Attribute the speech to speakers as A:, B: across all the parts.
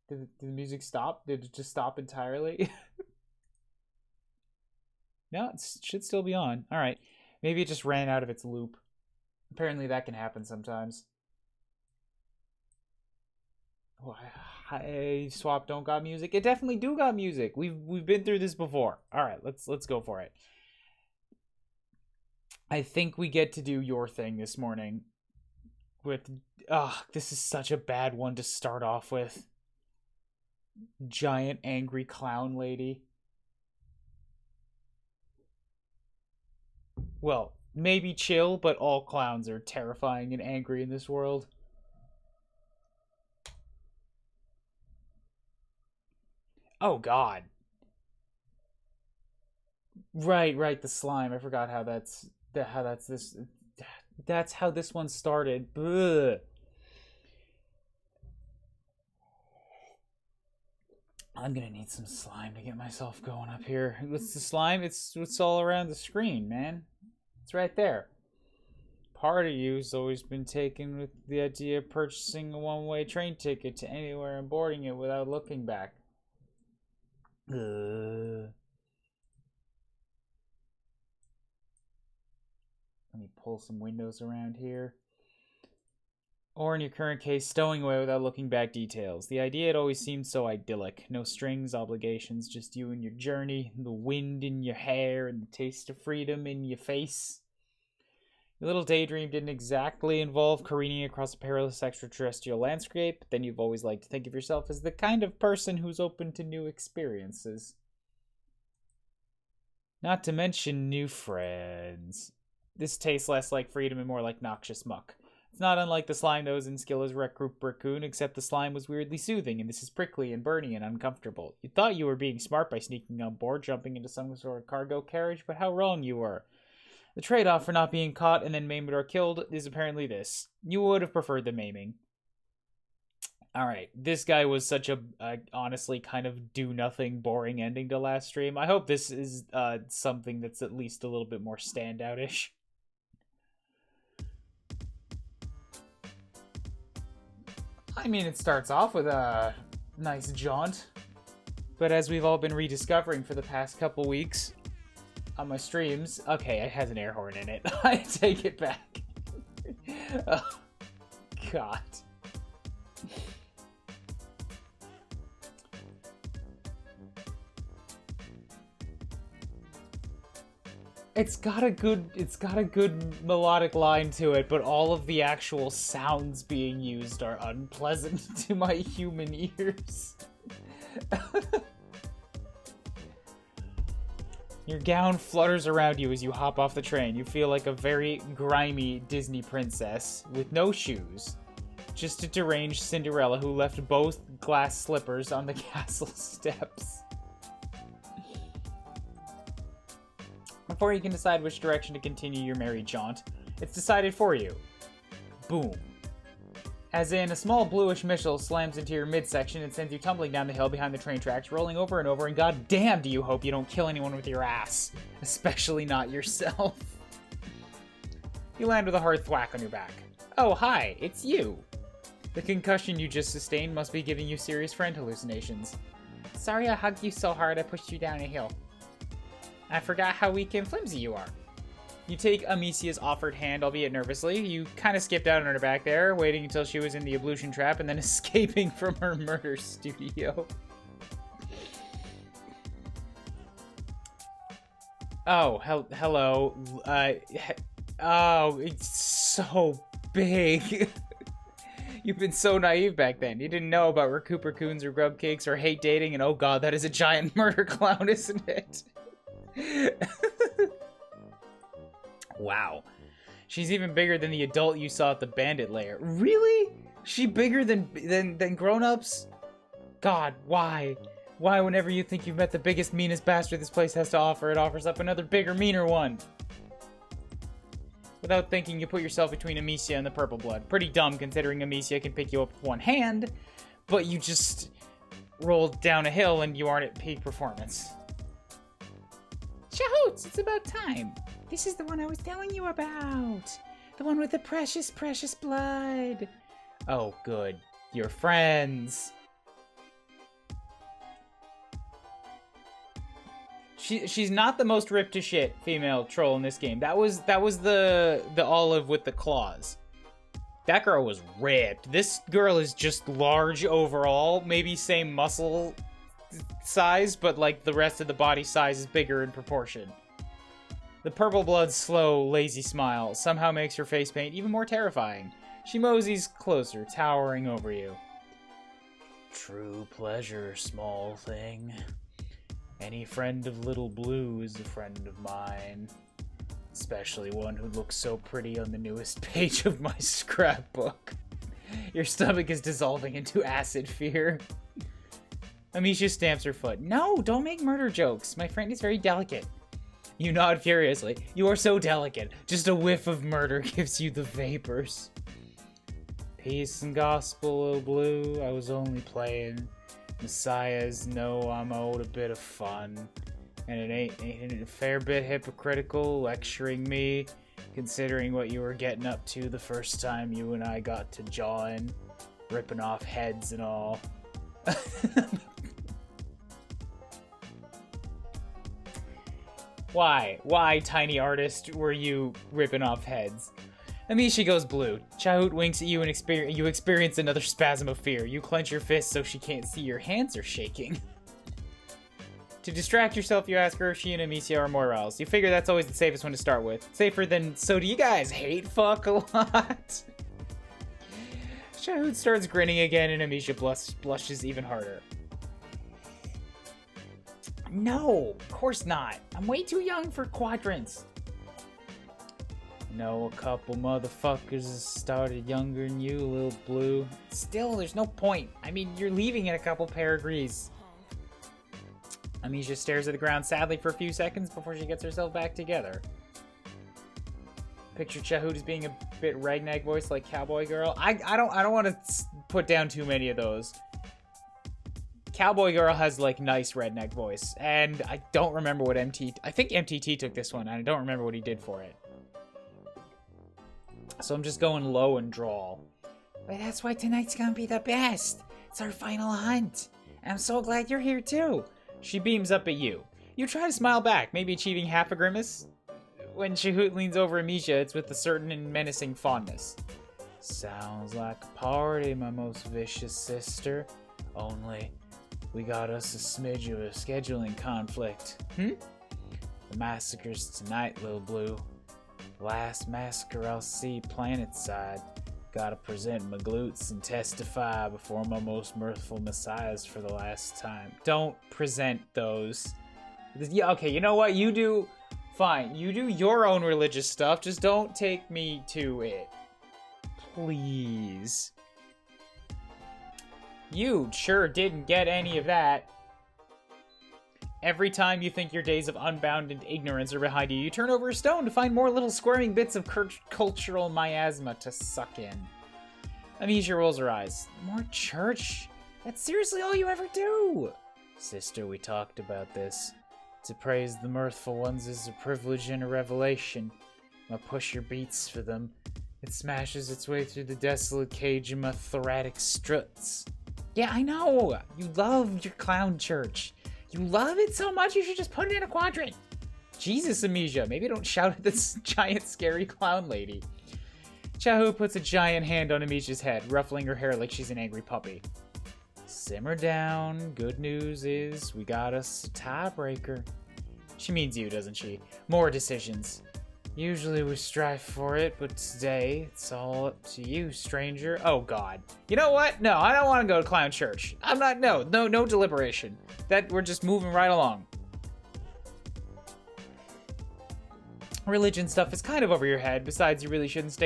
A: Did the music stop? Did it just stop entirely? No, it should still be on. All right. Maybe it just ran out of its loop. Apparently that can happen sometimes. Oh, Hiveswap don't got music. It definitely do got music. We've been through this before. All right, let's go for it. I think we get to do your thing this morning. With this is such a bad one to start off with. Giant angry clown lady. Well, maybe chill, but all clowns are terrifying and angry in this world. Oh God. Right, the slime. I forgot how that's how this one started. Ugh. I'm gonna need some slime to get myself going up here. What's the slime? It's all around the screen, man. It's right there. Part of you's always been taken with the idea of purchasing a one-way train ticket to anywhere and boarding it without looking back. Ugh. Let me pull some windows around here. Or in your current case, stowing away without looking back details. The idea had always seemed so idyllic. No strings, obligations, just you and your journey, the wind in your hair, and the taste of freedom in your face. Your little daydream didn't exactly involve careening across a perilous extraterrestrial landscape, but then you've always liked to think of yourself as the kind of person who's open to new experiences. Not to mention new friends. This tastes less like freedom and more like noxious muck. It's not unlike the slime that was in Skilla's raccoon, except the slime was weirdly soothing, and this is prickly and burny and uncomfortable. You thought you were being smart by sneaking on board, jumping into some sort of cargo carriage, but how wrong you were. The trade-off for not being caught and then maimed or killed is apparently this. You would have preferred the maiming. Alright, this guy was such a, honestly, kind of do-nothing, boring ending to last stream. I hope this is something that's at least a little bit more standout-ish. I mean, it starts off with a nice jaunt, but as we've all been rediscovering for the past couple weeks on my streams, okay, it has an air horn in it. I take it back. Oh, God. It's got a good melodic line to it, but all of the actual sounds being used are unpleasant to my human ears. Your gown flutters around you as you hop off the train. You feel like a very grimy Disney princess with no shoes. Just a deranged Cinderella who left both glass slippers on the castle steps. Before you can decide which direction to continue your merry jaunt, it's decided for you. Boom. As in, a small bluish missile slams into your midsection and sends you tumbling down the hill behind the train tracks, rolling over and over, and goddamn do you hope you don't kill anyone with your ass. Especially not yourself. You land with a hard thwack on your back. Oh, hi, it's you. The concussion you just sustained must be giving you serious friend hallucinations. Sorry I hugged you so hard I pushed you down a hill. I forgot how weak and flimsy you are. You take Amicia's offered hand, albeit nervously. You kind of skipped out on her back there, waiting until she was in the ablution trap and then escaping from her murder studio. Oh, hello. Oh, it's so big. You've been so naive back then. You didn't know about Recupera Coons or Grub Cakes or hate dating, and oh god, that is a giant murder clown, isn't it? Wow. She's even bigger than the adult you saw at the bandit lair. Really? She bigger than grown-ups? God, why? Why whenever you think you've met the biggest, meanest bastard this place has to offer, it offers up another bigger, meaner one? Without thinking, you put yourself between Amicia and the Purple Blood. Pretty dumb considering Amicia can pick you up with one hand, but you just rolled down a hill and you aren't at peak performance. Shahoots, it's about time. This is the one I was telling you about. The one with the precious, precious blood. Oh, good. You're friends. She's not the most ripped to shit female troll in this game. That was the olive with the claws. That girl was ripped. This girl is just large overall, maybe same muscle size, but like the rest of the body size is bigger in proportion. The purple blood's slow, lazy smile somehow makes her face paint even more terrifying. She moseys closer, towering over you. True pleasure, small thing. Any friend of Little Blue is a friend of mine. Especially one who looks so pretty on the newest page of my scrapbook. Your stomach is dissolving into acid fear. Amisha stamps her foot. No, don't make murder jokes. My friend is very delicate. You nod furiously. You are so delicate. Just a whiff of murder gives you the vapors. Peace and gospel, Little Blue. I was only playing. Messiahs know I'm owed a bit of fun. And it ain't a fair bit hypocritical lecturing me, considering what you were getting up to the first time you and I got to jawing, ripping off heads and all. Why, tiny artist, were you ripping off heads? Amisha goes blue. Chahoot winks at you and you experience another spasm of fear. You clench your fists so she can't see your hands are shaking. To distract yourself, you ask her if she and Amicia are morals. You figure that's always the safest one to start with. Safer than, so do you guys hate fuck a lot? Chahoot starts grinning again and Amicia blushes even harder. No, of course not. I'm way too young for quadrants. Know a couple motherfuckers started younger than you, Little Blue. Still, there's no point. I mean, you're leaving in a couple pedigrees. Amisha stares at the ground sadly for a few seconds before she gets herself back together. Picture Chahoot as being a bit redneck voice like Cowboy Girl. I don't want to put down too many of those. Cowboy Girl has like nice redneck voice, and I don't remember what I think MTT took this one, and I don't remember what he did for it. So I'm just going low and drawl. But that's why tonight's gonna be the best. It's our final hunt. I'm so glad you're here too. She beams up at you. You try to smile back, maybe achieving half a grimace. When Chahoot leans over Amisha, it's with a certain and menacing fondness. Sounds like a party, my most vicious sister. Only, we got us a smidge of a scheduling conflict. The massacre's tonight, Little Blue. Last massacre I'll see planetside. Gotta present my glutes and testify before my most mirthful messiahs for the last time. Don't present those. Yeah, okay, you know what? You do... Fine, you do your own religious stuff. Just don't take me to it. Please. You sure didn't get any of that. Every time you think your days of unbounded ignorance are behind you, you turn over a stone to find more little squirming bits of cultural miasma to suck in. Amisha rolls her eyes. More church? That's seriously all you ever do? Sister, we talked about this. To praise the mirthful ones is a privilege and a revelation. My pusher beats for them. It smashes its way through the desolate cage of my thoracic struts. Yeah, I know! You love your clown church. You love it so much you should just put it in a quadrant. Jesus, Amisha, maybe don't shout at this giant scary clown lady. Chahoot puts a giant hand on Amisha's head, ruffling her hair like she's an angry puppy. Simmer down. Good news is we got us a tiebreaker. She means you, doesn't she? More decisions. Usually we strive for it, but today it's all up to you, stranger. Oh God. You know what? No, I don't want to go to clown church. I'm not, no deliberation. We're just moving right along. Religion stuff is kind of over your head. Besides, you really shouldn't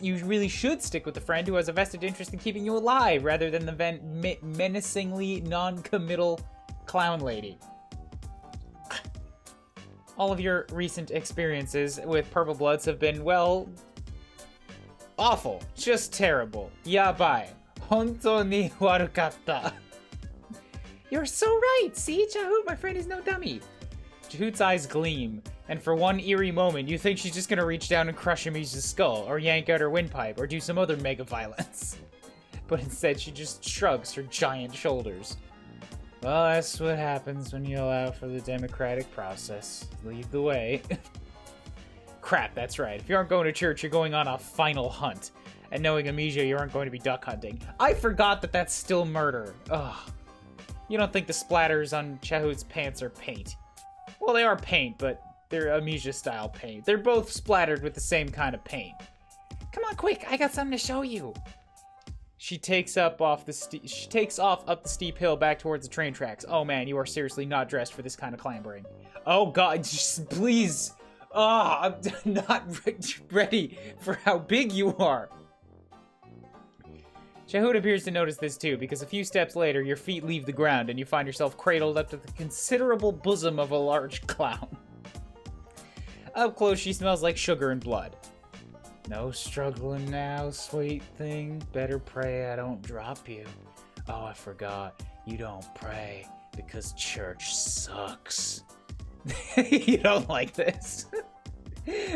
A: you really should stick with a friend who has a vested interest in keeping you alive rather than the menacingly non-committal clown lady. All of your recent experiences with Purple Bloods have been, well, awful. Just terrible. Yabai. Honto ni warukatta. You're so right. See, Chahoot, my friend is no dummy. Chahoot's eyes gleam, and for one eerie moment, you think she's just gonna reach down and crush Amisha's skull, or yank out her windpipe, or do some other mega violence. But instead, she just shrugs her giant shoulders. Well, that's what happens when you allow for the democratic process. Lead the way. Crap, that's right. If you aren't going to church, you're going on a final hunt. And knowing Amnesia, you aren't going to be duck hunting. I forgot that that's still murder. Ugh. You don't think the splatters on Chahoot's pants are paint. Well, they are paint, but they're Amnesia-style paint. They're both splattered with the same kind of paint. Come on, quick! I got something to show you. She takes off up the steep hill back towards the train tracks. Oh man, you are seriously not dressed for this kind of clambering. Oh god, just please. I'm not ready for how big you are. Chahoot appears to notice this too, because a few steps later, your feet leave the ground and you find yourself cradled up to the considerable bosom of a large clown. Up close, she smells like sugar and blood. No struggling now, sweet thing. Better pray I don't drop you. Oh, I forgot. You don't pray because church sucks. You don't like this.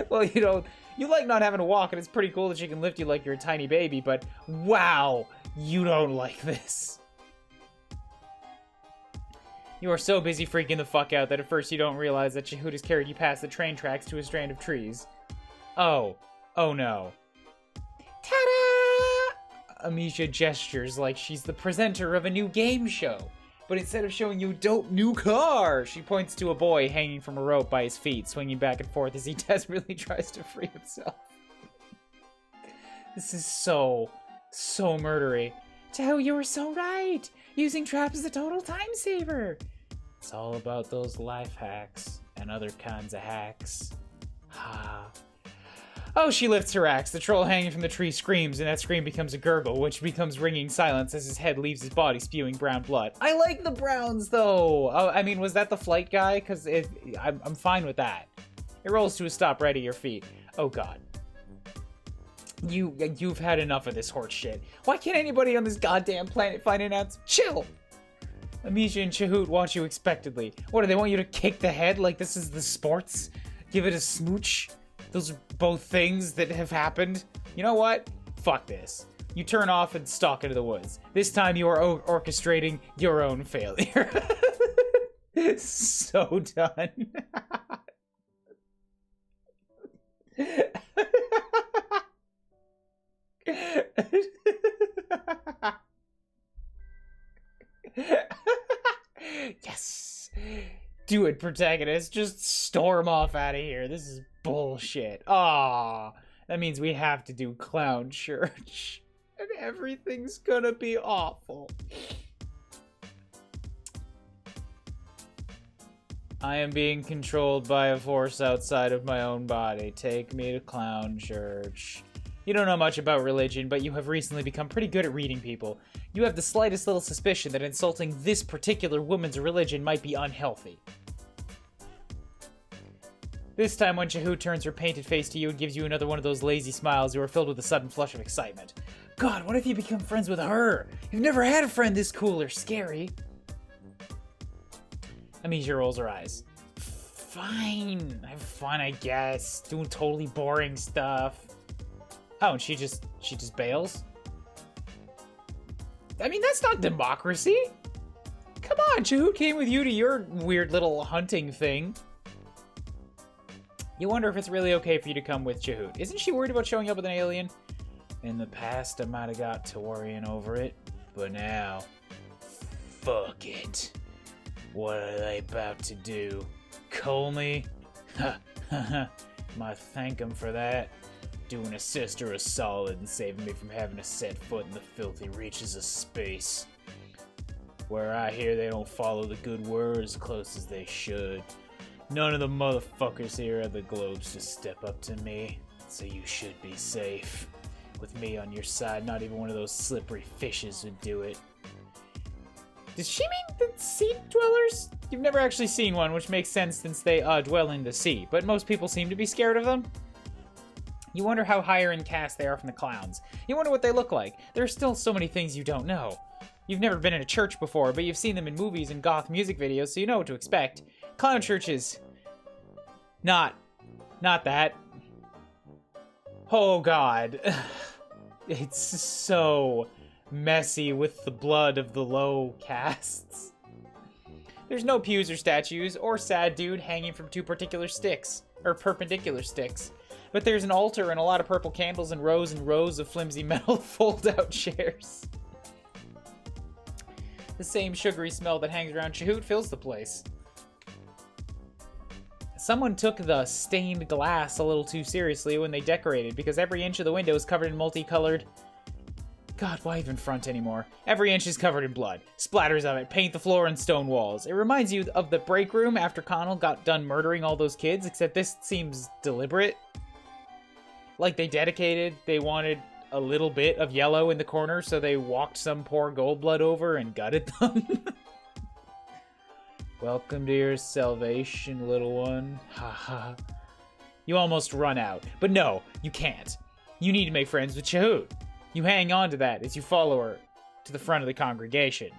A: Well, you don't. You like not having to walk, and it's pretty cool that she can lift you like you're a tiny baby, but wow, you don't like this. You are so busy freaking the fuck out that at first you don't realize that Chahoot has carried you past the train tracks to a strand of trees. Oh. Oh no. Ta-da! Amnesia gestures like she's the presenter of a new game show. But instead of showing you a dope new car, she points to a boy hanging from a rope by his feet, swinging back and forth as he desperately tries to free himself. This is so murdery. Joe, you were so right! Using traps is a total time saver! It's all about those life hacks and other kinds of hacks. Ha. Oh, she lifts her axe. The troll hanging from the tree screams, and that scream becomes a gurgle, which becomes ringing silence as his head leaves his body, spewing brown blood. I like the browns, though! Oh, I mean, was that the flight guy? Because I'm fine with that. It rolls to a stop right at your feet. Oh, God. You've had enough of this horse shit. Why can't anybody on this goddamn planet find an ounce? Chill! Amnesia and Chahoot watch you expectantly. What, do they want you to kick the head like this is the sports? Give it a smooch? Those are both things that have happened. You know what? Fuck this. You turn off and stalk into the woods. This time you are orchestrating your own failure. So done. Yes. Do it, protagonist. Just storm off out of here. This is bullshit. Aw. That means we have to do clown church. And everything's gonna be awful. I am being controlled by a force outside of my own body. Take me to clown church. You don't know much about religion, but you have recently become pretty good at reading people. You have the slightest little suspicion that insulting this particular woman's religion might be unhealthy. This time when Chahoot turns her painted face to you and gives you another one of those lazy smiles, you are filled with a sudden flush of excitement. God, what if you become friends with her? You've never had a friend this cool or scary. Amnesia rolls her eyes. Fine. Have fun, I guess. Doing totally boring stuff. Oh, and she just bails? I mean, that's not democracy. Come on, Chahoot came with you to your weird little hunting thing. You wonder if it's really okay for you to come with Chahoot. Isn't she worried about showing up with an alien? In the past, I might have got to worrying over it, but now, fuck it. What are they about to do? Cull me? Ha ha ha. Might thank them for that. Doing a sister a solid and saving me from having to set foot in the filthy reaches of space. Where I hear they don't follow the good word as close as they should. None of the motherfuckers here at the Globes just step up to me, so you should be safe. With me on your side, not even one of those slippery fishes would do it. Does she mean the sea dwellers? You've never actually seen one, which makes sense since they dwell in the sea, but most people seem to be scared of them. You wonder how higher in caste they are from the clowns. You wonder what they look like. There are still so many things you don't know. You've never been in a church before, but you've seen them in movies and goth music videos, so you know what to expect. Clown churches. Not that. Oh god. It's so messy with the blood of the low castes. There's no pews or statues, or sad dude hanging from two perpendicular sticks. But there's an altar and a lot of purple candles and rows of flimsy metal fold-out chairs. The same sugary smell that hangs around Chahoot fills the place. Someone took the stained glass a little too seriously when they decorated, because every inch of the window is covered in multicolored... God, why even front anymore? Every inch is covered in blood. Splatters of it paint the floor and stone walls. It reminds you of the break room after Connell got done murdering all those kids, except this seems deliberate. Like they wanted a little bit of yellow in the corner, so they walked some poor Goldblood over and gutted them. Welcome to your salvation, little one. Haha. You almost run out. But no, you can't. You need to make friends with Chahoot. You hang on to that as you follow her to the front of the congregation.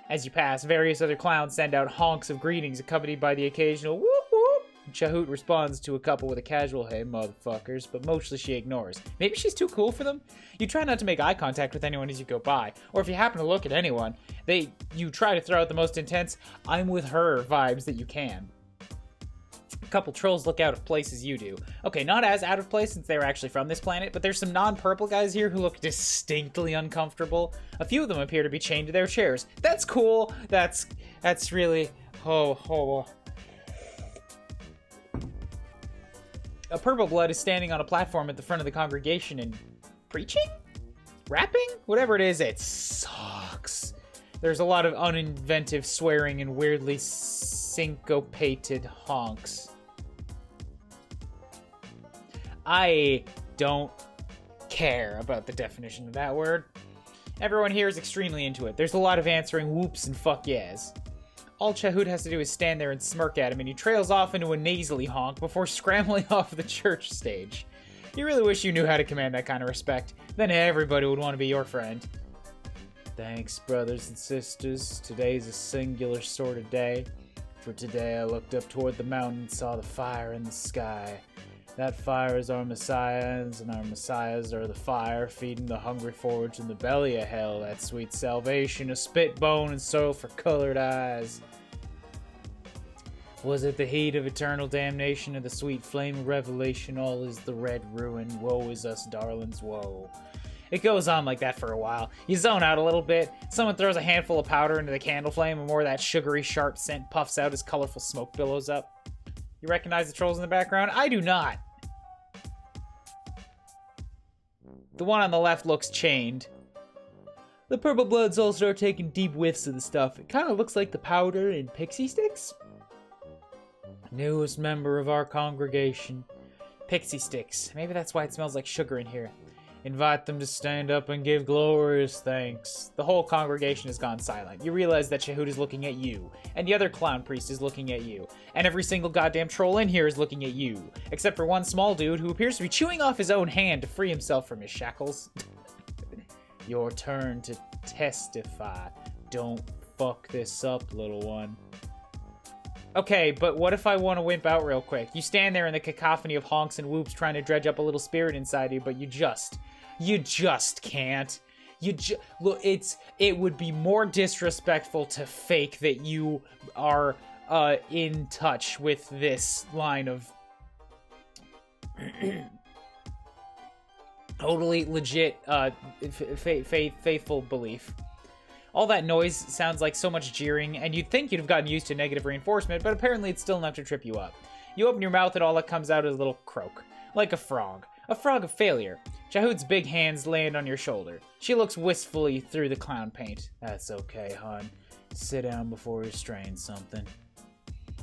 A: As you pass, various other clowns send out honks of greetings accompanied by the occasional whoop whoop. Chahoot responds to a couple with a casual, hey motherfuckers, but mostly she ignores. Maybe she's too cool for them? You try not to make eye contact with anyone as you go by, or if you happen to look at anyone, you try to throw out the most intense, I'm with her vibes that you can. A couple trolls look out of place as you do. Okay, not as out of place since they were actually from this planet, but there's some non-purple guys here who look distinctly uncomfortable. A few of them appear to be chained to their chairs. That's cool. That's really... Oh. A purple blood is standing on a platform at the front of the congregation and preaching? Rapping? Whatever it is, it sucks. There's a lot of uninventive swearing and weirdly syncopated honks. I don't care about the definition of that word. Everyone here is extremely into it. There's a lot of answering whoops and fuck yes. All Chahoot has to do is stand there and smirk at him, and he trails off into a nasally honk before scrambling off the church stage. You really wish you knew how to command that kind of respect. Then everybody would want to be your friend. Thanks, brothers and sisters. Today's a singular sort of day. For today I looked up toward the mountain and saw the fire in the sky. That fire is our messiahs, and our messiahs are the fire, feeding the hungry forge in the belly of hell, that sweet salvation of spit, bone, and soul for colored eyes. Was it the heat of eternal damnation, or the sweet flame of revelation? All is the red ruin, woe is us, darlings, woe. It goes on like that for a while. You zone out a little bit, someone throws a handful of powder into the candle flame, and more of that sugary, sharp scent puffs out as colorful smoke billows up. You recognize the trolls in the background? I do not. The one on the left looks chained. The purple bloods all start taking deep whiffs of the stuff. It kind of looks like the powder in pixie sticks. Newest member of our congregation. Pixie sticks. Maybe that's why it smells like sugar in here. Invite them to stand up and give glorious thanks. The whole congregation has gone silent. You realize that Chahoot is looking at you, and the other clown priest is looking at you, and every single goddamn troll in here is looking at you, except for one small dude who appears to be chewing off his own hand to free himself from his shackles. Your turn to testify. Don't fuck this up, little one. Okay, but what if I want to wimp out real quick? You stand there in the cacophony of honks and whoops trying to dredge up a little spirit inside you, but you just can't. Look, it would be more disrespectful to fake that you are in touch with this line of totally legit faithful belief. All that noise sounds like so much jeering, and you'd think you'd have gotten used to negative reinforcement, but apparently it's still enough to trip you up. You open your mouth and all that comes out is a little croak. Like a frog. A frog of failure. Chahoot's big hands land on your shoulder. She looks wistfully through the clown paint. That's okay, hon. Sit down before you strain something.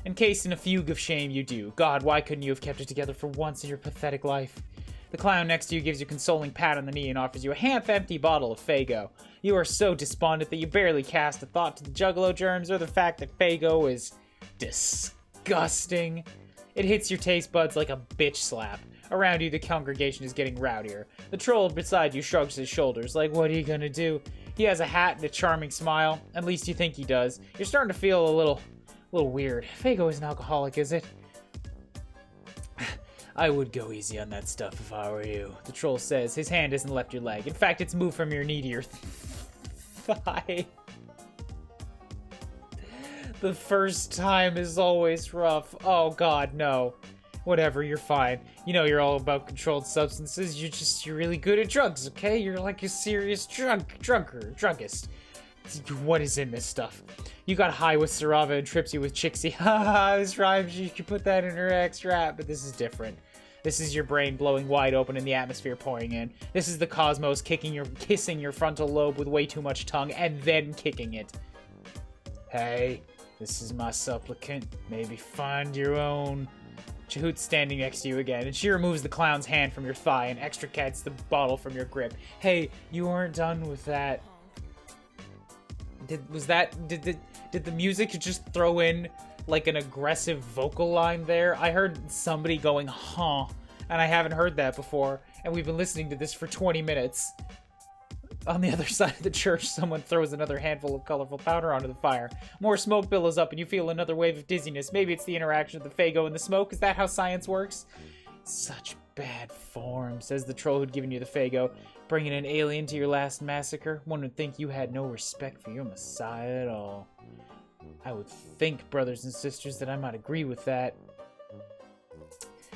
A: Encased in a fugue of shame you do. God, why couldn't you have kept it together for once in your pathetic life? The clown next to you gives you a consoling pat on the knee and offers you a half-empty bottle of Faygo. You are so despondent that you barely cast a thought to the juggalo germs or the fact that Faygo is disgusting. It hits your taste buds like a bitch slap. Around you, the congregation is getting rowdier. The troll beside you shrugs his shoulders, like, what are you gonna do? He has a hat and a charming smile. At least you think he does. You're starting to feel a little weird. Faygo isn't alcoholic, is it? I would go easy on that stuff if I were you, the troll says. His hand hasn't left your leg. In fact, it's moved from your knee to your thigh. The first time is always rough. Oh god, no. Whatever, you're fine. You know you're all about controlled substances. You're really good at drugs, okay? You're like a serious druggist. What is in this stuff? You got high with Sarava and Tripsy with Chixie. Haha, this rhymes. You could put that in her ex rap, but this is different. This is your brain blowing wide open and the atmosphere pouring in. This is the cosmos kissing your frontal lobe with way too much tongue and then kicking it. Hey, this is my supplicant. Maybe find your own. Chahoot's standing next to you again, and she removes the clown's hand from your thigh and extricates the bottle from your grip. Hey, you weren't done with that. Did the music just throw in like an aggressive vocal line there? I heard somebody going, huh, and I haven't heard that before, and we've been listening to this for 20 minutes. On the other side of the church, someone throws another handful of colorful powder onto the fire. More smoke billows up and you feel another wave of dizziness. Maybe it's the interaction of the Faygo and the smoke. Is that how science works? Such bad form, says the troll who'd given you the Faygo. Bringing an alien to your last massacre? One would think you had no respect for your messiah at all. I would think, brothers and sisters, that I might agree with that.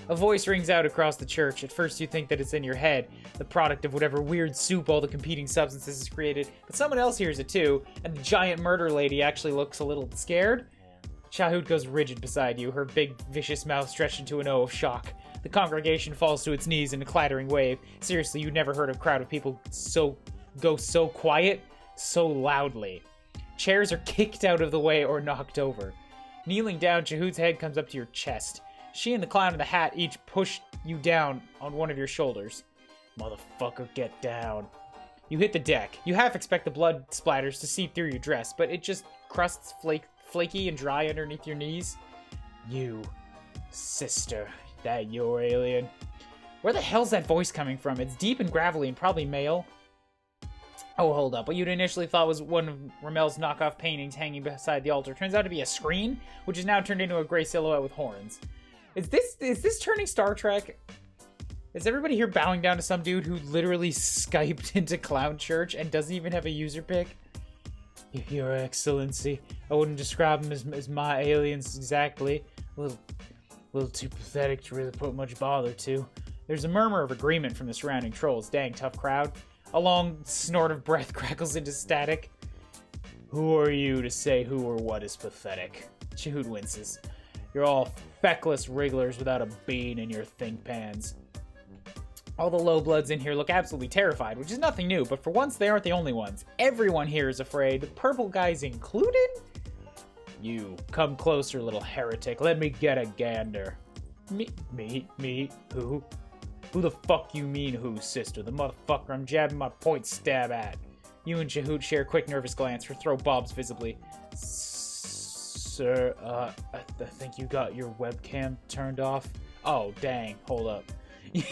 A: A voice rings out across the church. At first you think that it's in your head, the product of whatever weird soup all the competing substances has created, but someone else hears it too, and the giant murder lady actually looks a little scared. Chahoot goes rigid beside you, her big, vicious mouth stretched into an O of shock. The congregation falls to its knees in a clattering wave. Seriously, you'd never heard a crowd of people go so quiet, so loudly. Chairs are kicked out of the way or knocked over. Kneeling down, Chahoot's head comes up to your chest. She and the clown in the hat each push you down on one of your shoulders. Motherfucker, get down. You hit the deck. You half expect the blood splatters to seep through your dress, but it just crusts flaky and dry underneath your knees. You, sister, that your alien? Where the hell's that voice coming from? It's deep and gravelly and probably male. Oh, hold up. What you'd initially thought was one of Ramel's knockoff paintings hanging beside the altar turns out to be a screen, which is now turned into a gray silhouette with horns. Is this turning Star Trek? Is everybody here bowing down to some dude who literally Skyped into Clown Church and doesn't even have a user pic? Your Excellency, I wouldn't describe them as my aliens exactly. A little too pathetic to really put much bother to. There's a murmur of agreement from the surrounding trolls. Dang, tough crowd. A long snort of breath crackles into static. Who are you to say who or what is pathetic? Chahoot winces. You're all feckless wrigglers without a bean in your think pans. All the low bloods in here look absolutely terrified, which is nothing new, but for once they aren't the only ones. Everyone here is afraid, the purple guys included? You, come closer, little heretic. Let me get a gander. Me, who? Who the fuck you mean who, sister? The motherfucker I'm jabbing my point stab at. You and Chahoot share a quick nervous glance. Her throat bobs visibly. Sir, I think you got your webcam turned off. Oh, dang. Hold up. You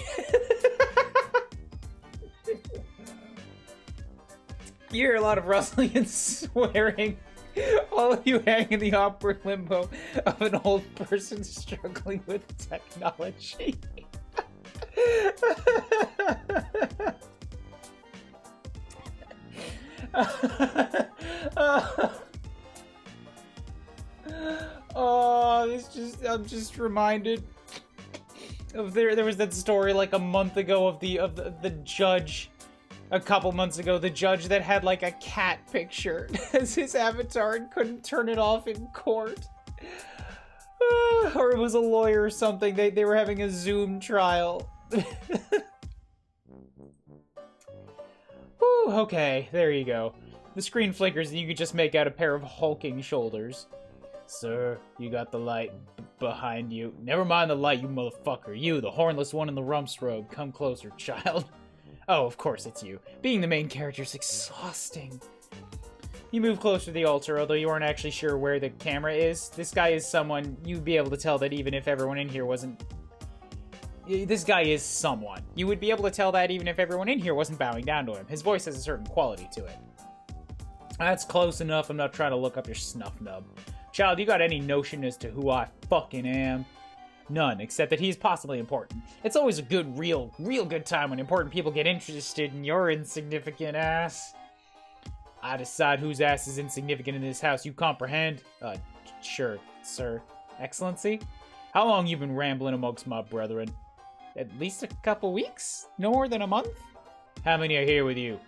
A: hear a lot of rustling and swearing. All of you hang in the awkward limbo of an old person struggling with technology. I'm just reminded of there was that story like a month ago of the judge, a couple months ago, the judge that had like a cat picture as his avatar and couldn't turn it off in court. Or it was a lawyer or something. They were having a Zoom trial. Whew, okay, there you go. The screen flickers and you can just make out a pair of hulking shoulders. Sir, you got the light behind you. Never mind the light, you motherfucker. You, the hornless one in the rumps robe. Come closer, child. Oh, of course it's you. Being the main character is exhausting. You move closer to the altar, although you aren't actually sure where the camera is. This guy is someone you'd be able to tell that even if everyone in here wasn't... This guy is someone. You would be able to tell that even if everyone in here wasn't bowing down to him. His voice has a certain quality to it. That's close enough. I'm not trying to look up your snuff nub. Child, you got any notion as to who I fucking am? None, except that he's possibly important. It's always a good, real good time when important people get interested in your insignificant ass. I decide whose ass is insignificant in this house, you comprehend? Sure, sir. Excellency? How long you been rambling amongst my brethren? At least a couple weeks? No more than a month? How many are here with you?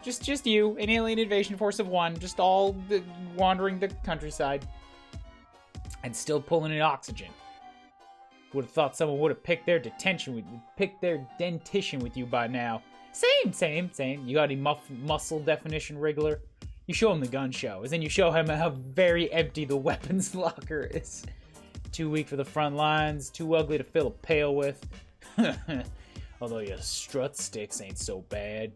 A: Just you, an alien invasion force of one, just all wandering the countryside. And still pulling in oxygen. Would have thought someone would have picked their dentition with you by now. Same. You got any muscle definition, Wriggler? You show him the gun show, and then you show him how very empty the weapons locker is. Too weak for the front lines, too ugly to fill a pail with. Although your strut sticks ain't so bad.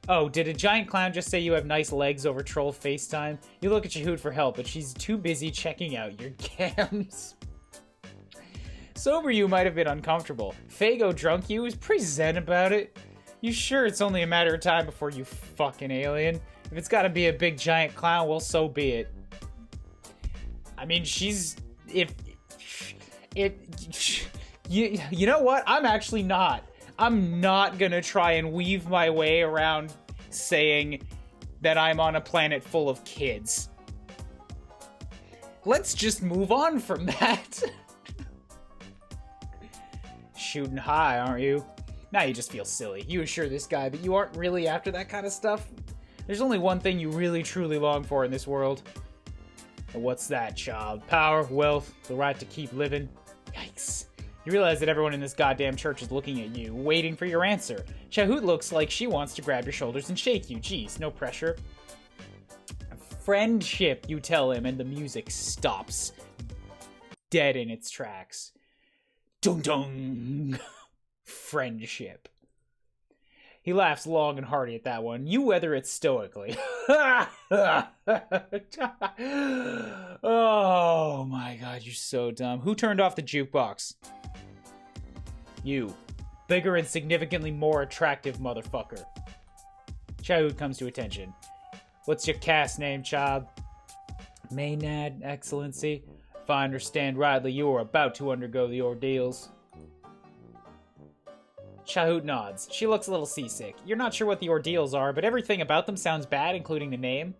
A: Oh, did a giant clown just say you have nice legs over troll FaceTime? You look at Shahoot for help, but she's too busy checking out your cams. Sober you might have been uncomfortable. Fago drunk you is pretty zen about it. You sure it's only a matter of time before you fucking alien? If it's gotta be a big giant clown, well, so be it. I mean, you know what? I'm not gonna try and weave my way around saying that I'm on a planet full of kids. Let's just move on from that. Shooting high, aren't you? Now you just feel silly. You assure this guy that you aren't really after that kind of stuff. There's only one thing you really truly long for in this world. And what's that, child? Power, wealth, the right to keep living. Yikes. You realize that everyone in this goddamn church is looking at you, waiting for your answer. Shahoot looks like she wants to grab your shoulders and shake you. Jeez, no pressure. Friendship, you tell him, and the music stops. Dead in its tracks. Dung dung. Friendship. He laughs long and hearty at that one. You weather it stoically. Oh my god, you're so dumb. Who turned off the jukebox? You. Bigger and significantly more attractive motherfucker. Shahoot comes to attention. What's your caste name, child? Maynard, Excellency. If I understand rightly, you are about to undergo the ordeals. Shahoot nods. She looks a little seasick. You're not sure what the ordeals are, but everything about them sounds bad, including the name.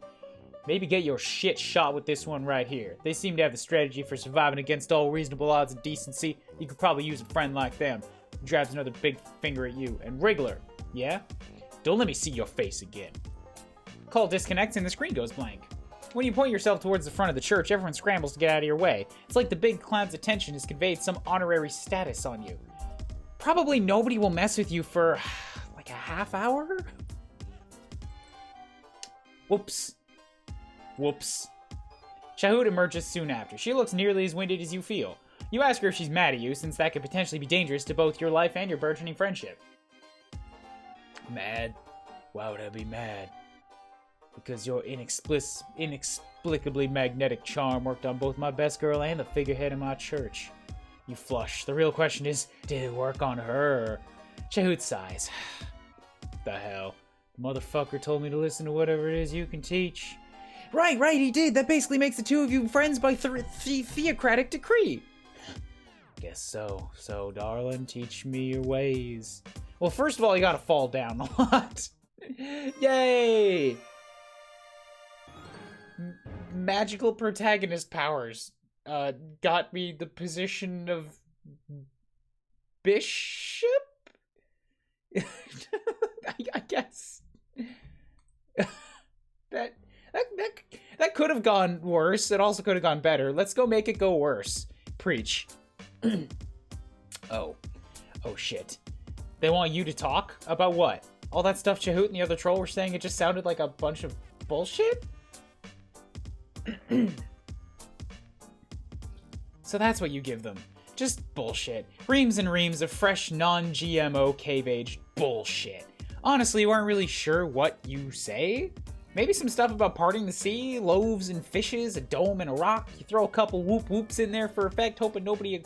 A: Maybe get your shit shot with this one right here. They seem to have the strategy for surviving against all reasonable odds of decency. You could probably use a friend like them. He grabs another big finger at you. And Wriggler, yeah? Don't let me see your face again. Call disconnects and the screen goes blank. When you point yourself towards the front of the church, everyone scrambles to get out of your way. It's like the big clown's attention has conveyed some honorary status on you. Probably nobody will mess with you for, like, a half hour? Whoops. Shahoot emerges soon after. She looks nearly as winded as you feel. You ask her if she's mad at you, since that could potentially be dangerous to both your life and your burgeoning friendship. Mad? Why would I be mad? Because your inexplicably magnetic charm worked on both my best girl and the figurehead in my church. You flush. The real question is, did it work on her? Shahoot sighs. The hell? The motherfucker told me to listen to whatever it is you can teach. Right, he did. That basically makes the two of you friends by theocratic decree. Guess so. So, darling, teach me your ways. Well, first of all, you gotta fall down a lot. Yay! Magical protagonist powers. Got me the position of bishop? I guess. That could have gone worse. It also could have gone better. Let's go make it go worse. Preach. Oh shit. They want you to talk? About what? All that stuff Shahoot and the other troll were saying, it just sounded like a bunch of bullshit? So that's what you give them. Just bullshit. Reams and reams of fresh, non-GMO cave-aged bullshit. Honestly, you aren't really sure what you say? Maybe some stuff about parting the sea, loaves and fishes, a dome and a rock. You throw a couple whoop-whoops in there for effect, hoping nobody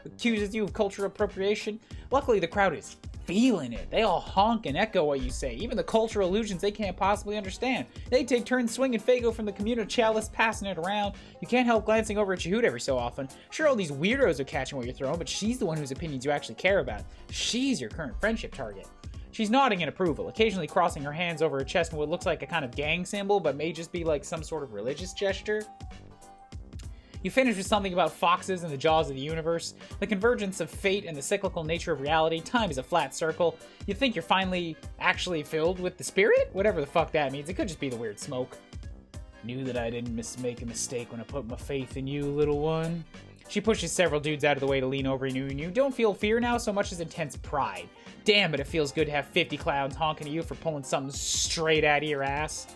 A: accuses you of cultural appropriation. Luckily, the crowd is feeling it. They all honk and echo what you say, even the cultural allusions they can't possibly understand. They take turns swinging Fago from the communal chalice, passing it around. You can't help glancing over at Shahoot every so often. Sure, all these weirdos are catching what you're throwing, but she's the one whose opinions you actually care about. She's your current friendship target. She's nodding in approval, occasionally crossing her hands over her chest in what looks like a kind of gang symbol, but may just be like some sort of religious gesture. You finish with something about foxes and the jaws of the universe, the convergence of fate and the cyclical nature of reality. Time is a flat circle. You think you're finally actually filled with the spirit? Whatever the fuck that means. It could just be the weird smoke. Knew that I didn't make a mistake when I put my faith in you, little one. She pushes several dudes out of the way to lean over you, and you don't feel fear now so much as intense pride. Damn, but it feels good to have 50 clowns honking at you for pulling something straight out of your ass.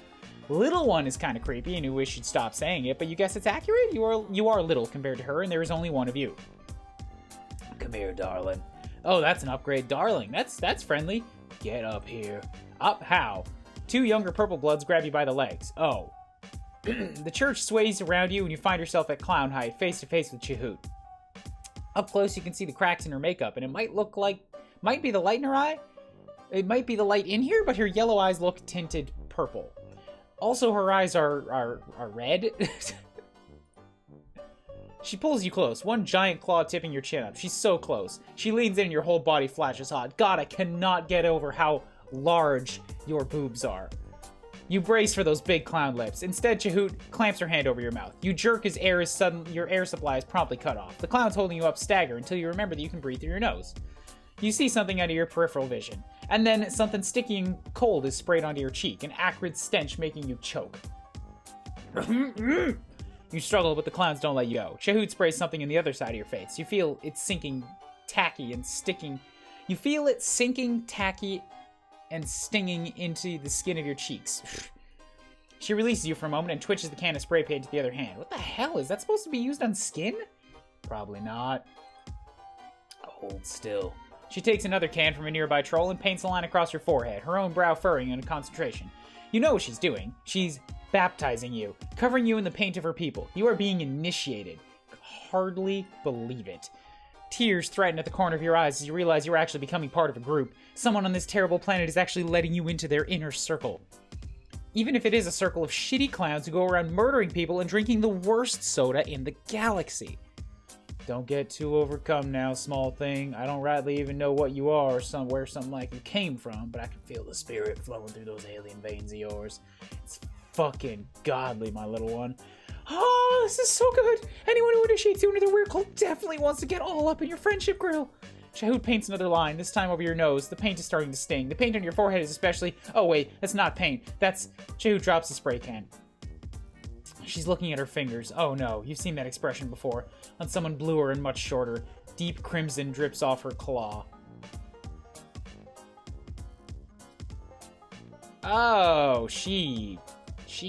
A: Little one is kind of creepy, and you wish you'd stop saying it, but you guess it's accurate? You are little compared to her, and there is only one of you. Come here, darling. Oh, that's an upgrade. Darling, that's friendly. Get up here. Up how? Two younger purple bloods grab you by the legs. Oh. The church sways around you, and you find yourself at clown height, face to face with Chahoot. Up close, you can see the cracks in her makeup, and it might be the light in her eye. It might be the light in here, but her yellow eyes look tinted purple. Also, her eyes are red. She pulls you close, one giant claw tipping your chin up. She's so close. She leans in and your whole body flashes hot. God, I cannot get over how large your boobs are. You brace for those big clown lips. Instead, Chahoot clamps her hand over your mouth. You jerk as your air supply is promptly cut off. The clowns holding you up stagger until you remember that you can breathe through your nose. You see something under your peripheral vision, and then something sticky and cold is sprayed onto your cheek, an acrid stench making you choke. You struggle, but the clowns don't let you go. Chahoot sprays something in the other side of your face. You feel it sinking, tacky, and sticking. You feel it sinking, tacky, and stinging into the skin of your cheeks. She releases you for a moment and twitches the can of spray paint to the other hand. What the hell? Is that supposed to be used on skin? Probably not. Hold still. She takes another can from a nearby troll and paints a line across your forehead, her own brow furrowing into concentration. You know what she's doing. She's baptizing you, covering you in the paint of her people. You are being initiated. Hardly believe it. Tears threaten at the corner of your eyes as you realize you're actually becoming part of a group. Someone on this terrible planet is actually letting you into their inner circle. Even if it is a circle of shitty clowns who go around murdering people and drinking the worst soda in the galaxy. Don't get too overcome now, small thing. I don't rightly even know what you are or where something like you came from, but I can feel the spirit flowing through those alien veins of yours. It's fucking godly, my little one. Oh, this is so good. Anyone who initiates you into their weird cult definitely wants to get all up in your friendship grill. Chahoot paints another line, this time over your nose. The paint is starting to sting. The paint on your forehead is especially... Oh, wait, that's not paint. That's... Chahoot drops the spray can. She's looking at her fingers. Oh no, you've seen that expression before. On someone bluer and much shorter. Deep crimson drips off her claw. Oh, she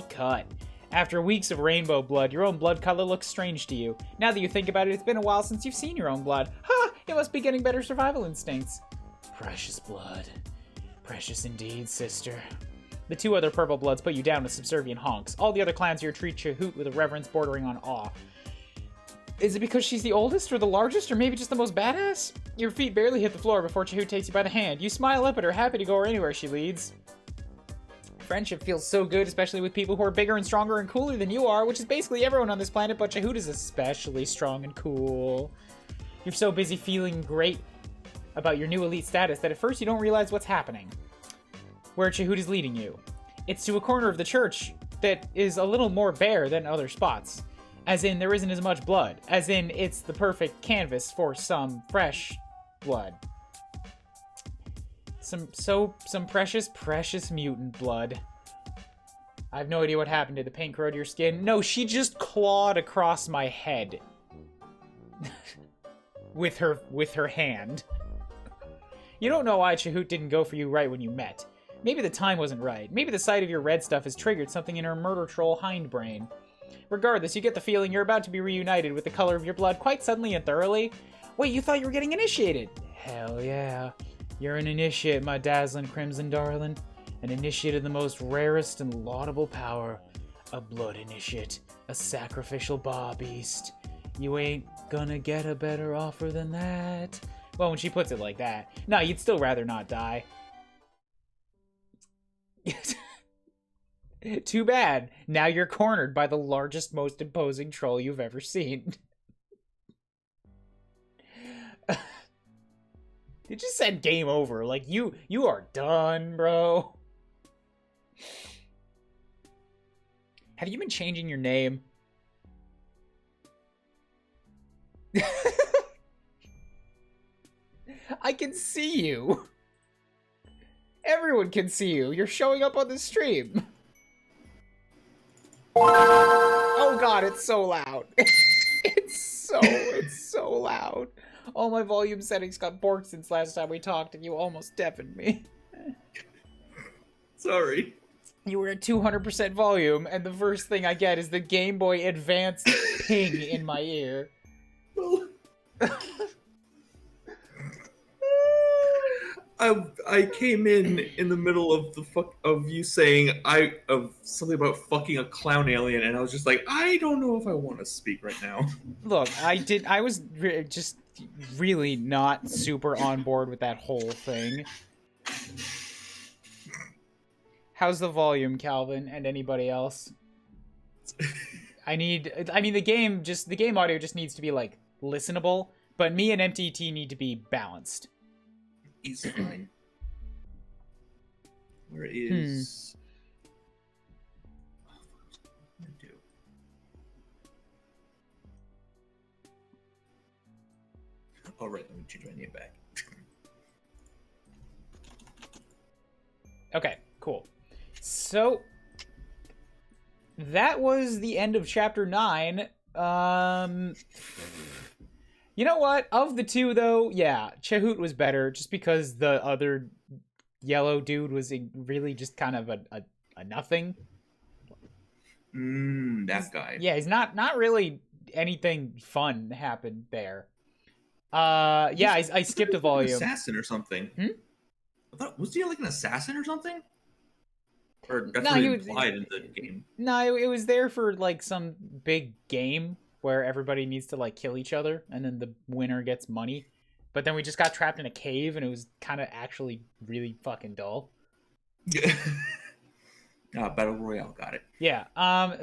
A: cut. After weeks of rainbow blood, your own blood color looks strange to you. Now that you think about it, it's been a while since you've seen your own blood. Ha! It must be getting better survival instincts. Precious blood. Precious indeed, sister. The two other purple bloods put you down with subservient honks. All the other clans here treat Chahoot with a reverence bordering on awe. Is it because she's the oldest or the largest or maybe just the most badass? Your feet barely hit the floor before Chahoot takes you by the hand. You smile up at her, happy to go anywhere she leads. Friendship feels so good, especially with people who are bigger and stronger and cooler than you are, which is basically everyone on this planet, but Chahoot is especially strong and cool. You're so busy feeling great about your new elite status that at first you don't realize what's happening. Where Chahoot is leading you. It's to a corner of the church that is a little more bare than other spots. As in, there isn't as much blood. As in, it's the perfect canvas for some fresh blood. Some precious mutant blood. I have no idea what happened. Did the paint corrode your skin? No, she just clawed across my head. with her hand. You don't know why Chahoot didn't go for you right when you met. Maybe the time wasn't right. Maybe the sight of your red stuff has triggered something in her murder troll hindbrain. Regardless, you get the feeling you're about to be reunited with the color of your blood quite suddenly and thoroughly. Wait, you thought you were getting initiated? Hell yeah. You're an initiate, my dazzling crimson darling. An initiate of the most rarest and laudable power. A blood initiate. A sacrificial bar beast. You ain't gonna get a better offer than that. Well, when she puts it like that. No, you'd still rather not die. Too bad. Now you're cornered by the largest, most imposing troll you've ever seen. It just said game over. Like, you are done, bro. Have you been changing your name? I can see you. Everyone can see you. You're showing up on the stream. Oh god, it's so loud. It's so loud. All my volume settings got borked since last time we talked and you almost deafened me.
B: Sorry.
A: You were at 200% volume and the first thing I get is the Game Boy Advance ping in my ear.
B: I came in the middle of of you saying something about fucking a clown alien, and I was just like, I don't know if I want to speak right now.
A: Look, I was just really not super on board with that whole thing. How's the volume, Calvin, and anybody else? I mean the game audio just needs to be like listenable, but me and MTT need to be balanced.
B: He's fine. Where is... What am I do? All right, let me change my name back.
A: Okay, cool. So that was the end of chapter 9. You know what? Of the two, though, yeah, Chahoot was better, just because the other yellow dude was really just kind of a nothing.
B: That guy.
A: Yeah, he's not really anything fun happened there. Yeah, I skipped a volume.
B: An assassin or something. I thought, was he like an assassin or something? Or that's what he implied in the game.
A: No, it was there for like some big game where everybody needs to like kill each other and then the winner gets money. But then we just got trapped in a cave and it was kind of actually really fucking dull.
B: Yeah. Battle Royale, got it.
A: Yeah.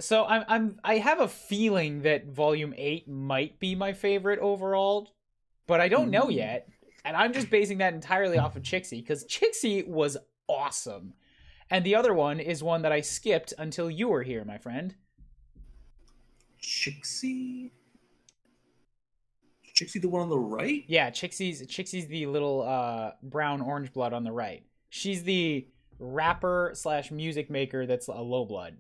A: So I have a feeling that Volume 8 might be my favorite overall, but I don't know yet. And I'm just basing that entirely off of Chixie, because Chixie was awesome. And the other one is one that I skipped until you were here, my friend.
B: Chixie? Chixie the one on the right?
A: Yeah, Chixie's the little brown orange blood on the right. She's the rapper / music maker that's a low blood.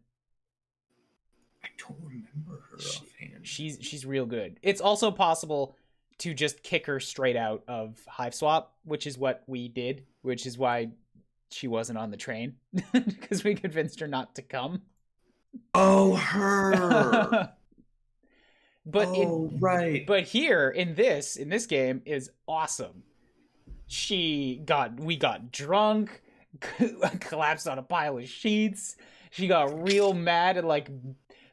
B: I don't remember her offhand.
A: She's real good. It's also possible to just kick her straight out of Hiveswap, which is what we did, which is why she wasn't on the train, because we convinced her not to come.
B: Oh, her. Right.
A: But here in this game is awesome. We got drunk, collapsed on a pile of sheets. She got real mad and like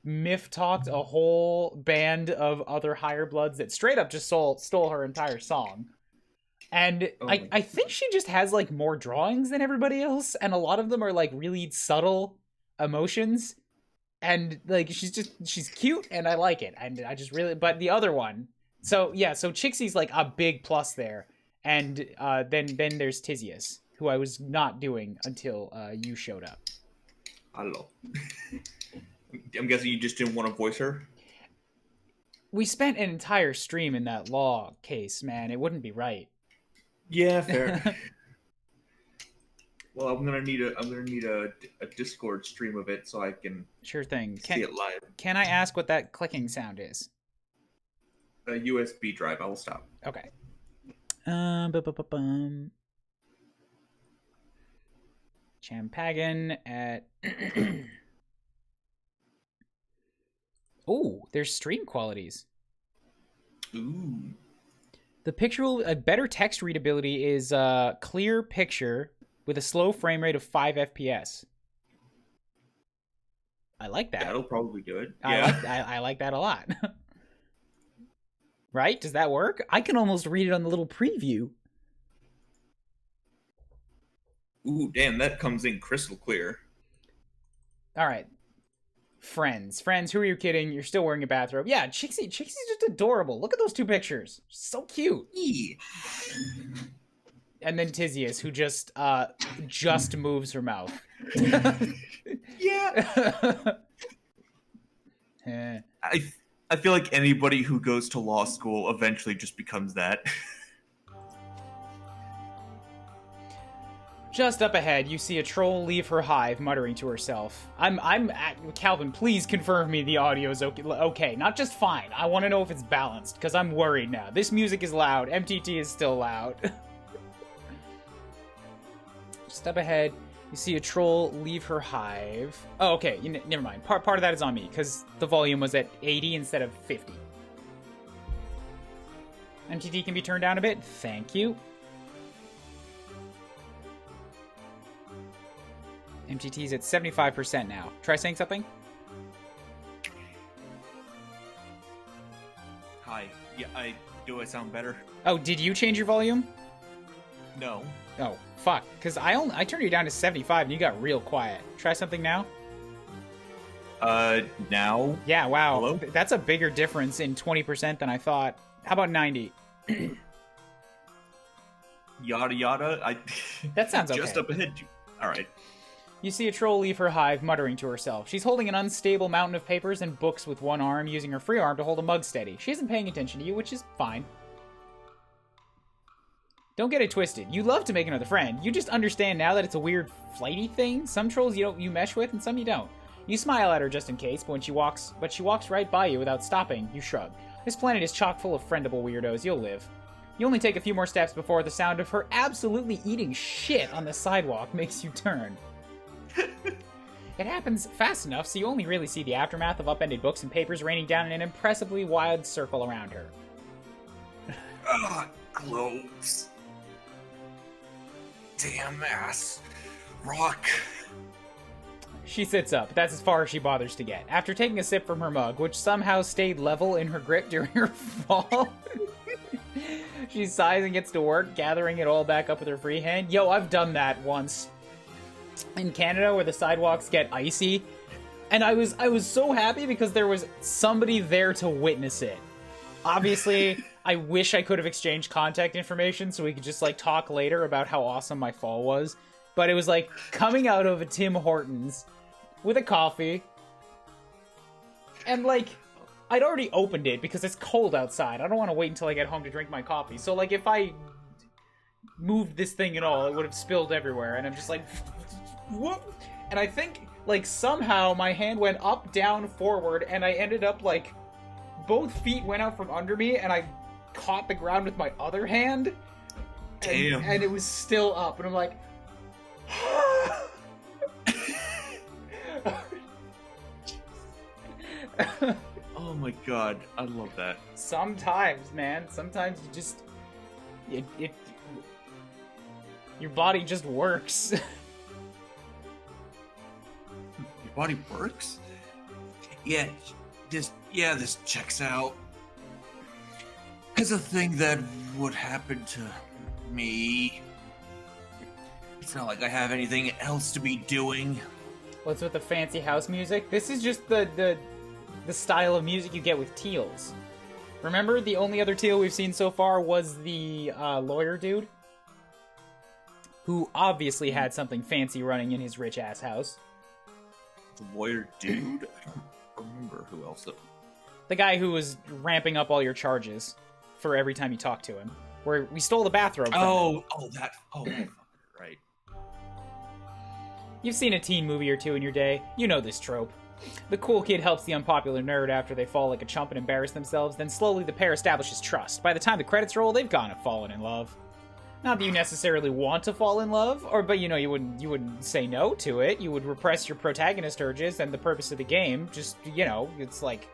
A: Miff talked a whole band of other higher bloods that straight up just stole her entire song. And I think she just has like more drawings than everybody else, and a lot of them are like really subtle emotions. And like she's cute and I like it. And I just really, but the other one, so Chixie's like a big plus there. And then there's Tizius, who I was not doing until you showed up.
B: Hello. I'm guessing you just didn't want to voice her?
A: We spent an entire stream in that law case, man. It wouldn't be right.
B: Yeah, fair. Well, I'm gonna need a Discord stream of it so I can
A: sure thing
B: see it live.
A: Can I ask what that clicking sound is?
B: A USB drive. I will stop.
A: Okay. Champagan at. Oh, there's stream qualities.
B: Ooh.
A: The a better text readability is clear picture with a slow frame rate of 5 FPS. I like that.
B: That'll probably do it.
A: Yeah. I like that a lot. Right? Does that work? I can almost read it on the little preview.
B: Ooh, damn, that comes in crystal clear.
A: All right. Friends, who are you kidding? You're still wearing a bathrobe. Yeah, Chixie's just adorable. Look at those two pictures. So cute.
B: Yeah.
A: And then Tizius, who just moves her mouth.
B: Yeah. I feel like anybody who goes to law school eventually just becomes that.
A: Just up ahead, you see a troll leave her hive, muttering to herself. Calvin, please confirm me the audio is okay. Not just fine. I want to know if it's balanced, because I'm worried now. This music is loud. MTT is still loud. Just up ahead, you see a troll leave her hive. Oh, okay. Never mind. Part of that is on me, because the volume was at 80 instead of 50. MTT can be turned down a bit. Thank you. MTT's at 75% now. Try saying something?
B: Hi. Yeah, do I sound better?
A: Oh, did you change your volume?
B: No.
A: Oh, fuck. Because I turned you down to 75 and you got real quiet. Try something now?
B: Now?
A: Yeah, wow.
B: Hello?
A: That's a bigger difference in 20% than I thought. How about 90?
B: Yada yada.
A: That sounds okay.
B: Just up ahead. Alright.
A: You see a troll leave her hive, muttering to herself. She's holding an unstable mountain of papers and books with one arm, using her free arm to hold a mug steady. She isn't paying attention to you, which is fine. Don't get it twisted. You love to make another friend. You just understand now that it's a weird, flighty thing. Some trolls you mesh with, and some you don't. You smile at her just in case, but she walks right by you without stopping. You shrug. This planet is chock full of friendable weirdos. You'll live. You only take a few more steps before the sound of her absolutely eating shit on the sidewalk makes you turn. It happens fast enough, so you only really see the aftermath of upended books and papers raining down in an impressively wide circle around her.
B: Globes. Damn ass. Rock.
A: She sits up, but that's as far as she bothers to get. After taking a sip from her mug, which somehow stayed level in her grip during her fall, she sighs and gets to work, gathering it all back up with her free hand. Yo, I've done that once. In Canada, where the sidewalks get icy, and I was so happy because there was somebody there to witness it. Obviously, I wish I could have exchanged contact information so we could just like talk later about how awesome my fall was. But it was like coming out of a Tim Hortons with a coffee, and like I'd already opened it because it's cold outside. I don't want to wait until I get home to drink my coffee. So like if I moved this thing at all, it would have spilled everywhere, and I'm just like, whoop. And I think like somehow my hand went up, down, forward, and I ended up like both feet went out from under me, and I caught the ground with my other hand.
B: Damn.
A: And it was still up, and I'm like,
B: oh my god, I love that.
A: sometimes, man. Sometimes you just your body just works.
B: Your body works? Yeah, this checks out. It's a thing that would happen to me. It's not like I have anything else to be doing.
A: What's with the fancy house music? This is just the style of music you get with teals. Remember, the only other teal we've seen so far was the lawyer dude, who obviously had something fancy running in his rich-ass house.
B: The lawyer dude? I don't remember who else.
A: The guy who was ramping up all your charges for every time you talk to him. Where we stole the bathrobe from him.
B: That fucker, right.
A: You've seen a teen movie or two in your day. You know this trope. The cool kid helps the unpopular nerd after they fall like a chump and embarrass themselves, then slowly the pair establishes trust. By the time the credits roll, they've gone and fallen in love. Not that you necessarily want to fall in love, but you wouldn't say no to it. You would repress your protagonist urges and the purpose of the game. Just, it's like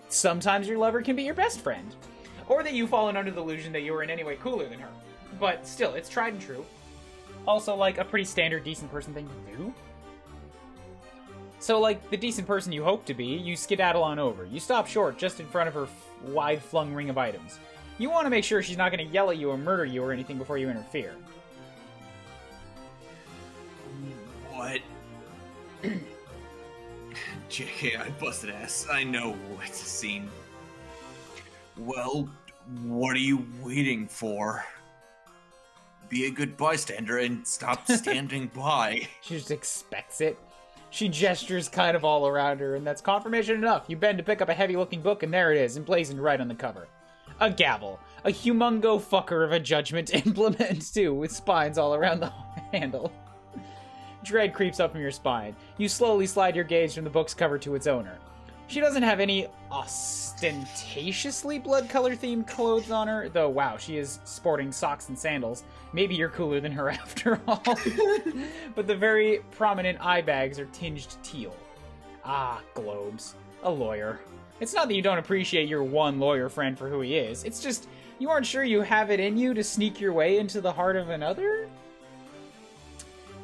A: sometimes your lover can be your best friend. Or that you've fallen under the illusion that you are in any way cooler than her. But still, it's tried and true. Also, like, a pretty standard decent person thing to do. So, like, the decent person you hope to be, you skedaddle on over. You stop short just in front of her wide-flung ring of items. You want to make sure she's not going to yell at you or murder you or anything before you interfere.
B: What? JK, I busted ass. I know it's a scene. Well, what are you waiting for? Be a good bystander and stop standing by.
A: She just expects it. She gestures kind of all around her, and that's confirmation enough. You bend to pick up a heavy-looking book, and there it is, emblazoned right on the cover. A gavel. A humongo fucker of a judgment implement, too, with spines all around the handle. Dread creeps up from your spine. You slowly slide your gaze from the book's cover to its owner. She doesn't have any ostentatiously blood-color-themed clothes on her, though, wow, she is sporting socks and sandals. Maybe you're cooler than her after all. But the very prominent eye bags are tinged teal. Ah, globes. A lawyer. It's not that you don't appreciate your one lawyer friend for who he is. It's just, you aren't sure you have it in you to sneak your way into the heart of another?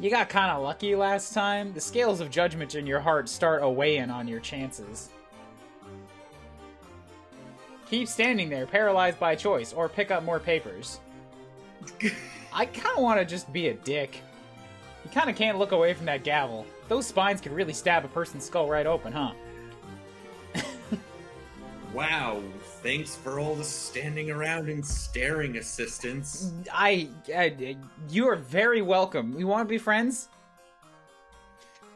A: You got kinda lucky last time. The scales of judgment in your heart start a weigh-in on your chances. Keep standing there, paralyzed by choice, or pick up more papers. I kinda wanna just be a dick. You kinda can't look away from that gavel. Those spines could really stab a person's skull right open, huh?
C: Wow, thanks for all the standing around and staring assistance.
A: You are very welcome. You wanna be friends?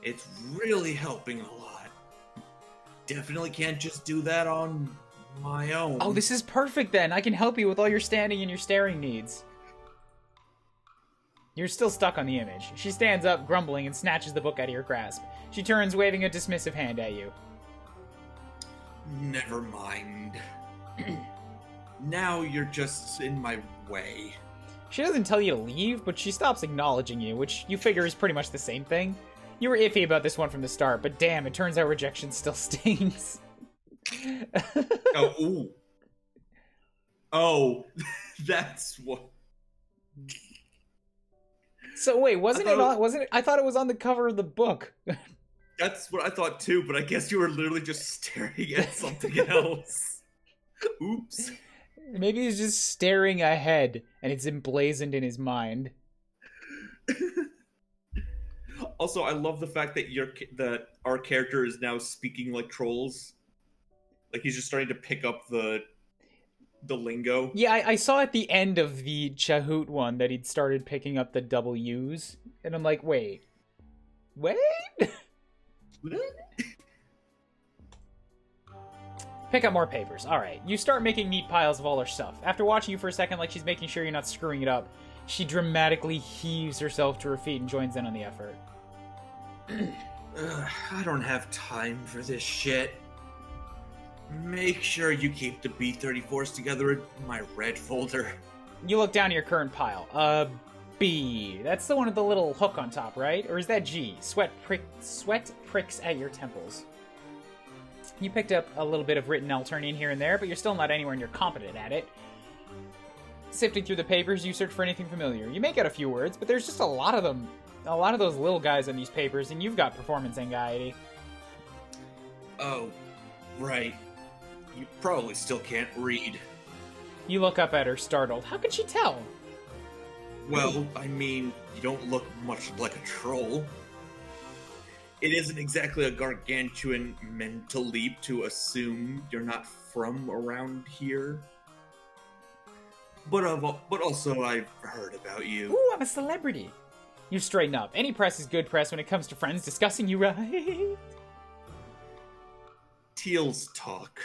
C: It's really helping a lot. Definitely can't just do that on my own.
A: Oh, this is perfect then. I can help you with all your standing and your staring needs. You're still stuck on the image. She stands up, grumbling, and snatches the book out of your grasp. She turns, waving a dismissive hand at you.
C: Never mind. Now you're just in my way.
A: She doesn't tell you to leave, but she stops acknowledging you, which you figure is pretty much the same thing. You were iffy about this one from the start, but damn, it turns out rejection still stings.
C: Oh, that's what.
A: So wait, wasn't it? I thought it was on the cover of the book.
C: That's what I thought too, but I guess you were literally just staring at something else. Oops.
A: Maybe he's just staring ahead, and it's emblazoned in his mind.
C: Also, I love the fact that our character is now speaking like trolls. Like he's just starting to pick up the lingo.
A: Yeah, I saw at the end of the Chahoot one that he'd started picking up the W's, and I'm like, wait. Pick up more papers. Alright, you start making neat piles of all her stuff. After watching you for a second like she's making sure you're not screwing it up, she dramatically heaves herself to her feet and joins in on the effort.
C: I don't have time for this shit. Make sure you keep the B-34s together in my red folder.
A: You look down at your current pile. B. That's the one with the little hook on top, right? Or is that G? Sweat pricks at your temples. You picked up a little bit of written Elturnian here and there, but you're still not anywhere near competent at it. Sifting through the papers, you search for anything familiar. You make out a few words, but there's just a lot of them. A lot of those little guys on these papers, and you've got performance anxiety.
C: Oh, right. You probably still can't read.
A: You look up at her, startled. How could she tell?
C: Well, I mean, you don't look much like a troll. It isn't exactly a gargantuan mental leap to assume you're not from around here. But also, I've heard about you.
A: Ooh, I'm a celebrity. You straighten up. Any press is good press when it comes to friends discussing you, right?
C: Teals talk.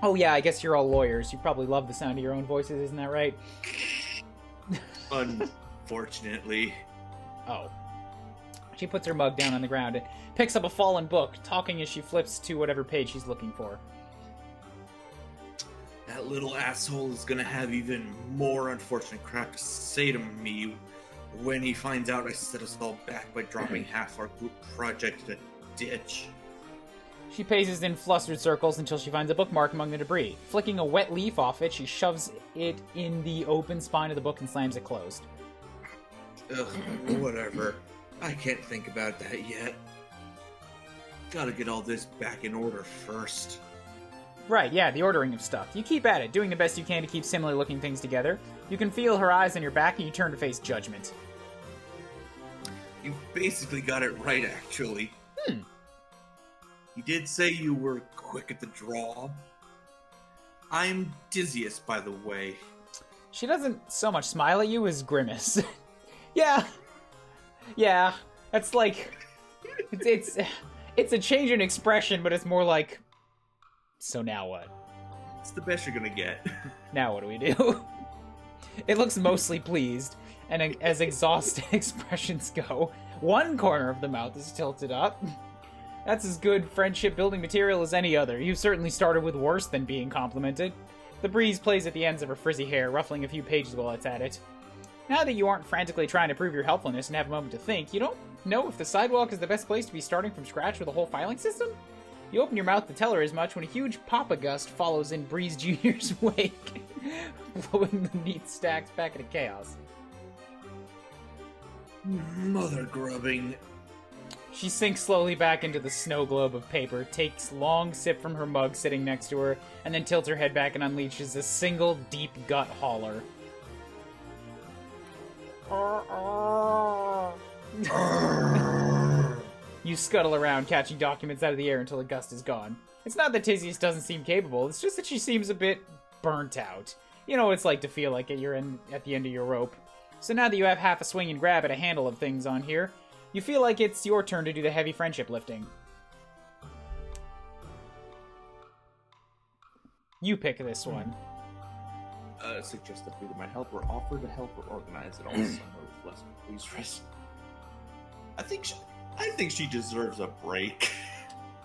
A: Oh yeah, I guess you're all lawyers. You probably love the sound of your own voices, isn't that right?
C: Unfortunately.
A: Oh. She puts her mug down on the ground and picks up a fallen book, talking as she flips to whatever page she's looking for.
C: That little asshole is gonna have even more unfortunate crap to say to me when he finds out I set us all back by dropping half our group project in a ditch.
A: She paces in flustered circles until she finds a bookmark among the debris. Flicking a wet leaf off it, she shoves it in the open spine of the book and slams it closed.
C: Ugh, whatever. I can't think about that yet. Gotta get all this back in order first.
A: Right, yeah, the ordering of stuff. You keep at it, doing the best you can to keep similar looking things together. You can feel her eyes on your back and you turn to face judgment.
C: You basically got it right, actually. You did say you were quick at the draw. I'm dizziest, by the way.
A: She doesn't so much smile at you as grimace. Yeah, that's like It's a change in expression, but it's more like, so now what?
C: It's the best you're gonna get.
A: Now what do we do? It looks mostly pleased, and as exhausted expressions go, one corner of the mouth is tilted up. That's as good friendship building material as any other. You've certainly started with worse than being complimented. The breeze plays at the ends of her frizzy hair, ruffling a few pages while it's at it. Now that you aren't frantically trying to prove your helpfulness and have a moment to think, you don't know if the sidewalk is the best place to be starting from scratch with a whole filing system? You open your mouth to tell her as much when a huge papa gust follows in Breeze Jr.'s wake, blowing the neat stacks back into chaos.
B: Mother grubbing.
A: She sinks slowly back into the snow globe of paper, takes a long sip from her mug sitting next to her, and then tilts her head back and unleashes a single deep gut hauler. You scuttle around, catching documents out of the air until the gust is gone. It's not that Tizzius doesn't seem capable, it's just that she seems a bit burnt out. You know what it's like to feel like you're at the end of your rope. So now that you have half a swing and grab at a handle of things on here, you feel like it's your turn to do the heavy friendship lifting. You pick this one.
C: Suggest that either might help or offer to help or organize it all summer with less please rest. I think she deserves a break.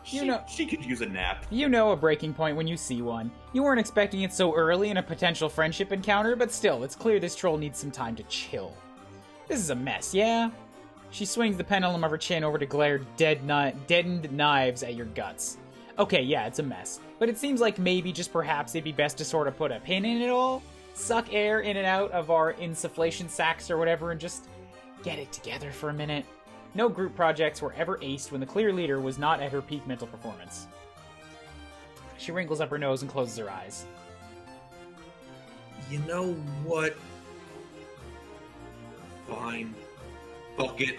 C: She could use a nap.
A: You know a breaking point when you see one. You weren't expecting it so early in a potential friendship encounter, but still, it's clear this troll needs some time to chill. This is a mess, yeah? She swings the pendulum of her chin over to glare deadened knives at your guts. Okay, yeah, it's a mess. But it seems like maybe, just perhaps, it'd be best to sort of put a pin in it all, suck air in and out of our insufflation sacs or whatever, and just get it together for a minute. No group projects were ever aced when the clear leader was not at her peak mental performance. She wrinkles up her nose and closes her eyes.
B: You know what? Fine. Fuck it.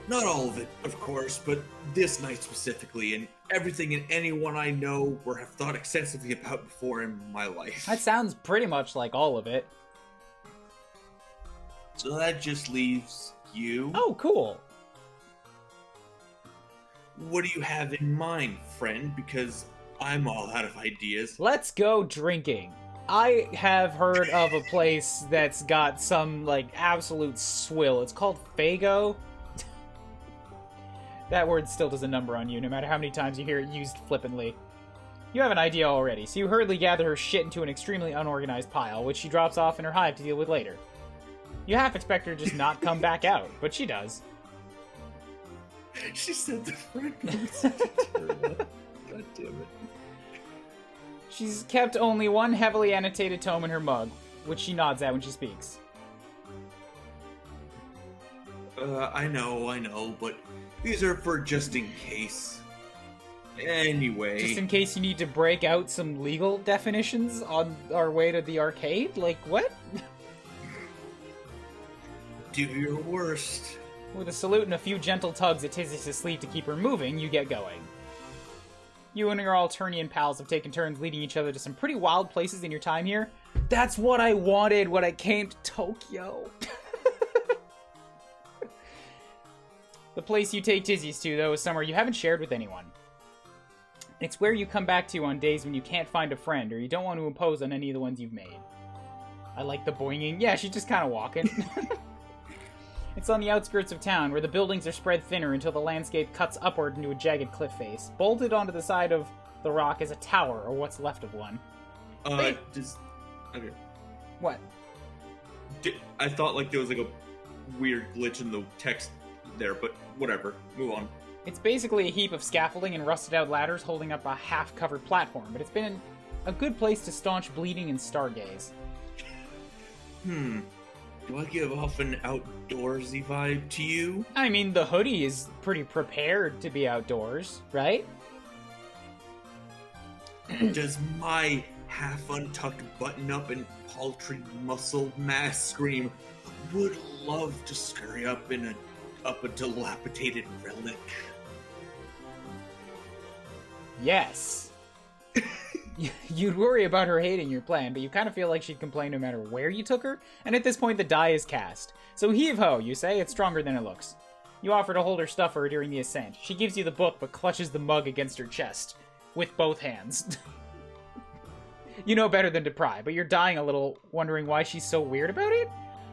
B: Not all of it, of course, but this night specifically, and everything and anyone I know or have thought extensively about before in my life.
A: That sounds pretty much like all of it.
B: So that just leaves you.
A: Oh, cool.
B: What do you have in mind, friend? Because I'm all out of ideas.
A: Let's go drinking. I have heard of a place that's got some, like, absolute swill. It's called Fago. That word still does a number on you, no matter how many times you hear it used flippantly. You have an idea already, so you hurriedly gather her shit into an extremely unorganized pile, which she drops off in her hive to deal with later. You half expect her to just not come back out, but she does.
B: She said the friend was terrible. God damn it.
A: She's kept only one heavily annotated tome in her mug, which she nods at when she speaks.
B: I know, but these are for just in case. Anyway.
A: Just in case you need to break out some legal definitions on our way to the arcade? Like, what?
B: Do your worst.
A: With a salute and a few gentle tugs at Tizzius' sleeve to keep her moving, you get going. You and your Alternian pals have taken turns leading each other to some pretty wild places in your time here. That's what I wanted when I came to Tokyo. The place you take Tizzius to, though, is somewhere you haven't shared with anyone. It's where you come back to on days when you can't find a friend, or you don't want to impose on any of the ones you've made. I like the boinging. Yeah, she's just kind of walking. It's on the outskirts of town, where the buildings are spread thinner until the landscape cuts upward into a jagged cliff face. Bolted onto the side of the rock is a tower, or what's left of one.
C: Okay.
A: What?
C: I thought like there was like a weird glitch in the text there, but whatever. Move on.
A: It's basically a heap of scaffolding and rusted-out ladders holding up a half-covered platform, but it's been a good place to staunch bleeding and stargaze.
B: Do I give off an outdoorsy vibe to you?
A: I mean, the hoodie is pretty prepared to be outdoors, right?
B: Does my half-untucked button-up and paltry muscle mass scream, would love to scurry up a dilapidated relic?
A: Yes. You'd worry about her hating your plan, but you kind of feel like she'd complain no matter where you took her, and at this point the die is cast. So heave-ho, you say? It's stronger than it looks. You offer to hold her stuff for her during the ascent. She gives you the book, but clutches the mug against her chest with both hands. You know better than to pry, but you're dying a little, wondering why she's so weird about it?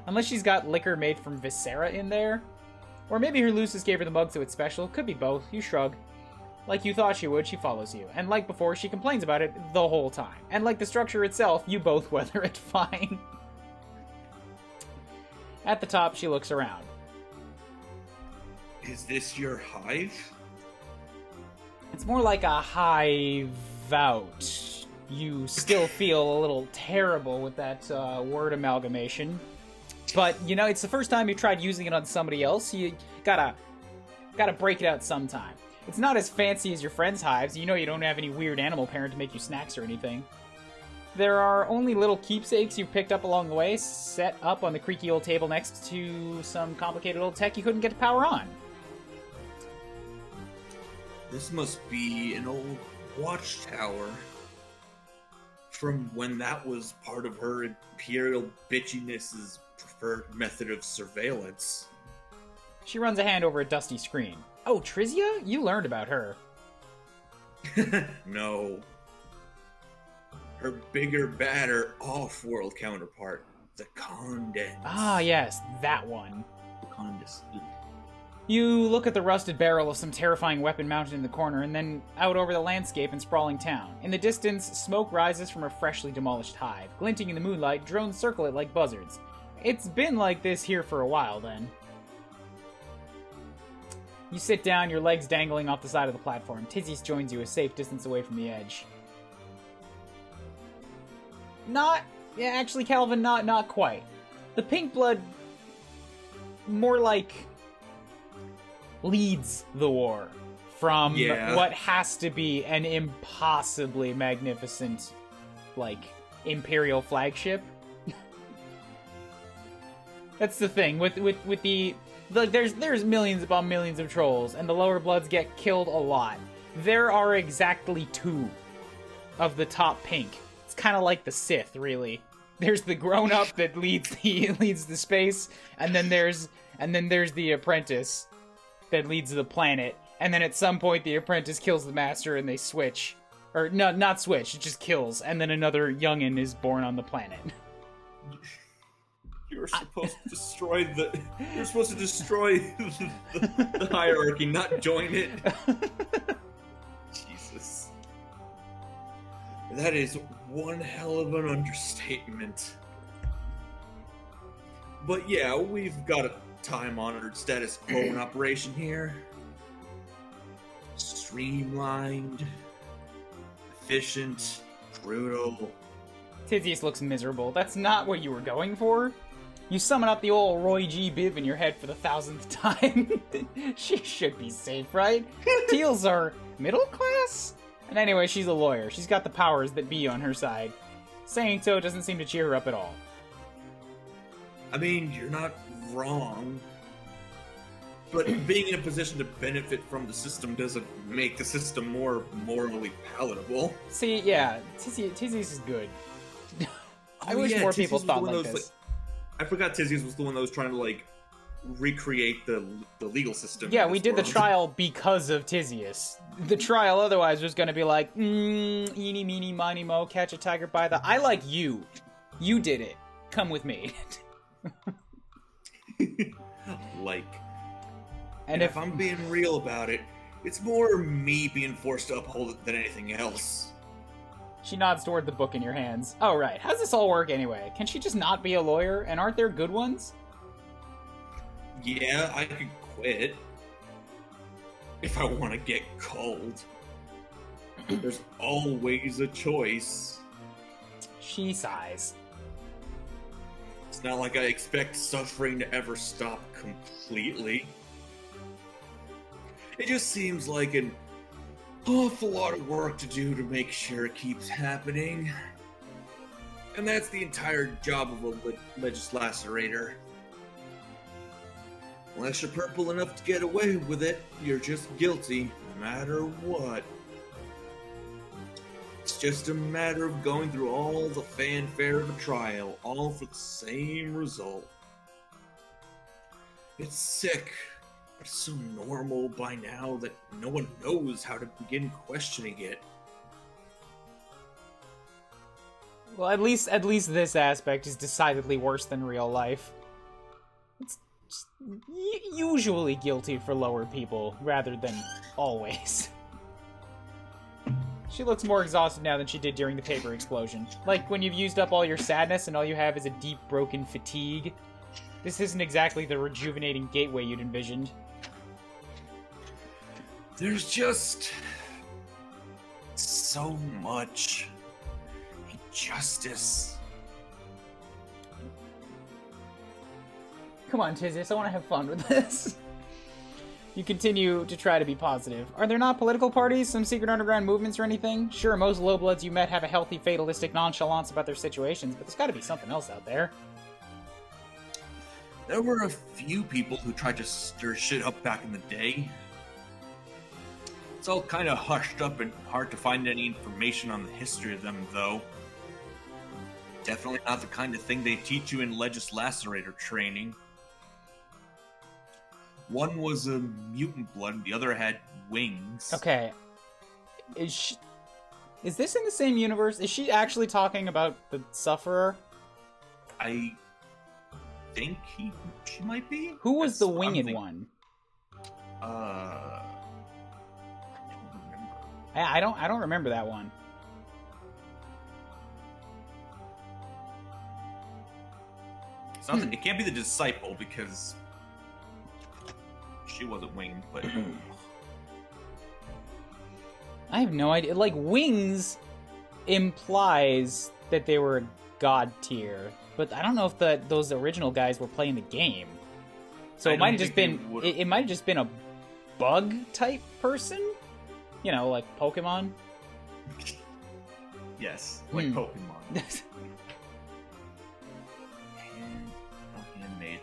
A: Unless she's got liquor made from viscera in there? Or maybe her Lucis gave her the mug so it's special. Could be both. You shrug. Like you thought she would, she follows you. And like before, she complains about it the whole time. And like the structure itself, you both weather it fine. At the top, she looks around.
C: Is this your hive?
A: It's more like a hive out. You still feel a little terrible with that word amalgamation. But, you know, it's the first time you tried using it on somebody else. You gotta break it out sometime. It's not as fancy as your friend's hives. You know you don't have any weird animal parent to make you snacks or anything. There are only little keepsakes you picked up along the way, set up on the creaky old table next to some complicated old tech you couldn't get to power on.
C: This must be an old watchtower from when that was part of her imperial bitchiness's preferred method of surveillance.
A: She runs a hand over a dusty screen. Oh, Trizia? You learned about her.
C: No. Her bigger, badder, off-world counterpart, the Condense.
A: Ah, yes, that one.
C: Condense.
A: You look at the rusted barrel of some terrifying weapon mounted in the corner, and then out over the landscape and sprawling town. In the distance, smoke rises from a freshly demolished hive. Glinting in the moonlight, drones circle it like buzzards. It's been like this here for a while, then. You sit down, your legs dangling off the side of the platform. Tizzy joins you a safe distance away from the edge. Actually, Calvin, not quite. The pink blood more like leads the war from what has to be an impossibly magnificent, like, Imperial flagship. That's the thing with the there's millions upon millions of trolls, and the lower bloods get killed a lot. There are exactly 2 of the top pink. It's kind of like the Sith, really. There's the grown-up that leads the space, and then there's the apprentice that leads the planet, and then at some point the apprentice kills the master and they switch. Or no, not switch, it just kills, and then another youngin is born on the planet.
C: You're supposed to destroy the hierarchy, not join it. Jesus. That is one hell of an understatement. But yeah, we've got a time-honored status quo in operation here. Streamlined, efficient, brutal.
A: Tizius looks miserable. That's not what you were going for. You summon up the old Roy G. Biv in your head for the 1000th time. She should be safe, right? Teals are middle class? And anyway, she's a lawyer. She's got the powers that be on her side. Saying so doesn't seem to cheer her up at all.
C: I mean, you're not wrong. But being in a position to benefit from the system doesn't make the system more morally palatable.
A: See, yeah, Tizius is good. I wish more people thought like this.
C: I forgot Tizius was the one that was trying to, like, recreate the legal system.
A: Yeah, we did the trial because of Tizius. The trial otherwise was going to be like, eeny, meeny, miny, mo, catch a tiger by the... I like you. You did it. Come with me.
C: Like...
A: And
C: if I'm being real about it, it's more me being forced to uphold it than anything else.
A: She nods toward the book in your hands. Oh, right. How does this all work anyway? Can she just not be a lawyer? And aren't there good ones?
C: Yeah, I could quit. If I want to get cold. There's always a choice.
A: She sighs.
C: It's not like I expect suffering to ever stop completely. It just seems like an awful lot of work to do to make sure it keeps happening. And that's the entire job of a legislator. Unless you're purple enough to get away with it, you're just guilty, no matter what. It's just a matter of going through all the fanfare of a trial, all for the same result. It's sick, But it's so normal by now that no one knows how to begin questioning it.
A: Well, at least this aspect is decidedly worse than real life. It's just usually guilty for lower people, rather than always. She looks more exhausted now than she did during the paper explosion. Like when you've used up all your sadness and all you have is a deep, broken fatigue. This isn't exactly the rejuvenating gateway you'd envisioned.
B: There's just so much injustice.
A: Come on, Tizis, I want to have fun with this. You continue to try to be positive. Are there not political parties, some secret underground movements or anything? Sure, most lowbloods you met have a healthy, fatalistic nonchalance about their situations, but there's gotta be something else out there.
B: There were a few people who tried to stir shit up back in the day. It's all kind of hushed up and hard to find any information on the history of them, though. Definitely not the kind of thing they teach you in Legislacerator training. One was a mutant blood, the other had wings.
A: Okay. Is this in the same universe? Is she actually talking about the Sufferer?
B: I think she might be.
A: Who was the winged one?
B: I don't remember.
A: I don't remember that one.
B: It can't be the disciple because she wasn't winged, but
A: I have no idea. Like, wings implies that they were god tier, but I don't know if those original guys were playing the game. So it might have just been it might have just been a bug type person, you know, like Pokemon.
B: yes, like Pokemon. Handmade.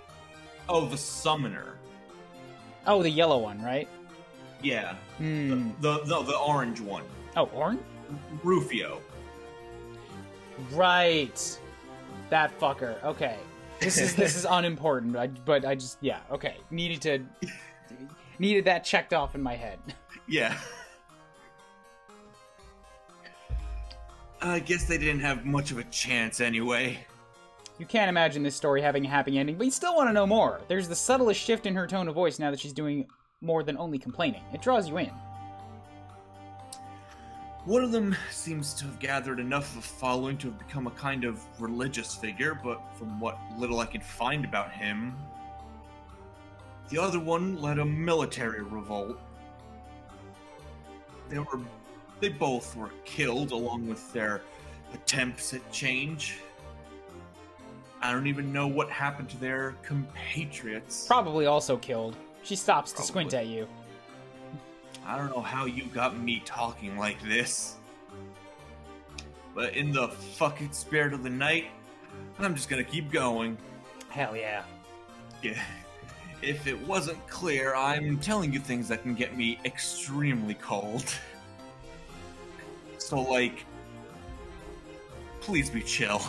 B: Oh, the summoner.
A: Oh, the yellow one, right?
B: Yeah. The orange one.
A: Oh, orange?
B: Rufio.
A: Right. That fucker. Okay. This is unimportant. But I just okay. Needed that checked off in my head.
B: Yeah. I guess they didn't have much of a chance anyway.
A: You can't imagine this story having a happy ending, but you still want to know more. There's the subtlest shift in her tone of voice now that she's doing more than only complaining. It draws you in.
B: One of them seems to have gathered enough of a following to have become a kind of religious figure, but from what little I could find about him, the other one led a military revolt. They both were killed along with their attempts at change. I don't even know what happened to their compatriots.
A: Probably also killed. She stops to squint at you.
B: I don't know how you got me talking like this. But in the fucking spirit of the night, I'm just gonna keep going.
A: Hell yeah.
B: Yeah. If it wasn't clear, I'm telling you things that can get me extremely cold. So, like, please be chill.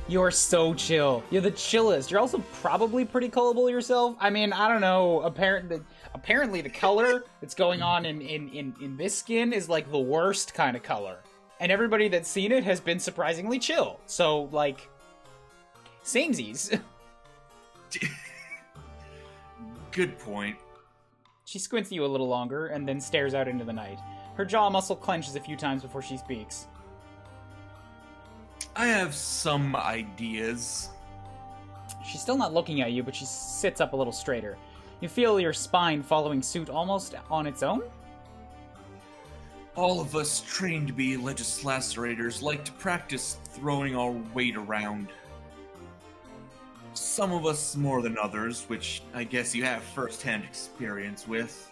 A: You're so chill. You're the chillest. You're also probably pretty colorable yourself. I mean, I don't know. Apparently the color that's going on in this skin is like the worst kind of color. And everybody that's seen it has been surprisingly chill. So, like, samesies.
B: Good point.
A: She squints at you a little longer and then stares out into the night. Her jaw muscle clenches a few times before she speaks.
B: I have some ideas.
A: She's still not looking at you, but she sits up a little straighter. You feel your spine following suit almost on its own?
B: All of us trained to be legislacorators like to practice throwing our weight around. Some of us more than others, which I guess you have first-hand experience with.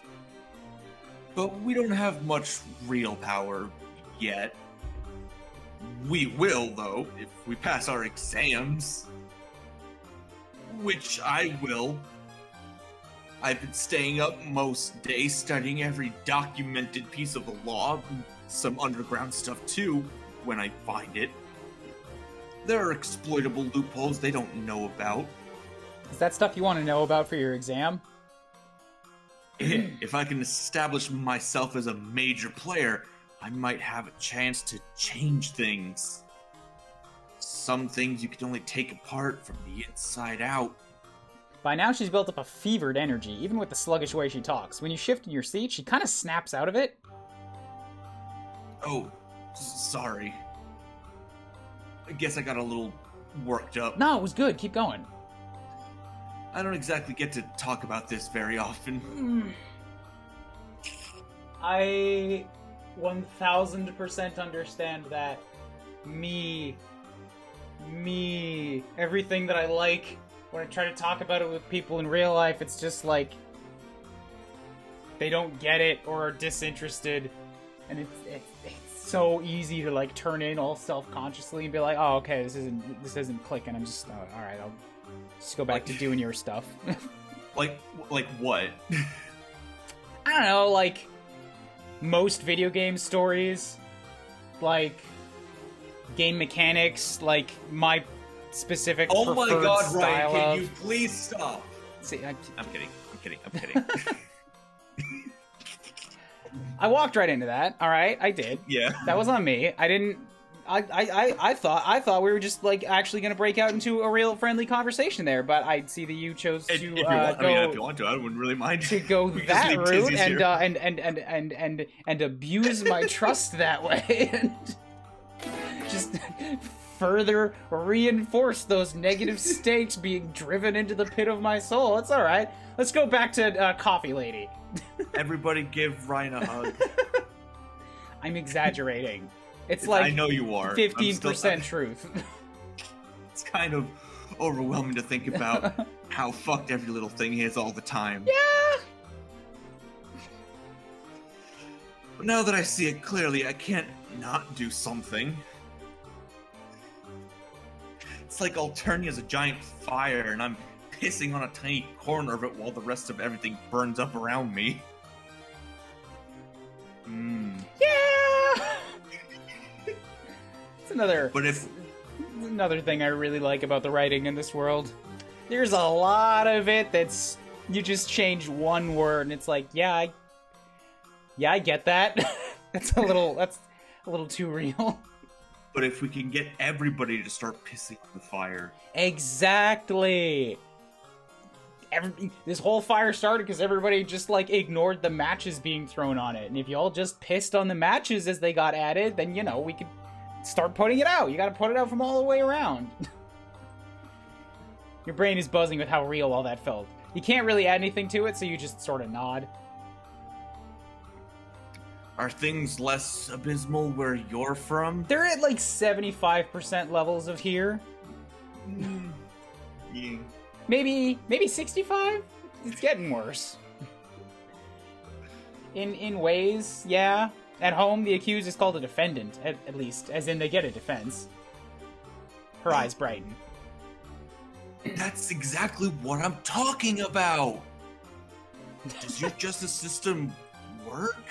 B: But we don't have much real power yet. We will, though, if we pass our exams. Which I will. I've been staying up most days studying every documented piece of the law, some underground stuff too, when I find it. There are exploitable loopholes they don't know about.
A: Is that stuff you want to know about for your exam?
B: If I can establish myself as a major player, I might have a chance to change things. Some things you can only take apart from the inside out.
A: By now, she's built up a fevered energy, even with the sluggish way she talks. When you shift in your seat, she kind of snaps out of it.
B: Oh, sorry. I guess I got a little worked up.
A: No, it was good. Keep going.
B: I don't exactly get to talk about this very often.
A: I 1000% understand that. Me, everything that I like, when I try to talk about it with people in real life, it's just like they don't get it or are disinterested, and it's so easy to like turn in all self-consciously and be like, oh, okay, this isn't clicking. I'm just all right. I'll just go back to doing your stuff.
B: like what?
A: I don't know, like most video game stories, like game mechanics, like my specific
B: Oh my
A: preferred
B: god,
A: style
B: Ryan, can
A: of...
B: you please stop?
A: See,
B: I'm kidding.
A: I walked right into that. All right, I did.
B: Yeah.
A: That was on me. I didn't. I thought we were just like actually gonna break out into a real friendly conversation there, but I see that you chose to
B: If you want to, I wouldn't really mind.
A: to go
B: We just
A: that
B: leave
A: route
B: Tizzy's
A: and abuse my trust that way and just further reinforce those negative states being driven into the pit of my soul. It's all right. Let's go back to Coffee Lady.
B: Everybody give Ryan a hug.
A: I'm exaggerating. It's like
B: I know you are.
A: 15% truth.
B: It's kind of overwhelming to think about how fucked every little thing is all the time.
A: Yeah.
B: But now that I see it clearly, I can't not do something. It's like Alternia's a giant fire, and I'm pissing on a tiny corner of it while the rest of everything burns up around me.
A: Yeah. It's another thing I really like about the writing in this world. There's a lot of it that's you just change one word and it's like, I get that. That's a little too real.
B: But if we can get everybody to start pissing on the fire.
A: Exactly. This whole fire started because everybody just like ignored the matches being thrown on it. And if y'all just pissed on the matches as they got added, then we could start putting it out. You gotta put it out from all the way around. Your brain is buzzing with how real all that felt. You can't really add anything to it, so you just sort of nod.
B: Are things less abysmal where you're from?
A: They're at like 75% levels of here.
B: Yeah.
A: Maybe 65? It's getting worse. In ways, yeah. At home, the accused is called a defendant, at least, as in they get a defense. Her eyes brighten.
B: That's exactly what I'm talking about! Does your justice system work?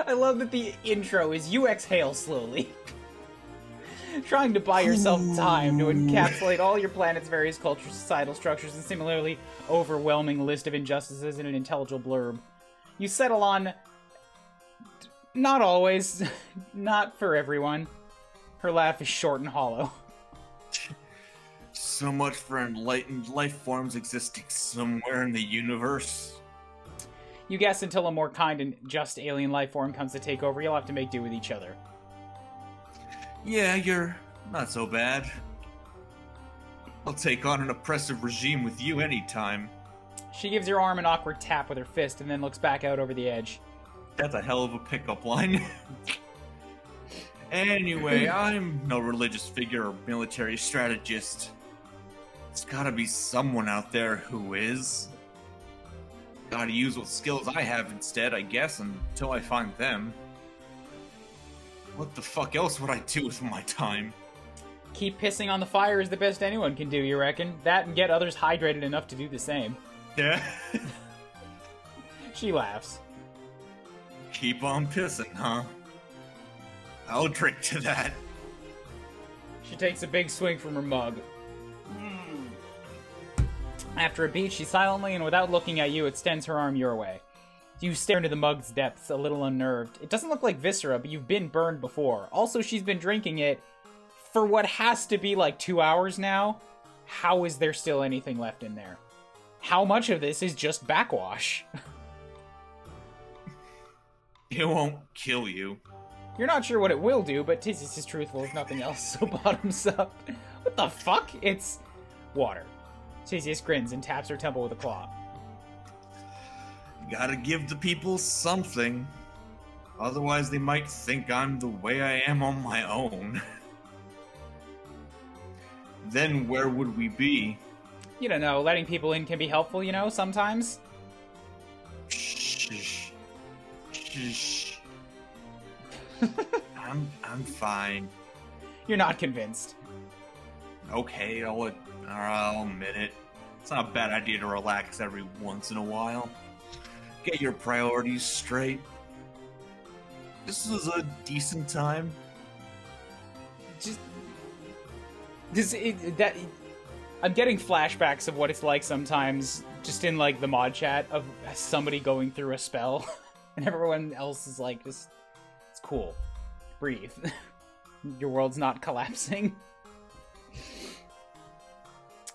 A: I love that the intro is you exhale slowly. Trying to buy yourself time to encapsulate all your planet's various cultures, societal structures, and similarly overwhelming list of injustices in an intelligible blurb. You settle on... Not always. Not for everyone. Her laugh is short and hollow.
B: So much for enlightened life forms existing somewhere in the universe.
A: You guess until a more kind and just alien life form comes to take over, you'll have to make do with each other.
B: Yeah, you're not so bad. I'll take on an oppressive regime with you anytime.
A: She gives your arm an awkward tap with her fist and then looks back out over the edge.
B: That's a hell of a pickup line. Anyway, I'm no religious figure or military strategist. There's gotta be someone out there who is. Gotta use what skills I have instead, I guess, until I find them. What the fuck else would I do with my time?
A: Keep pissing on the fire is the best anyone can do, you reckon? That and get others hydrated enough to do the same.
B: Yeah.
A: She laughs.
B: Keep on pissing, huh? I'll drink to that.
A: She takes a big swing from her mug. After a beat, she silently and without looking at you extends her arm your way. You stare into the mug's depths, a little unnerved. It doesn't look like viscera, but you've been burned before. Also, she's been drinking it for what has to be like 2 hours now. How is there still anything left in there? How much of this is just backwash?
C: It won't kill you.
A: You're not sure what it will do, but Tizzy's is truthful if nothing else, so bottoms up. What the fuck? It's water. Tizzy grins and taps her temple with a claw.
C: Gotta give the people something. Otherwise they might think I'm the way I am on my own. Then where would we be?
A: You don't know, letting people in can be helpful, you know, sometimes.
C: Shh. Shh. I'm fine.
A: You're not convinced.
C: Okay, I'll admit it. It's not a bad idea to relax every once in a while. Get your priorities straight. This is a decent time.
A: I'm getting flashbacks of what it's like sometimes, just in like the mod chat of somebody going through a spell, and everyone else is like, "Just, it's cool, breathe. Your world's not collapsing."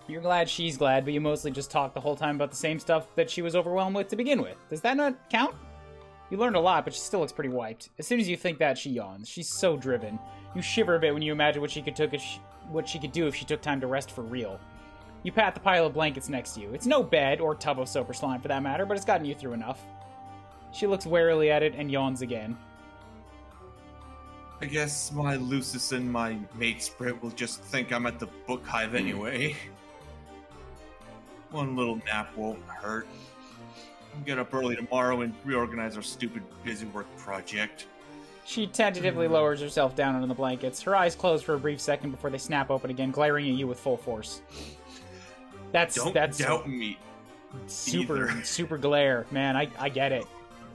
A: You're glad she's glad, but you mostly just talk the whole time about the same stuff that she was overwhelmed with to begin with. Does that not count? You learned a lot, but she still looks pretty wiped. As soon as you think that, she yawns. She's so driven. You shiver a bit when you imagine what she could do if she took time to rest for real. You pat the pile of blankets next to you. It's no bed, or tub of soap or slime for that matter, but it's gotten you through enough. She looks warily at it and yawns again.
C: I guess my Lucis and my mate Sprit will just think I'm at the book hive anyway. One little nap won't hurt. We'll get up early tomorrow and reorganize our stupid busy work project.
A: She tentatively lowers herself down on the blankets. Her eyes close for a brief second before they snap open again, glaring at you with full force. That's
C: doubt me.
A: Super glare, man. I get it.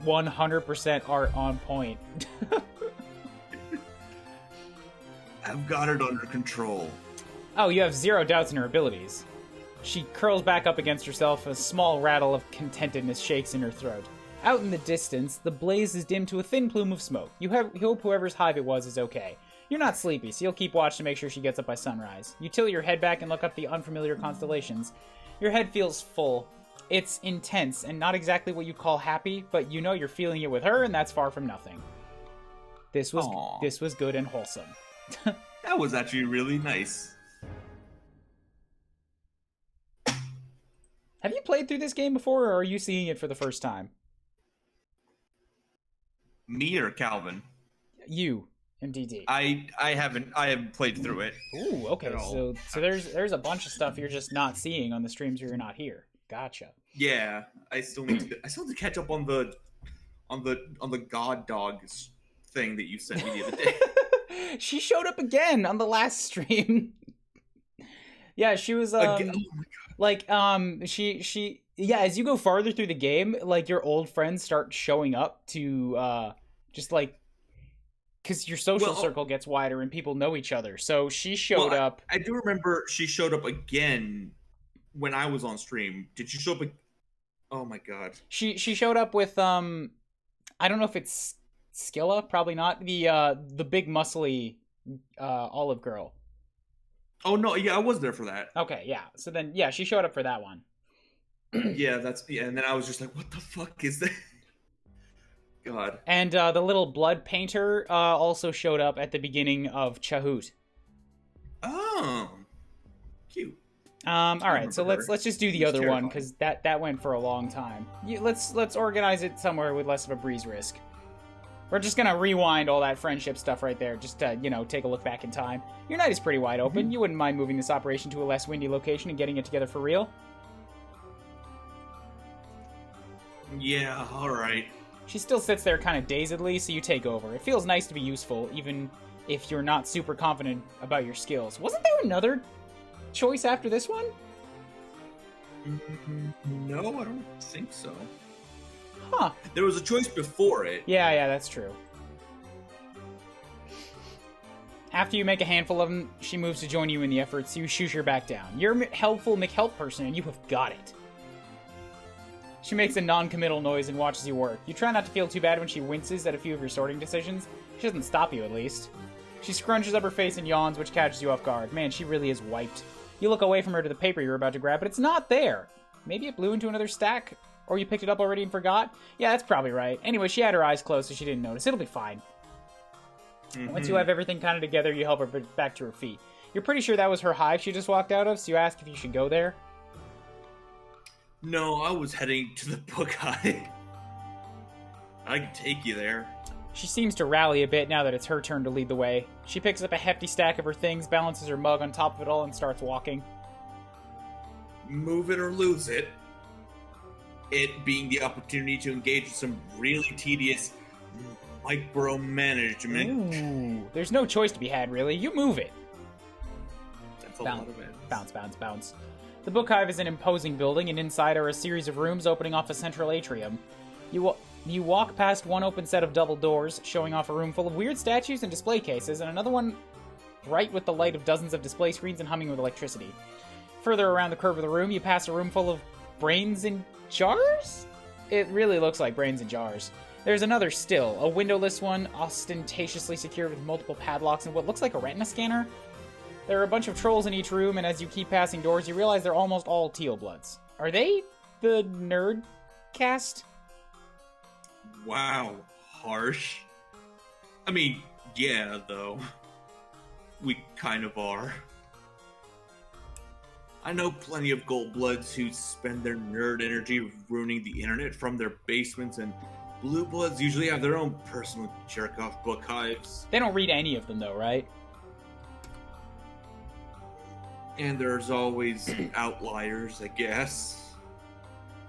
A: 100% art on point.
C: I've got it under control.
A: Oh, you have zero doubts in her abilities. She curls back up against herself, a small rattle of contentedness shakes in her throat. Out in the distance, the blaze is dimmed to a thin plume of smoke. You hope whoever's hive it was is okay. You're not sleepy, so you'll keep watch to make sure she gets up by sunrise. You tilt your head back and look up the unfamiliar constellations. Your head feels full. It's intense, and not exactly what you'd call happy, but you know you're feeling it with her, and that's far from nothing. This was good and wholesome.
C: That was actually really nice.
A: Have you played through this game before, or are you seeing it for the first time?
C: Me or Calvin?
A: You, MDD.
C: I haven't played through it.
A: Ooh, okay. So there's a bunch of stuff you're just not seeing on the streams where you're not here. Gotcha.
C: Yeah, I still need to catch up on the God Dog thing that you sent me the other day.
A: She showed up again on the last stream. Yeah, she was
C: Again? Oh my God.
A: Like she as you go farther through the game, like your old friends start showing up to just like because your social circle gets wider and people know each other. So she showed up.
C: I do remember she showed up again when I was on stream. Did she show up? Oh my God.
A: She showed up with I don't know if it's Skilla, probably not. The big muscly olive girl.
C: Oh no, yeah, I was there for that.
A: Okay, yeah. So then she showed up for that one.
C: Yeah, and then I was just like, what the fuck is that? God.
A: And the little blood painter also showed up at the beginning of Chahoot.
C: Oh. Cute.
A: All right, so let's just do the other one because that went for a long time. Let's organize it somewhere with less of a breeze risk. We're just gonna rewind all that friendship stuff right there, just to, take a look back in time. Your night is pretty wide open. Mm-hmm. You wouldn't mind moving this operation to a less windy location and getting it together for real?
C: Yeah, alright.
A: She still sits there kind of dazedly, so you take over. It feels nice to be useful, even if you're not super confident about your skills. Wasn't there another choice after this one?
C: No, I don't think so.
A: Huh.
C: There was a choice before it.
A: Yeah, that's true. After you make a handful of them, she moves to join you in the effort, so you shoosh her back down. You're a helpful McHelp person, and you have got it. She makes a non-committal noise and watches you work. You try not to feel too bad when she winces at a few of your sorting decisions. She doesn't stop you, at least. She scrunches up her face and yawns, which catches you off guard. Man, she really is wiped. You look away from her to the paper you're about to grab, but it's not there. Maybe it blew into another stack? Or you picked it up already and forgot? Yeah, that's probably right. Anyway, she had her eyes closed, so she didn't notice. It'll be fine. Once you have everything kind of together, you help her back to her feet. You're pretty sure that was her hive she just walked out of, so you ask if you should go there.
C: No, I was heading to the book hive. I can take you there.
A: She seems to rally a bit now that it's her turn to lead the way. She picks up a hefty stack of her things, balances her mug on top of it all, and starts walking.
C: Move it or lose it. It being the opportunity to engage in some really tedious micromanagement.
A: Ooh, there's no choice to be had, really. You move it.
C: That's a lot of it.
A: Bounce, bounce, bounce. The book hive is an imposing building, and inside are a series of rooms opening off a central atrium. You walk past one open set of double doors, showing off a room full of weird statues and display cases, and another one bright with the light of dozens of display screens and humming with electricity. Further around the curve of the room, you pass a room full of brains in jars? It really looks like brains in jars. There's another still, a windowless one, ostentatiously secured with multiple padlocks and what looks like a retina scanner. There are a bunch of trolls in each room, and as you keep passing doors, you realize they're almost all teal bloods. Are they the nerd cast?
C: Wow, harsh. I mean, yeah, though. We kind of are. I know plenty of gold bloods who spend their nerd energy ruining the internet from their basements, and blue bloods usually have their own personal jerk-off book hives.
A: They don't read any of them, though, right?
C: And there's always outliers, I guess.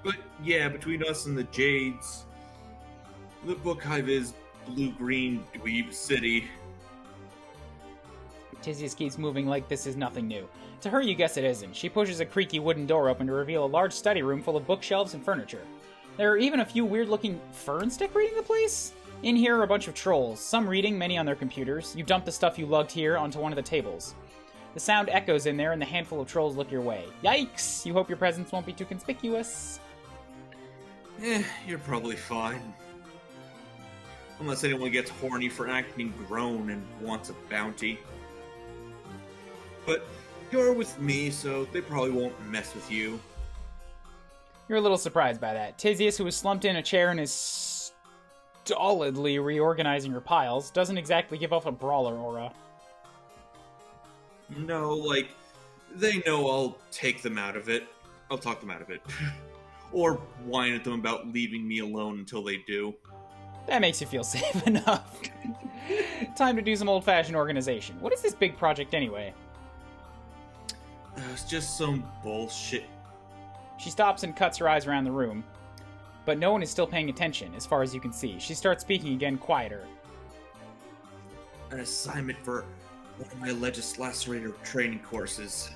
C: But yeah, between us and the Jades, the book hive is blue-green dweeb city.
A: Tisius keeps moving like this is nothing new. To her, you guess it isn't. She pushes a creaky wooden door open to reveal a large study room full of bookshelves and furniture. There are even a few weird-looking ferns decorating the place. In here are a bunch of trolls, some reading, many on their computers. You dump the stuff you lugged here onto one of the tables. The sound echoes in there, and the handful of trolls look your way. Yikes! You hope your presence won't be too conspicuous.
C: You're probably fine. Unless anyone gets horny for acting grown and wants a bounty. But you're with me, so they probably won't mess with you.
A: You're a little surprised by that. Tisius, who is slumped in a chair and is stolidly reorganizing her piles, doesn't exactly give off a brawler aura.
C: No, like, they know I'll take them out of it. I'll talk them out of it. Or whine at them about leaving me alone until they do.
A: That makes you feel safe enough. Time to do some old-fashioned organization. What is this big project anyway?
C: It's just some bullshit.
A: She stops and cuts her eyes around the room. But no one is still paying attention, as far as you can see. She starts speaking again, quieter.
C: An assignment for one of my legislator training courses.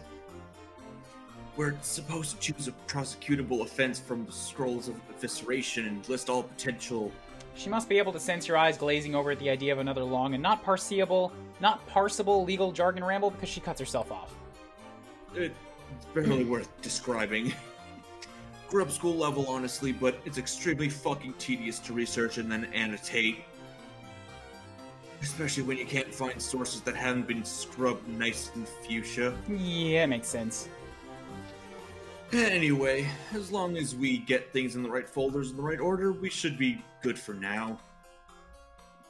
C: We're supposed to choose a prosecutable offense from the scrolls of evisceration and list all potential...
A: She must be able to sense your eyes glazing over at the idea of another long and not parsable legal jargon ramble because she cuts herself off.
C: It's barely worth describing. Grub school level, honestly, but it's extremely fucking tedious to research and then annotate. Especially when you can't find sources that haven't been scrubbed nice and fuchsia.
A: Yeah, makes sense.
C: Anyway, as long as we get things in the right folders in the right order, we should be good for now.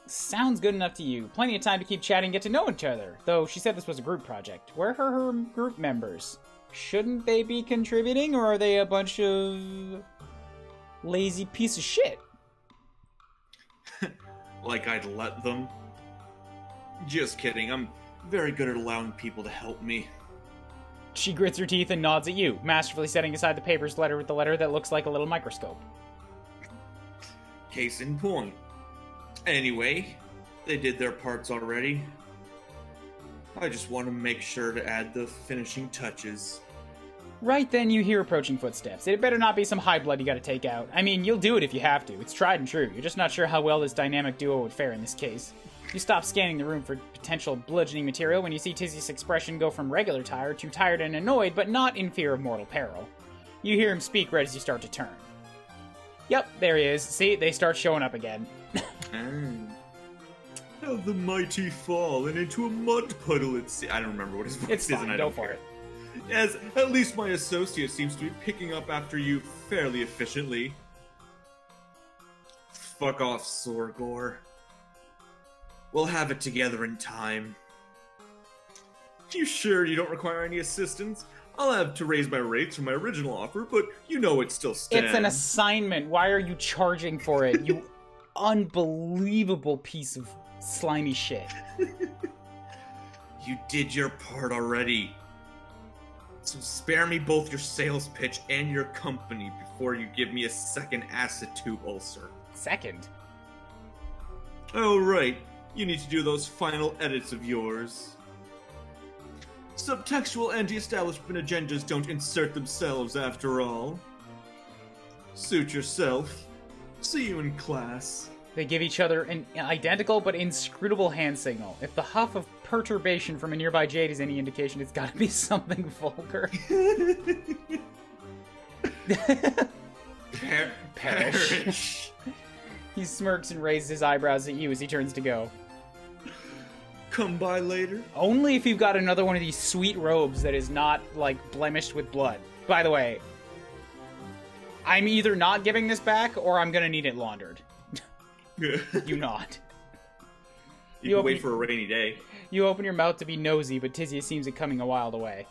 A: Sounds good enough to you. Plenty of time to keep chatting and get to know each other. Though she said this was a group project. Where are her group members? Shouldn't they be contributing, or are they a bunch of lazy piece of shit?
C: Like I'd let them? Just kidding, I'm very good at allowing people to help me.
A: She grits her teeth and nods at you, masterfully setting aside the paper's letter with the letter that looks like a little microscope.
C: Case in point. Anyway, they did their parts already. I just want to make sure to add the finishing touches.
A: Right then, you hear approaching footsteps. It better not be some high blood you gotta take out. I mean, you'll do it if you have to. It's tried and true. You're just not sure how well this dynamic duo would fare in this case. You stop scanning the room for potential bludgeoning material when you see Tizzy's expression go from regular tired to tired and annoyed, but not in fear of mortal peril. You hear him speak right as you start to turn. Yep, there he is. See, they start showing up again.
C: How the mighty fall and into a mud puddle I don't remember what his voice
A: It's
C: is,
A: fine,
C: and I
A: go
C: don't
A: for
C: care.
A: it.
C: As at least my associate seems to be picking up after you fairly efficiently. Fuck off, Sorgor. We'll have it together in time. You sure you don't require any assistance? I'll have to raise my rates from my original offer, but you know it still stands.
A: It's an assignment. Why are you charging for it, you unbelievable piece of slimy shit?
C: You did your part already. So spare me both your sales pitch and your company before you give me a second acid tube ulcer.
A: Second?
C: Oh, right. You need to do those final edits of yours. Subtextual anti-establishment agendas don't insert themselves, after all. Suit yourself. See you in class.
A: They give each other an identical but inscrutable hand signal. If the huff of perturbation from a nearby jade is any indication, it's gotta be something vulgar.
C: Perish.
A: He smirks and raises his eyebrows at you as he turns to go.
C: Come by later?
A: Only if you've got another one of these sweet robes that is not, like, blemished with blood. By the way, I'm either not giving this back or I'm gonna need it laundered. You not.
C: You can wait for a rainy day.
A: You open your mouth to be nosy, but Tizia seems it coming a while away.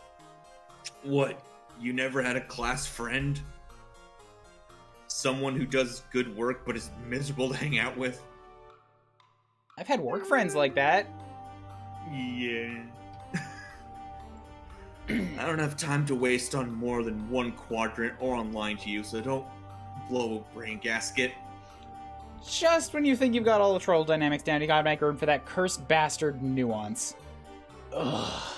C: What? You never had a class friend? Someone who does good work but is miserable to hang out with?
A: I've had work friends like that.
C: Yeah. I don't have time to waste on more than one quadrant or on lying to you, so don't blow a brain gasket.
A: Just when you think you've got all the troll dynamics down, you gotta make room for that cursed bastard nuance. Ugh.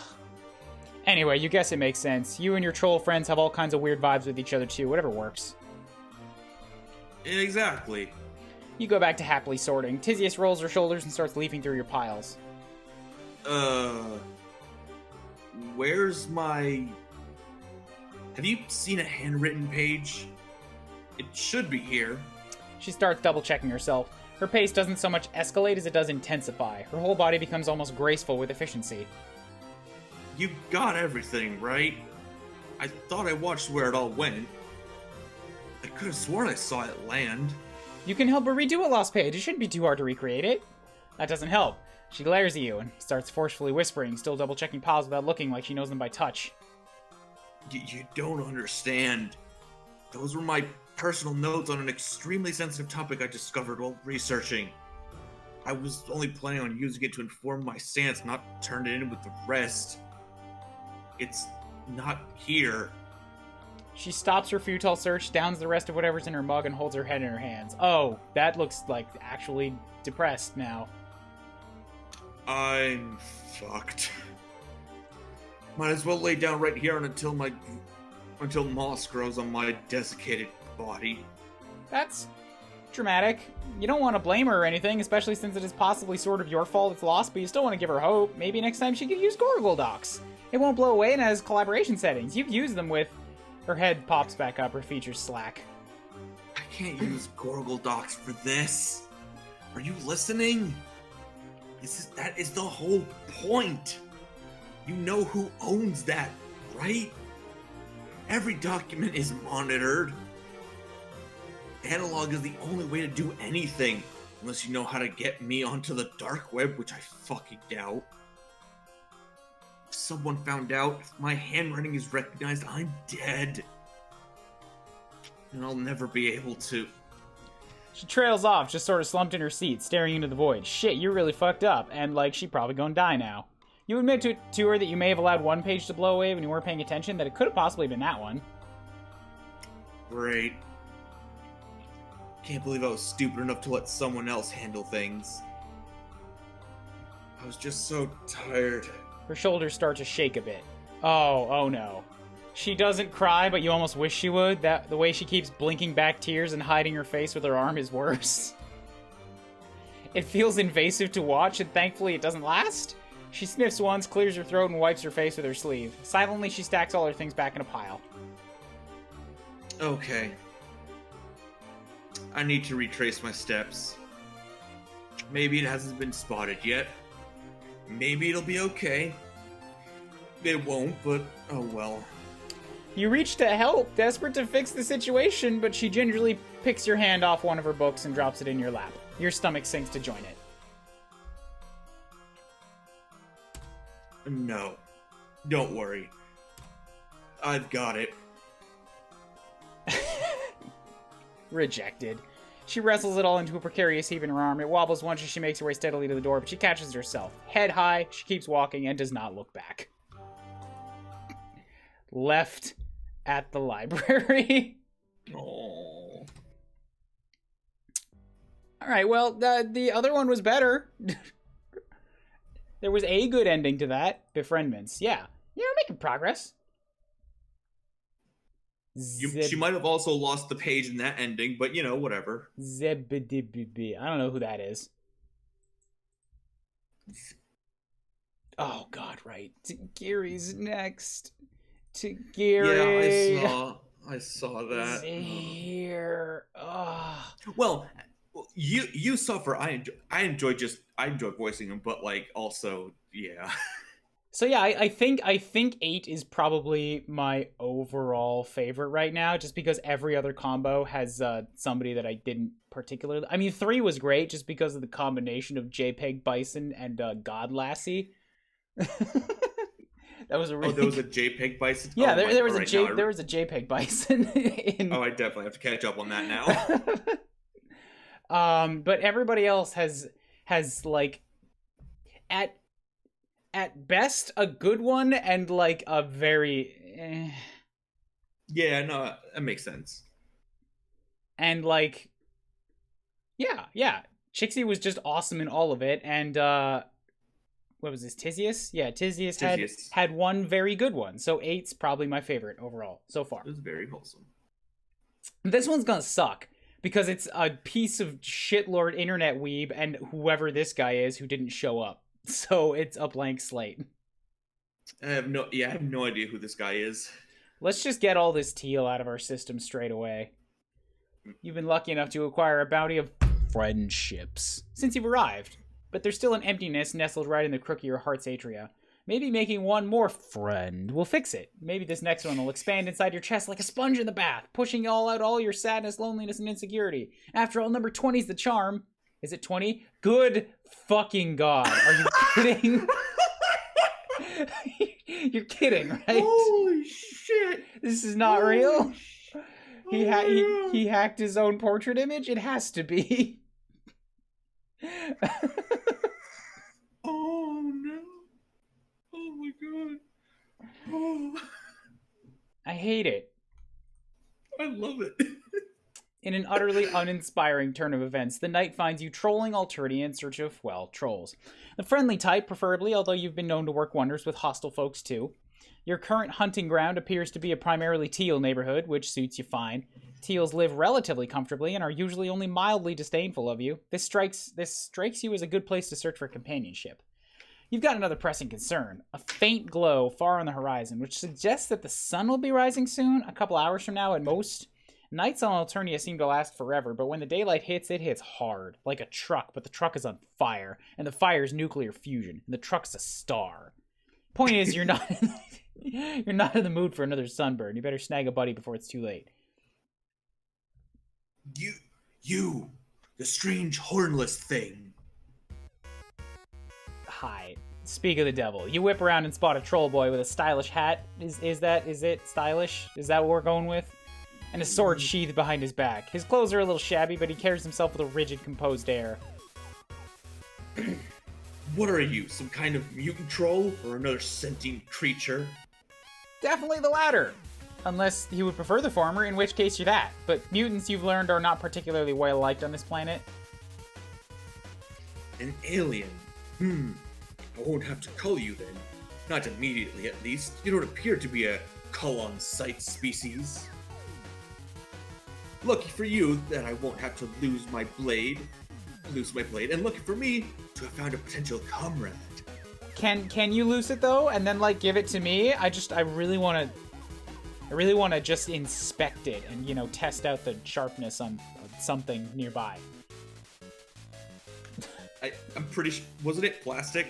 A: Anyway, you guess it makes sense. You and your troll friends have all kinds of weird vibes with each other too, whatever works.
C: Exactly.
A: You go back to happily sorting. Tizius rolls her shoulders and starts leafing through your piles.
C: Where's my... Have you seen a handwritten page? It should be here.
A: She starts double-checking herself. Her pace doesn't so much escalate as it does intensify. Her whole body becomes almost graceful with efficiency.
C: You got everything, right? I thought I watched where it all went. I could have sworn I saw it land.
A: You can help her redo a lost page. It shouldn't be too hard to recreate it. That doesn't help. She glares at you and starts forcefully whispering, still double-checking piles without looking like she knows them by touch.
C: You don't understand. Those were my personal notes on an extremely sensitive topic I discovered while researching. I was only planning on using it to inform my stance, not turn it in with the rest. It's not here.
A: She stops her futile search, downs the rest of whatever's in her mug, and holds her head in her hands. Oh, that looks like actually depressed now.
C: I'm fucked. Might as well lay down right here until moss grows on my desiccated body.
A: That's dramatic. You don't want to blame her or anything, especially since it is possibly sort of your fault it's lost, but you still want to give her hope. Maybe next time she could use Gorgle Docs. It won't blow away and has collaboration settings. You've used them with... Her head pops back up, her features slack.
C: I can't use Gorgle Docs for this. Are you listening? That is the whole point. You know who owns that, right? Every document is monitored. Analog is the only way to do anything, unless you know how to get me onto the dark web, which I fucking doubt. If someone found out, if my handwriting is recognized, I'm dead. And I'll never be able to...
A: She trails off, just sort of slumped in her seat, staring into the void. Shit, you're really fucked up, and, like, she probably gonna die now. You admit to her that you may have allowed one page to blow away when you weren't paying attention, that it could have possibly been that one.
C: Great. Can't believe I was stupid enough to let someone else handle things. I was just so tired.
A: Her shoulders start to shake a bit. Oh no. She doesn't cry, but you almost wish she would. The way she keeps blinking back tears and hiding her face with her arm is worse. It feels invasive to watch, and thankfully it doesn't last. She sniffs once, clears her throat, and wipes her face with her sleeve. Silently, she stacks all her things back in a pile.
C: Okay. I need to retrace my steps. Maybe it hasn't been spotted yet. Maybe it'll be okay. It won't, but oh well.
A: You reach to help, desperate to fix the situation, but she gingerly picks your hand off one of her books and drops it in your lap. Your stomach sinks to join it.
C: No. Don't worry. I've got it.
A: Rejected. She wrestles it all into a precarious heave in her arm. It wobbles once as she makes her way steadily to the door, but she catches herself. Head high, she keeps walking and does not look back. Left at the library.
C: Oh.
A: Alright, well, the other one was better. There was a good ending to that. Befriendments. Yeah. Yeah, we're making progress.
C: She might have also lost the page in that ending, but you know, whatever.
A: Zebedibidi. I don't know who that is. Oh, God, right. Gary's next. To Gary.
C: Yeah, I saw that.
A: Here. Oh.
C: Well, you suffer. I enjoy voicing him, but like also, yeah.
A: So yeah, I think 8 is probably my overall favorite right now, just because every other combo has somebody that I didn't particularly. I mean, 3 was great just because of the combination of JPEG Bison and God Lassie. That was a really...
C: Oh, there was a JPEG Bison?
A: Yeah, there was there was a JPEG Bison in...
C: Oh, I definitely have to catch up on that
A: now. But everybody else has like at best a good one and like a very
C: Yeah, no, that makes sense.
A: And like yeah. Chixie was just awesome in all of it, and what was this, Tizius? Yeah, Tizius. Had one very good one. So 8's probably my favorite overall so far.
C: It was very wholesome.
A: This one's gonna suck because it's a piece of shitlord internet weeb and whoever this guy is who didn't show up. So it's a blank slate.
C: I have no idea who this guy is.
A: Let's just get all this teal out of our system straight away. You've been lucky enough to acquire a bounty of friendships since you've arrived. But there's still an emptiness nestled right in the crook of your heart's atria. Maybe making one more friend will fix it. Maybe this next one will expand inside your chest like a sponge in the bath, pushing all out all your sadness, loneliness, and insecurity. After all, number 20's the charm. Is it 20? Good fucking God. Are you kidding? You're kidding, right?
C: Holy shit.
A: This is not real? He hacked his own portrait image? It has to be.
C: Oh no. Oh my God. Oh.
A: I hate it.
C: I love it.
A: In an utterly uninspiring turn of events, the night finds you trolling Alternia in search of, well, trolls. The friendly type, preferably, although you've been known to work wonders with hostile folks too. Your current hunting ground appears to be a primarily teal neighborhood, which suits you fine. Teals live relatively comfortably and are usually only mildly disdainful of you. This strikes you as a good place to search for companionship. You've got another pressing concern, a faint glow far on the horizon, which suggests that the sun will be rising soon, a couple hours from now at most. Nights on Alternia seem to last forever, but when the daylight hits, it hits hard, like a truck, but the truck is on fire, and the fire's nuclear fusion, and the truck's a star. Point is, you're not in the mood for another sunburn. You better snag a buddy before it's too late.
C: You, the strange hornless thing.
A: Hi. Speak of the devil. You whip around and spot a troll boy with a stylish hat. Is it stylish? Is that what we're going with? And a sword sheathed behind his back. His clothes are a little shabby, but he carries himself with a rigid, composed air.
C: What are you, some kind of mutant troll or another sentient creature?
A: Definitely the latter. Unless you would prefer the former, in which case you're that. But mutants, you've learned, are not particularly well liked on this planet.
C: An alien. I won't have to cull you then. Not immediately, at least. You don't appear to be a cull-on-sight species. Lucky for you that I won't have to lose my blade. loose my blade and looking for me to have found a potential comrade.
A: Can you loose it though, and then like give it to me? I really want to just inspect it and, you know, test out the sharpness on something nearby.
C: I'm pretty sure, wasn't it plastic?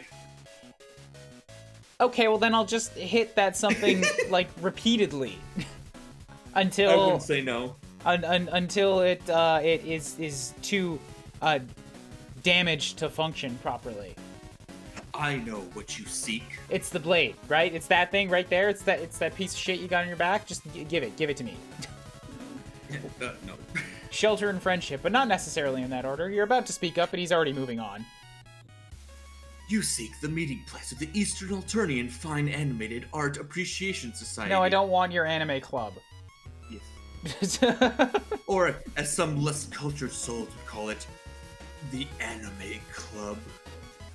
A: Okay, well then I'll just hit that something like repeatedly until
C: I wouldn't say no.
A: Until it is too damaged to function properly.
C: I know what you seek.
A: It's the blade, right? It's that thing right there. It's that piece of shit you got on your back. Just give it to me.
C: No.
A: Shelter and friendship, but not necessarily in that order. You're about to speak up, but he's already moving on.
C: You seek the meeting place of the Eastern Alternian Fine Animated Art Appreciation Society.
A: No, I don't want your anime club.
C: Yes. Or, as some less cultured souls would call it, the Anime Club.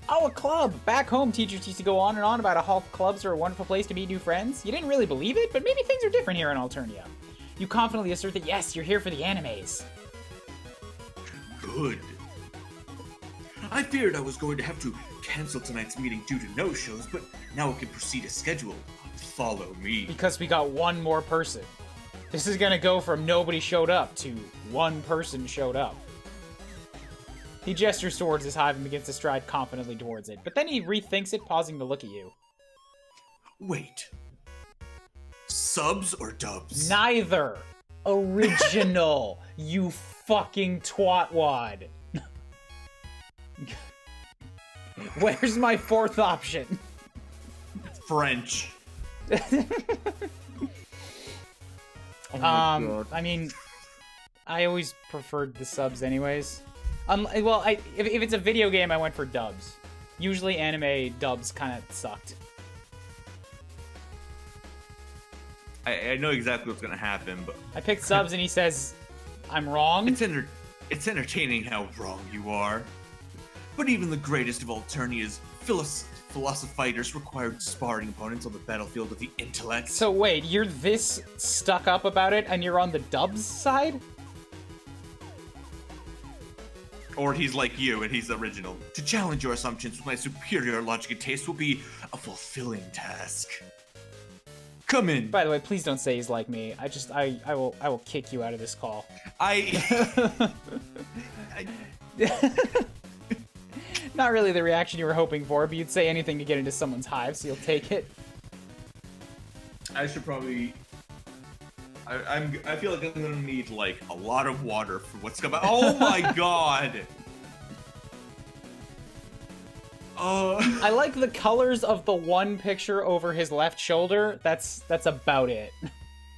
A: Oh, a club! Back home, teachers used to go on and on about how clubs are a wonderful place to meet new friends. You didn't really believe it, but maybe things are different here in Alternia. You confidently assert that yes, you're here for the animes.
C: Good. I feared I was going to have to cancel tonight's meeting due to no-shows, but now we can proceed as scheduled. Follow me.
A: Because we got one more person. This is gonna go from nobody showed up to one person showed up. He gestures towards his hive and begins to stride confidently towards it, but then he rethinks it, pausing to look at you.
C: Wait. Subs or dubs?
A: Neither. Original, you fucking twatwad. Where's my fourth option?
C: French. Oh my God.
A: I mean, I always preferred the subs anyways. Well, if it's a video game, I went for dubs. Usually anime dubs kind of sucked.
C: I know exactly what's gonna happen, but
A: I picked subs and he says, I'm wrong?
C: It's entertaining how wrong you are. But even the greatest of Alternia's philosophizers required sparring opponents on the battlefield of the intellect.
A: So wait, you're this stuck up about it and you're on the dubs side?
C: Or he's like you and he's original. To challenge your assumptions with my superior logic and taste will be a fulfilling task. Come in.
A: By the way, please don't say he's like me. I will kick you out of this call. Not really the reaction you were hoping for, but you'd say anything to get into someone's hive, so you'll take it.
C: I should probably. I feel like I'm gonna need like a lot of water for what's coming. Oh my God!
A: I like the colors of the one picture over his left shoulder. That's about it.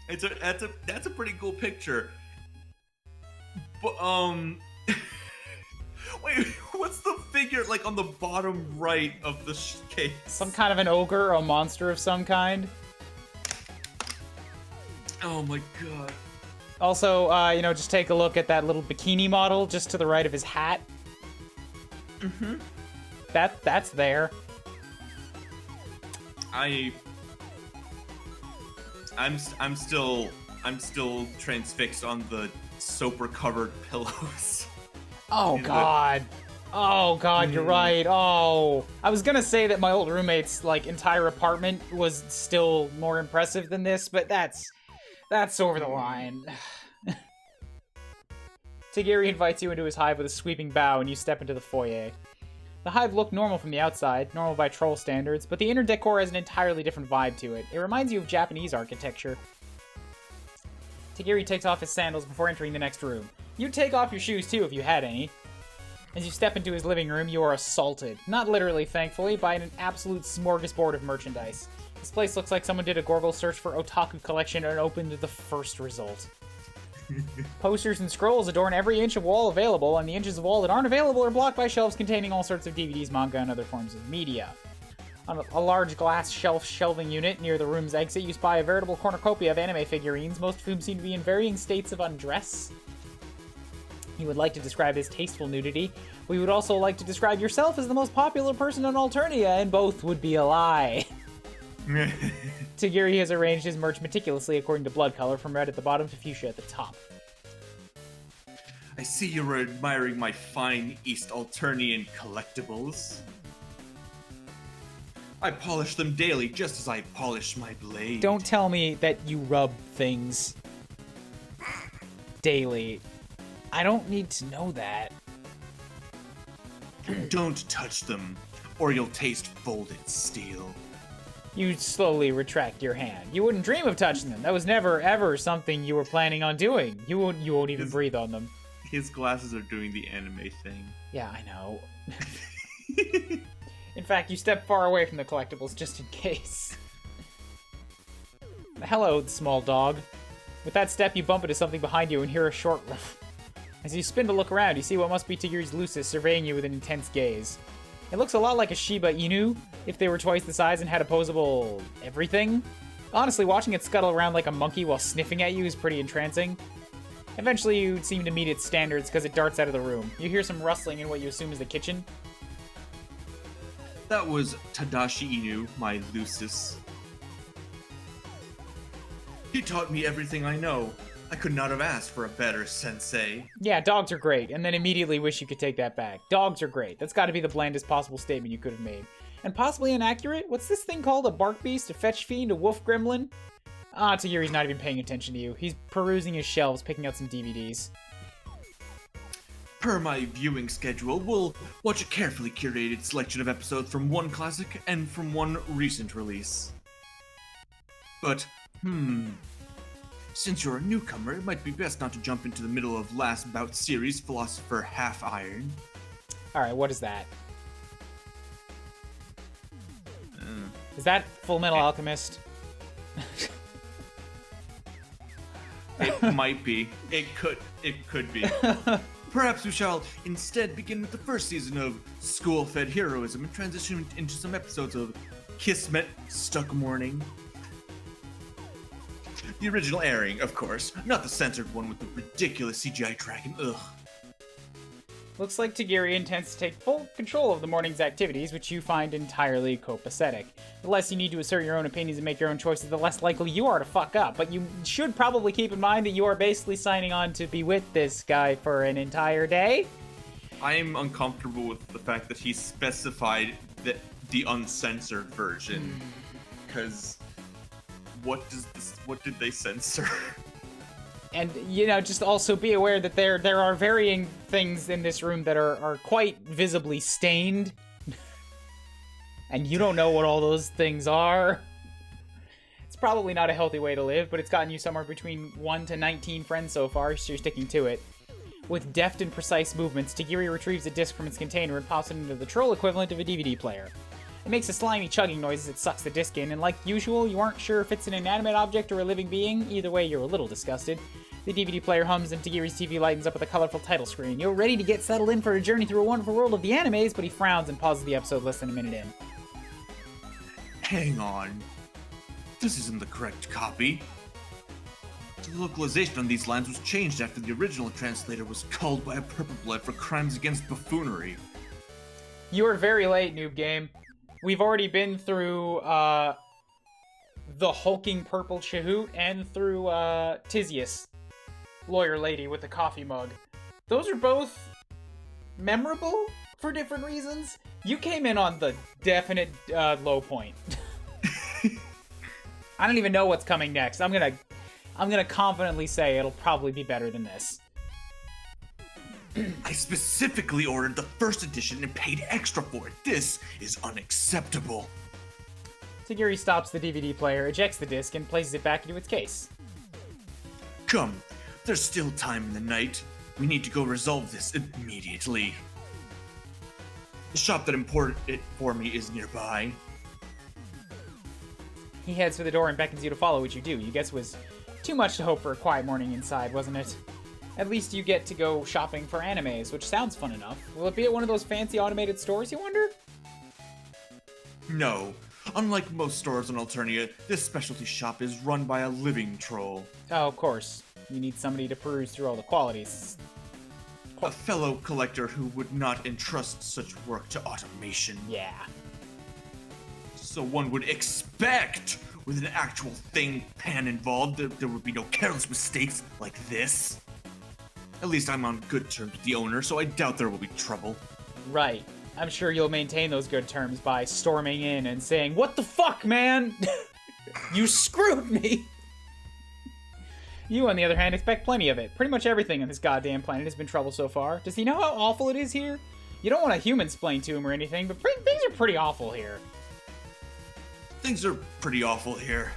C: That's a pretty cool picture. But wait, what's the figure like on the bottom right of the case?
A: Some kind of an ogre or a monster of some kind.
C: Oh my God.
A: Also, just take a look at that little bikini model just to the right of his hat.
C: Mm-hmm.
A: That's there.
C: I'm still transfixed on the soaper covered pillows.
A: Oh God. Oh God, you're right. Oh, I was gonna say that my old roommate's like entire apartment was still more impressive than this, but that's over the line. Tagiri invites you into his hive with a sweeping bow, and you step into the foyer. The hive looked normal from the outside, normal by troll standards, but the inner decor has an entirely different vibe to it. It reminds you of Japanese architecture. Tagiri takes off his sandals before entering the next room. You'd take off your shoes too if you had any. As you step into his living room, you are assaulted, not literally thankfully, by an absolute smorgasbord of merchandise. This place looks like someone did a Google search for otaku collection and opened the first result. Posters and scrolls adorn every inch of wall available, and the inches of wall that aren't available are blocked by shelves containing all sorts of DVDs, manga, and other forms of media. On a large glass shelving unit near the room's exit, you spy a veritable cornucopia of anime figurines, most of whom seem to be in varying states of undress. You would like to describe as tasteful nudity. We would also like to describe yourself as the most popular person in Alternia, and both would be a lie. Tagiri has arranged his merch meticulously according to blood color, from red at the bottom to fuchsia at the top.
C: I see you're admiring my fine East Alternian collectibles. I polish them daily just as I polish my blade.
A: Don't tell me that you rub things daily. I don't need to know that.
C: Don't touch them, or you'll taste folded steel.
A: You slowly retract your hand. You wouldn't dream of touching them. That was never, ever something you were planning on doing. You won't even breathe on them.
C: His glasses are doing the anime thing.
A: Yeah, I know. In fact, you step far away from the collectibles just in case. Hello, small dog. With that step, you bump into something behind you and hear a short ruff. As you spin to look around, you see what must be Tigiri's Lucis surveying you with an intense gaze. It looks a lot like a Shiba Inu, if they were twice the size and had opposable everything. Honestly, watching it scuttle around like a monkey while sniffing at you is pretty entrancing. Eventually, you seem to meet its standards because it darts out of the room. You hear some rustling in what you assume is the kitchen.
C: That was Tadashi Inu, my Lucis. He taught me everything I know. I could not have asked for a better sensei.
A: Yeah, dogs are great, and then immediately wish you could take that back. Dogs are great. That's got to be the blandest possible statement you could have made. And possibly inaccurate? What's this thing called? A bark beast? A fetch fiend? A wolf gremlin? Ah, Tagiri's not even paying attention to you. He's perusing his shelves, picking out some DVDs.
C: Per my viewing schedule, we'll watch a carefully curated selection of episodes from one classic and from one recent release. But, since you're a newcomer, it might be best not to jump into the middle of last bout series Philosopher Half Iron.
A: Alright, what is that? Is that Full Metal Alchemist?
C: It might be. It could be. Perhaps we shall instead begin with the first season of School-Fed Heroism and transition into some episodes of Kismet Stuck Morning. The original airing, of course, not the censored one with the ridiculous CGI dragon. Ugh.
A: Looks like Tagiri intends to take full control of the morning's activities, which you find entirely copacetic. The less you need to assert your own opinions and make your own choices, the less likely you are to fuck up. But you should probably keep in mind that you are basically signing on to be with this guy for an entire day.
C: I'm uncomfortable with the fact that he specified the uncensored version, because what did they censor?
A: And, just also be aware that there are varying things in this room that are quite visibly stained. And you don't know what all those things are. It's probably not a healthy way to live, but it's gotten you somewhere between 1 to 19 friends so far, so you're sticking to it. With deft and precise movements, Tagiri retrieves a disc from its container and pops it into the troll equivalent of a DVD player. It makes a slimy chugging noise as it sucks the disc in, and like usual, you aren't sure if it's an inanimate object or a living being. Either way, you're a little disgusted. The DVD player hums and Tagiri's TV lightens up with a colorful title screen. You're ready to get settled in for a journey through a wonderful world of the animes, but he frowns and pauses the episode less than a minute in.
C: Hang on. This isn't the correct copy. The localization on these lines was changed after the original translator was culled by a purple blood for crimes against buffoonery.
A: You are very late, noob game. We've already been through, the hulking purple Chahoot and through, Tisius, lawyer lady with the coffee mug. Those are both memorable for different reasons. You came in on the definite, low point. I don't even know what's coming next. I'm gonna confidently say it'll probably be better than this.
C: I specifically ordered the first edition and paid extra for it. This is unacceptable.
A: Tagiri stops the DVD player, ejects the disc, and places it back into its case.
C: Come, there's still time in the night. We need to go resolve this immediately. The shop that imported it for me is nearby.
A: He heads for the door and beckons you to follow, which you do. You guess it was too much to hope for a quiet morning inside, wasn't it? At least you get to go shopping for animes, which sounds fun enough. Will it be at one of those fancy automated stores, you wonder?
C: No. Unlike most stores in Alternia, this specialty shop is run by a living troll.
A: Oh, of course. You need somebody to peruse through all the qualities.
C: A fellow collector who would not entrust such work to automation.
A: Yeah.
C: So one would expect, with an actual thing pan involved, there would be no careless mistakes like this.
B: At least I'm on good terms with the owner, so I doubt there will be trouble.
A: Right. I'm sure you'll maintain those good terms by storming in and saying, "What the fuck, man? You screwed me!" You, on the other hand, expect plenty of it. Pretty much everything on this goddamn planet has been trouble so far. Does he know how awful it is here? You don't want a human-splain to him or anything, but things are pretty awful here.
B: Things are pretty awful here.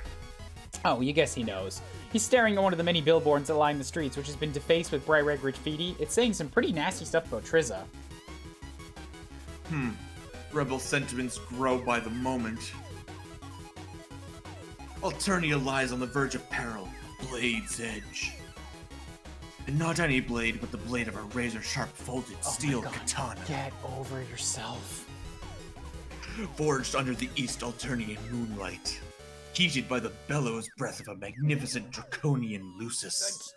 A: Oh, you guess he knows. He's staring at one of the many billboards that line the streets, which has been defaced with bright red graffiti. It's saying some pretty nasty stuff about Trizza.
B: Rebel sentiments grow by the moment. Alternia lies on the verge of peril. Blade's edge. And not any blade, but the blade of a razor-sharp folded steel katana.
A: Get over yourself.
B: Forged under the East Alternian moonlight. Heated by the bellows breath of a magnificent draconian Lucis.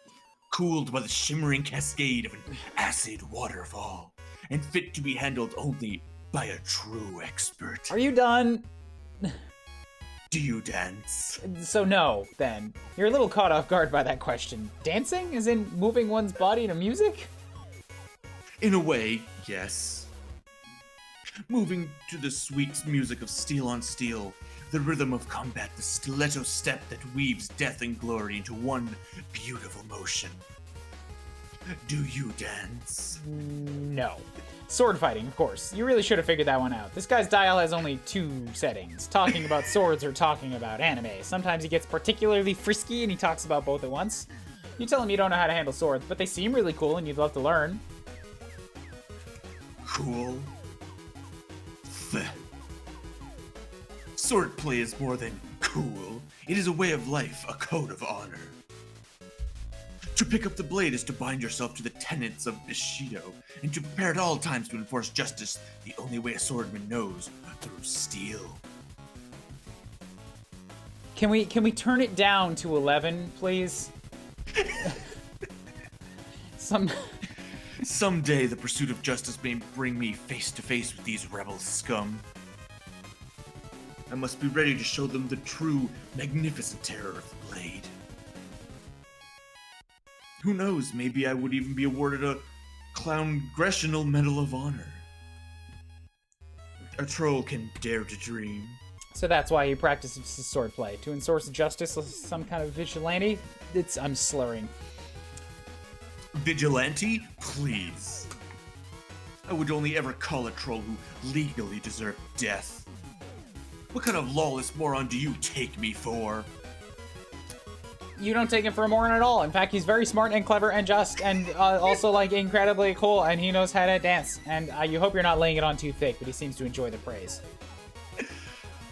B: Cooled by the shimmering cascade of an acid waterfall. And fit to be handled only by a true expert.
A: Are you done?
B: Do you dance?
A: So no, then. You're a little caught off guard by that question. Dancing? As in moving one's body to music?
B: In a way, yes. Moving to the sweet music of steel on steel, the rhythm of combat, the stiletto step that weaves death and glory into one beautiful motion. Do you dance?
A: No. Sword fighting, of course. You really should have figured that one out. This guy's dial has only 2 settings. Talking about swords or talking about anime. Sometimes he gets particularly frisky and he talks about both at once. You tell him you don't know how to handle swords, but they seem really cool and you'd love to learn.
B: Cool? Swordplay is more than cool. It is a way of life, a code of honor. To pick up the blade is to bind yourself to the tenets of Bushido, and to prepare at all times to enforce justice the only way a swordman knows, through steel.
A: Can we turn it down to 11, please?
B: Someday the pursuit of justice may bring me face to face with these rebel scum. I must be ready to show them the true, magnificent terror of the blade. Who knows, maybe I would even be awarded a Clown-gressional Medal of Honor. A troll can dare to dream.
A: So that's why he practices swordplay. To enforce justice with some kind of vigilante? I'm slurring.
B: Vigilante? Please. I would only ever call a troll who legally deserved death. What kind of lawless moron do you take me for?
A: You don't take him for a moron at all. In fact, he's very smart and clever and just and also, like, incredibly cool, and he knows how to dance. And you hope you're not laying it on too thick, but he seems to enjoy the praise.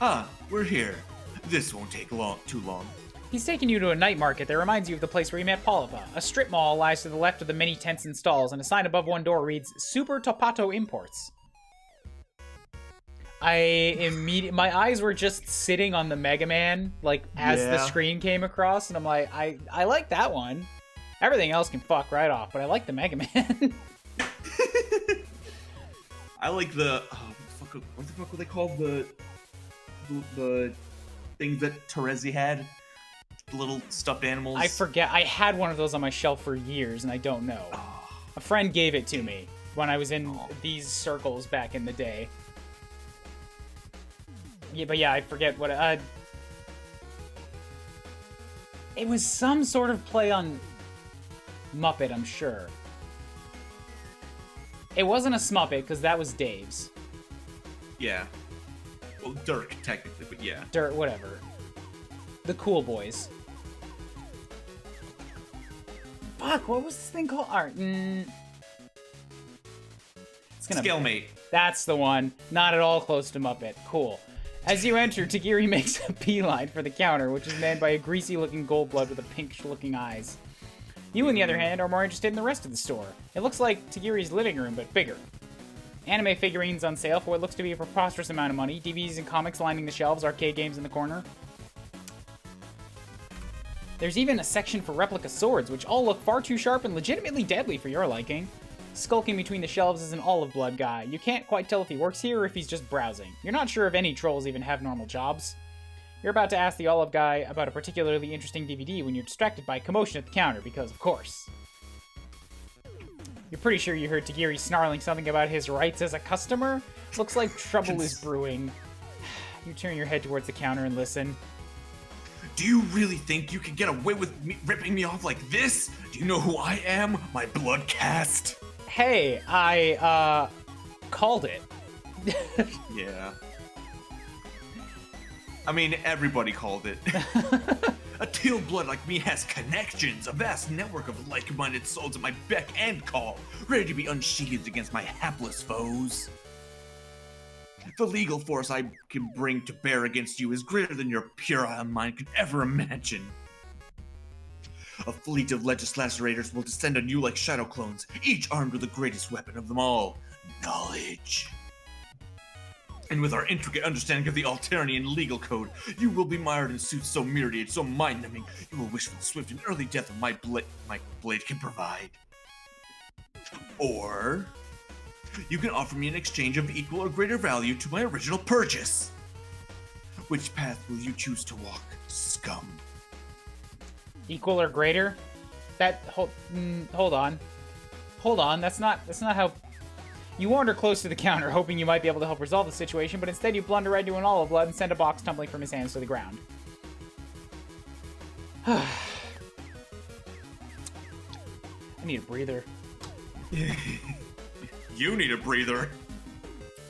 B: Ah, we're here. This won't take too long.
A: He's taking you to a night market that reminds you of the place where you met Polipa. A strip mall lies to the left of the many tents and stalls, and a sign above one door reads, Super Topato Imports. My eyes were just sitting on the Mega Man, like, as the screen came across, and I'm like, I like that one. Everything else can fuck right off, but I like the Mega Man.
C: I like the, what the fuck were they called? The
B: Things that Terezi had? The little stuffed animals?
A: I forget. I had one of those on my shelf for years, and I don't know. A friend gave it to me when I was in these circles back in the day. Yeah, but yeah, I forget what it was some sort of play on Muppet, I'm sure. It wasn't a Smuppet, because that was Dave's.
C: Yeah. Well, Dirk, technically, but yeah.
A: Dirt, whatever. The Cool Boys. Fuck, what was this thing called?
C: Scalemate.
A: That's the one. Not at all close to Muppet. Cool. As you enter, Tagiri makes a beeline for the counter, which is manned by a greasy-looking Goldblood with a pink-looking eyes. You, on the other hand, are more interested in the rest of the store. It looks like Tagiri's living room, but bigger. Anime figurines on sale for what looks to be a preposterous amount of money, DVDs and comics lining the shelves, arcade games in the corner. There's even a section for replica swords, which all look far too sharp and legitimately deadly for your liking. Skulking between the shelves is an olive blood guy. You can't quite tell if he works here or if he's just browsing. You're not sure if any trolls even have normal jobs. You're about to ask the olive guy about a particularly interesting DVD when you're distracted by commotion at the counter, because of course. You're pretty sure you heard Tagiri snarling something about his rights as a customer? Looks like trouble is brewing. You turn your head towards the counter and listen.
B: Do you really think you can get away with me ripping me off like this? Do you know who I am? My blood caste?
A: Hey, I, called it.
B: Yeah. I mean, everybody called it. A teal blood like me has connections, a vast network of like-minded souls at my beck and call, ready to be unsheathed against my hapless foes. The legal force I can bring to bear against you is greater than your puerile mind could ever imagine. A fleet of legislators will descend on you like shadow clones, each armed with the greatest weapon of them all, knowledge. And with our intricate understanding of the Alternian legal code, you will be mired in suits so myriad, so mind-numbing, you will wish for the swift and early death of my blade can provide. Or you can offer me an exchange of equal or greater value to my original purchase. Which path will you choose to walk, scum?
A: Equal or greater? That hold on. Hold on. That's not how. You wander close to the counter, hoping you might be able to help resolve the situation, but instead you blunder right into an olive blood and send a box tumbling from his hands to the ground. I need a breather.
B: You need a breather.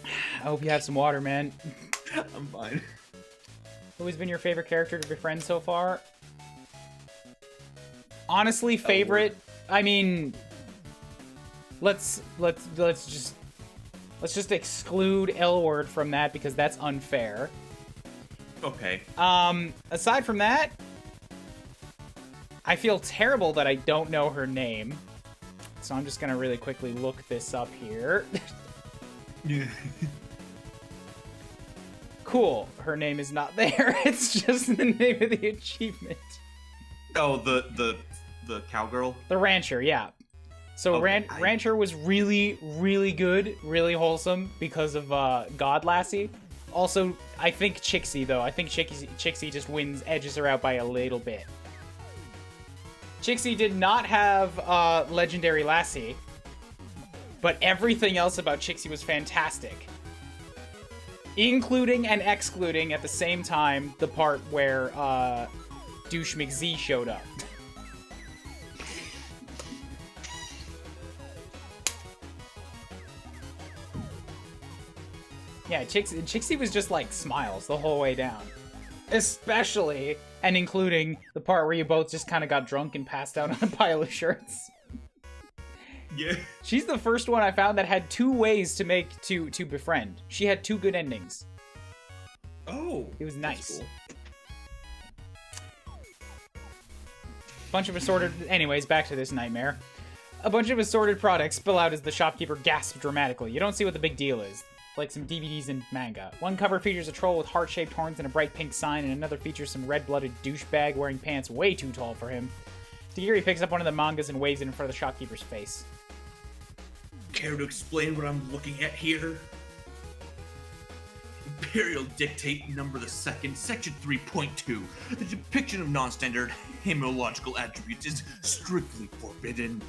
A: I hope you have some water, man.
B: I'm fine.
A: Who has been your favorite character to befriend so far? Honestly, favorite. I mean, let's just exclude L-word from that because that's unfair.
B: Okay.
A: Aside from that, I feel terrible that I don't know her name. So I'm just gonna really quickly look this up here.
B: Yeah.
A: Cool. Her name is not there. It's just the name of the achievement.
B: Oh, the cowgirl?
A: The Rancher, yeah. So Rancher was really, really good, really wholesome because of God Lassie. Also, I think Chixie, though. I think Chixie just edges her out by a little bit. Chixie did not have Legendary Lassie, but everything else about Chixie was fantastic. Including and excluding at the same time the part where Douche McZ showed up. Yeah, Chixie was just like smiles the whole way down. Especially, and including, the part where you both just kind of got drunk and passed out on a pile of shirts.
B: Yeah.
A: She's the first one I found that had two ways to befriend. She had two good endings.
B: Oh.
A: It was nice.
B: Cool.
A: Bunch of assorted... Anyways, back to this nightmare. A bunch of assorted products spill out as the shopkeeper gasps dramatically. You don't see what the big deal is. Like some DVDs and manga. One cover features a troll with heart-shaped horns and a bright pink sign, and another features some red-blooded douchebag wearing pants way too tall for him. Tagiri picks up one of the mangas and waves it in front of the shopkeeper's face.
B: Care to explain what I'm looking at here? Imperial Dictate Number the 2nd, Section 3.2. The depiction of non-standard hemological attributes is strictly forbidden.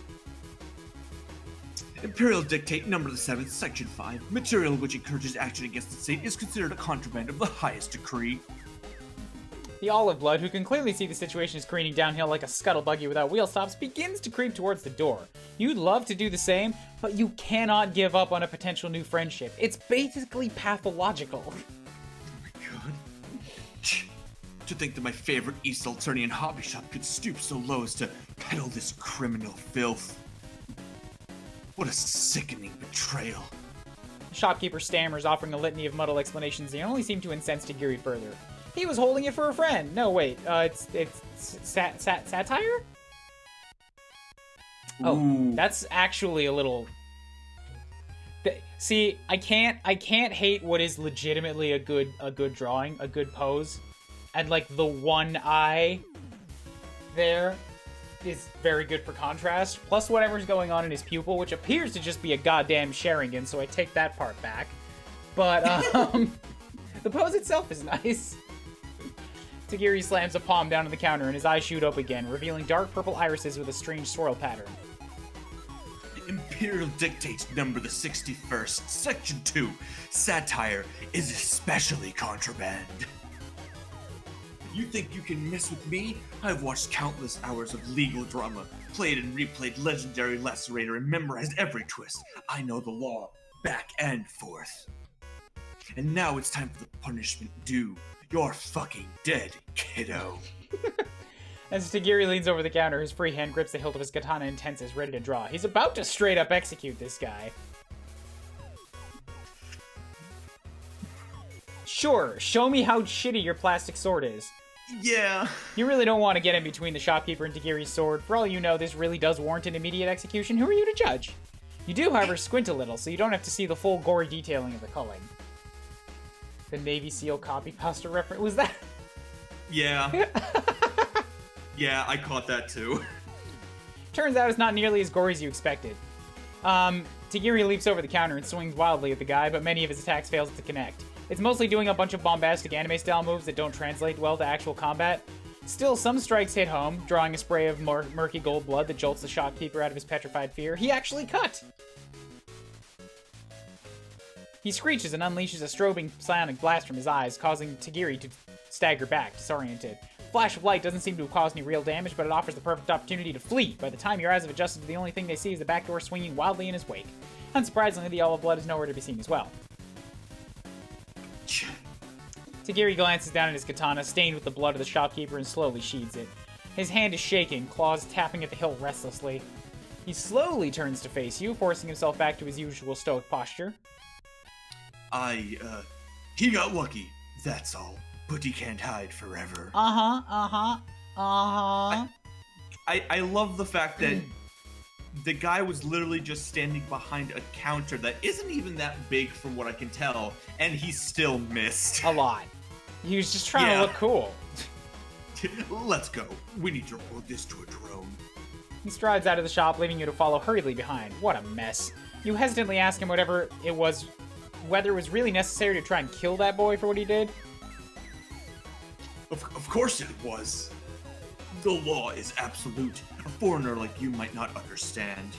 B: Imperial Dictate Number the 7th, Section 5. Material which encourages action against the state is considered a contraband of the highest degree.
A: The olive blood, who can clearly see the situation is careening downhill like a scuttle buggy without wheel stops, begins to creep towards the door. You'd love to do the same, but you cannot give up on a potential new friendship. It's basically pathological.
B: Oh my god. To think that my favorite East Alternian hobby shop could stoop so low as to peddle this criminal filth. What a sickening betrayal.
A: The shopkeeper stammers, offering a litany of muddled explanations that only seem to incense Tagiri further. He was holding it for a friend. No, wait. It's satire? Oh,
B: Ooh.
A: that's actually a little... See, I can't hate what is legitimately a good drawing, a good pose. And like the one eye there is very good for contrast. Plus whatever's going on in his pupil, which appears to just be a goddamn Sharingan, so I take that part back. But the pose itself is nice. Tagiri slams a palm down on the counter and his eyes shoot up again, revealing dark purple irises with a strange swirl pattern.
B: Imperial Dictates number the 61st, Section 2. Satire is especially contraband. You think you can mess with me? I've watched countless hours of legal drama, played and replayed legendary Lacerator, and memorized every twist. I know the law, back and forth. And now it's time for the punishment due. You're fucking dead, kiddo.
A: As Tagiri leans over the counter, his free hand grips the hilt of his katana and tenses, ready to draw. He's about to straight up execute this guy. Sure, show me how shitty your plastic sword is.
B: Yeah.
A: You really don't want to get in between the shopkeeper and Tagiri's sword. For all you know, this really does warrant an immediate execution. Who are you to judge? You do, however, squint a little, so you don't have to see the full gory detailing of the culling. The Navy SEAL copy pasta reference, was that?
C: Yeah. Yeah, I caught that too.
A: Turns out it's not nearly as gory as you expected. Tagiri leaps over the counter and swings wildly at the guy, but many of his attacks fails to connect. It's mostly doing a bunch of bombastic anime-style moves that don't translate well to actual combat. Still, some strikes hit home, drawing a spray of murky gold blood that jolts the shopkeeper out of his petrified fear. He actually cut! He screeches and unleashes a strobing sonic blast from his eyes, causing Tagiri to stagger back, disoriented. Flash of light doesn't seem to have caused any real damage, but it offers the perfect opportunity to flee. By the time your eyes have adjusted, the only thing they see is the back door swinging wildly in his wake. Unsurprisingly, the olive blood is nowhere to be seen as well. Tagiri glances down at his katana, stained with the blood of the shopkeeper, and slowly sheathes it. His hand is shaking, claws tapping at the hilt restlessly. He slowly turns to face you, forcing himself back to his usual stoic posture.
B: He got lucky, that's all. But he can't hide forever.
C: I love the fact that the guy was literally just standing behind a counter that isn't even that big from what I can tell, and he still missed.
A: A lot. He was just trying to look cool.
B: Let's go. We need to report this to a drone.
A: He strides out of the shop, leaving you to follow hurriedly behind. What a mess. You hesitantly ask him whether it was really necessary to try and kill that boy for what he did.
B: Of course it was. The law is absolute. A foreigner like you might not understand.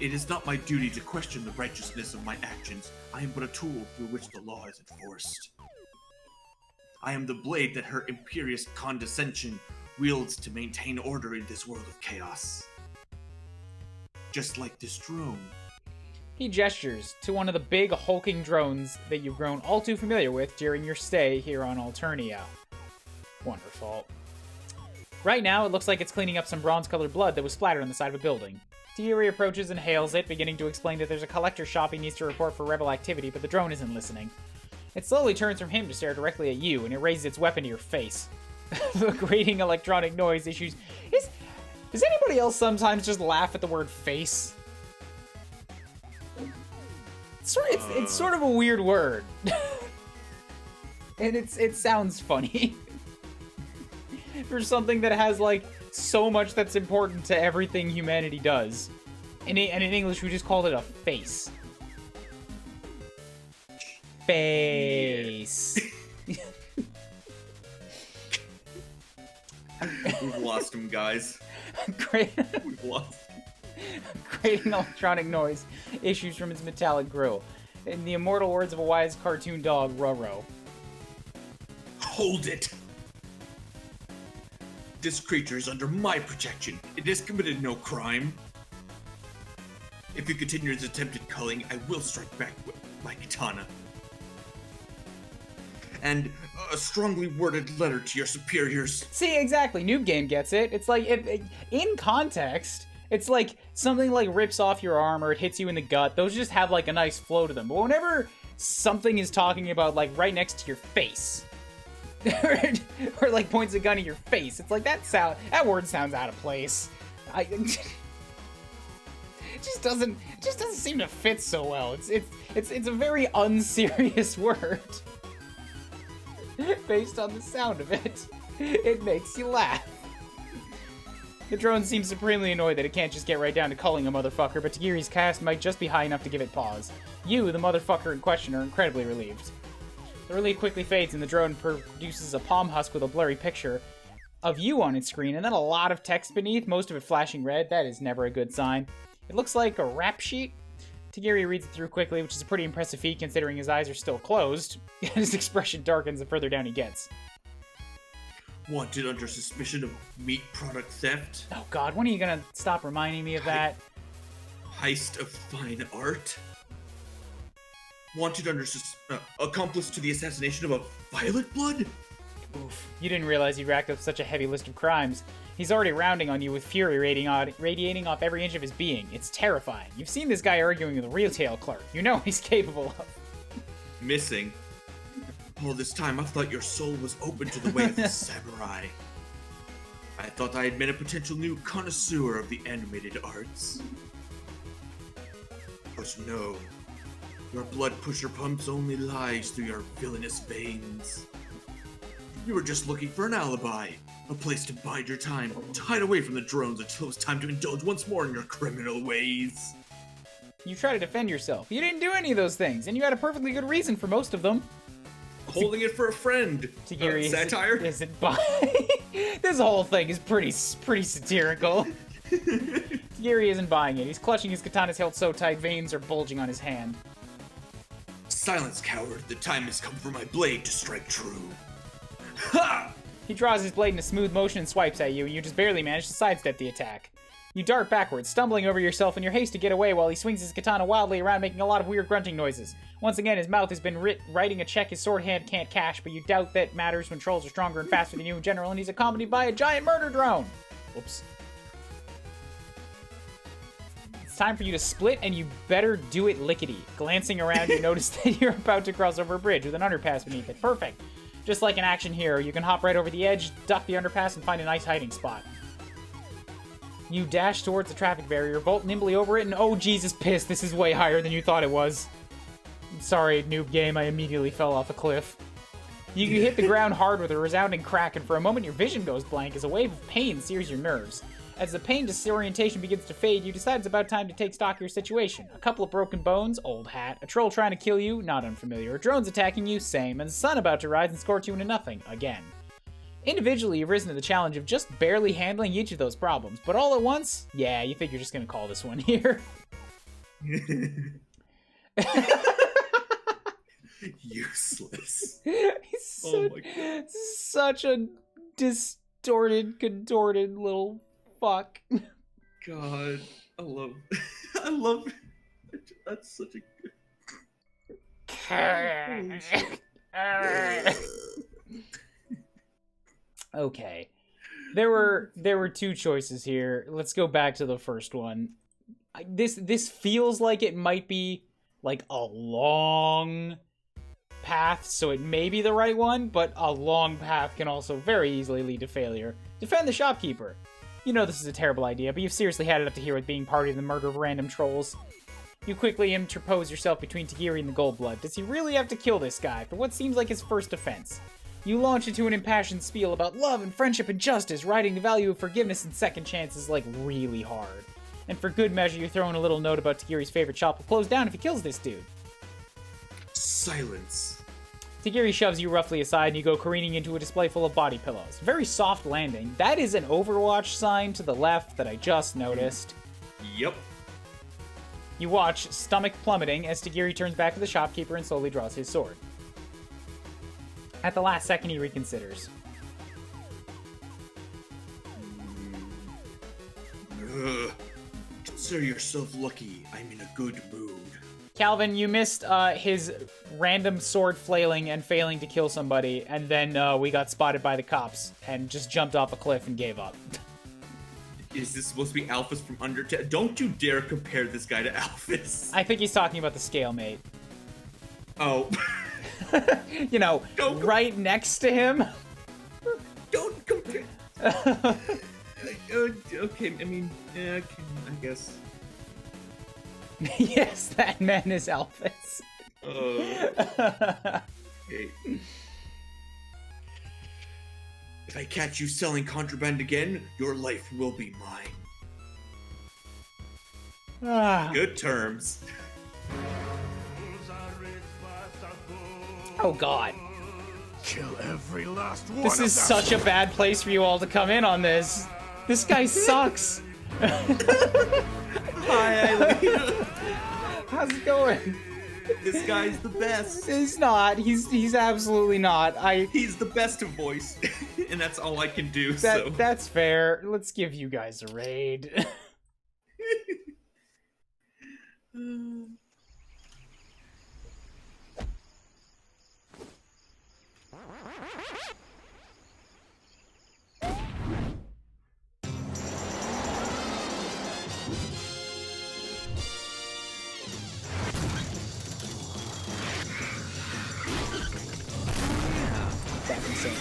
B: It is not my duty to question the righteousness of my actions. I am but a tool through which the law is enforced. I am the blade that her imperious condescension wields to maintain order in this world of chaos. Just like this drone.
A: He gestures to one of the big hulking drones that you've grown all too familiar with during your stay here on Alternia. Wonderful. Right now, it looks like it's cleaning up some bronze-colored blood that was splattered on the side of a building. Tagiri approaches and hails it, beginning to explain that there's a collector shop he needs to report for rebel activity, but the drone isn't listening. It slowly turns from him to stare directly at you, and it raises its weapon to your face. The grating electronic noise issues... Does anybody else sometimes just laugh at the word face? It's sort of a weird word. And it sounds funny. For something that has, like, so much that's important to everything humanity does. And in English, we just called it a face. Face.
C: We've lost him, guys.
A: Great.
C: We've lost him.
A: Grating electronic noise issues from its metallic grill. In the immortal words of a wise cartoon dog, Roro.
B: Hold it! This creature is under my protection. It has committed no crime. If you continue its attempted culling, I will strike back with my katana. And a strongly worded letter to your superiors.
A: See, exactly. Noob Game gets it. It's like, in context, it's like something like rips off your arm or it hits you in the gut. Those just have like a nice flow to them. But whenever something is talking about like right next to your face, or like points a gun at your face, it's like that word sounds out of place. It just doesn't seem to fit so well. It's a very unserious word. Based on the sound of it, it makes you laugh. The drone seems supremely annoyed that it can't just get right down to culling a motherfucker, but Tagiri's cast might just be high enough to give it pause. You, the motherfucker in question, are incredibly relieved. The relief quickly fades and the drone produces a palm husk with a blurry picture of you on its screen, and then a lot of text beneath, most of it flashing red. That is never a good sign. It looks like a rap sheet. Tagiri reads it through quickly, which is a pretty impressive feat considering his eyes are still closed. His expression darkens the further down he gets.
C: Wanted under suspicion of meat product theft.
A: Oh god, when are you gonna stop reminding me of that?
C: Heist of fine art. Wanted under accomplice to the assassination of a Violet Blood.
A: Oof, you didn't realize you racked up such a heavy list of crimes. He's already rounding on you with fury radiating off every inch of his being. It's terrifying. You've seen this guy arguing with a retail clerk. You know he's capable of.
C: Missing. All this time, I thought your soul was open to the way of the samurai. I thought I had been a potential new connoisseur of the animated arts. But no. Your blood pusher pumps only lies through your villainous veins. You were just looking for an alibi. A place to bide your time, to hide away from the drones until it was time to indulge once more in your criminal ways.
A: You try to defend yourself. You didn't do any of those things, and you had a perfectly good reason for most of them.
C: Holding it for a friend.
A: Tagiri
C: satire?
A: Isn't by. This whole thing is pretty satirical. Tagiri isn't buying it. He's clutching his katanas held so tight, veins are bulging on his hand.
C: Silence, coward. The time has come for my blade to strike true. Ha!
A: He draws his blade in a smooth motion and swipes at you, and you just barely manage to sidestep the attack. You dart backwards, stumbling over yourself in your haste to get away while he swings his katana wildly around, making a lot of weird grunting noises. Once again, his mouth has been writing a check his sword hand can't cash, but you doubt that matters when trolls are stronger and faster than you in general, and he's accompanied by a giant murder drone. Oops. It's time for you to split, and you better do it lickety. Glancing around, you notice that you're about to cross over a bridge with an underpass beneath it. Perfect. Just like an action hero, you can hop right over the edge, duck the underpass, and find a nice hiding spot. You dash towards the traffic barrier, vault nimbly over it, and oh Jesus piss, this is way higher than you thought it was. Sorry, noob game, I immediately fell off a cliff. You hit the ground hard with a resounding crack, and for a moment your vision goes blank as a wave of pain sears your nerves. As the pain disorientation begins to fade, you decide it's about time to take stock of your situation. A couple of broken bones, old hat, a troll trying to kill you, not unfamiliar, drones attacking you, same, and the sun about to rise and scorch you into nothing, again. Individually, you've risen to the challenge of just barely handling each of those problems, but all at once, yeah, you think you're just gonna call this one here.
C: Useless.
A: He's
C: Oh my God.
A: such a distorted, contorted little fuck.
C: God, I love. That's such a good.
A: Okay. There were two choices here. Let's go back to the first one. This feels like it might be like a long path, so it may be the right one, but a long path can also very easily lead to failure. Defend the shopkeeper. You know this is a terrible idea, but you've seriously had it up to here with being party to the murder of random trolls. You quickly interpose yourself between Tagiri and the Goldblood. Does he really have to kill this guy for what seems like his first offense? You launch into an impassioned spiel about love and friendship and justice, writing the value of forgiveness and second chances like really hard. And for good measure, you throw in a little note about Tagiri's favorite shop will close down if he kills this dude.
C: Silence.
A: Tagiri shoves you roughly aside and you go careening into a display full of body pillows. Very soft landing. That is an Overwatch sign to the left that I just noticed.
C: Yep.
A: You watch, stomach plummeting, as Tagiri turns back to the shopkeeper and slowly draws his sword. At the last second, he reconsiders.
C: Consider yourself lucky. I'm in a good mood.
A: Calvin, you missed his random sword flailing and failing to kill somebody, and then we got spotted by the cops and just jumped off a cliff and gave up.
C: Is this supposed to be Alphys from Undertale? Don't you dare compare this guy to Alphys.
A: I think he's talking about the scale mate.
C: Oh.
A: You know, right next to him.
C: Don't compare. Okay, I mean, yeah, I guess.
A: Yes, that man is Alphys.
C: Okay. If I catch you selling contraband again, your life will be mine. Good terms.
A: Oh god.
D: Kill every last one.
A: This is such a bad place for you all to come in on this. This guy sucks.
C: Hi, Eileen.
A: How's it going?
C: This guy's the best.
A: He's not. He's absolutely not.
C: He's the best of voice, and that's all I can do. So
A: That's fair. Let's give you guys a raid. That's insane.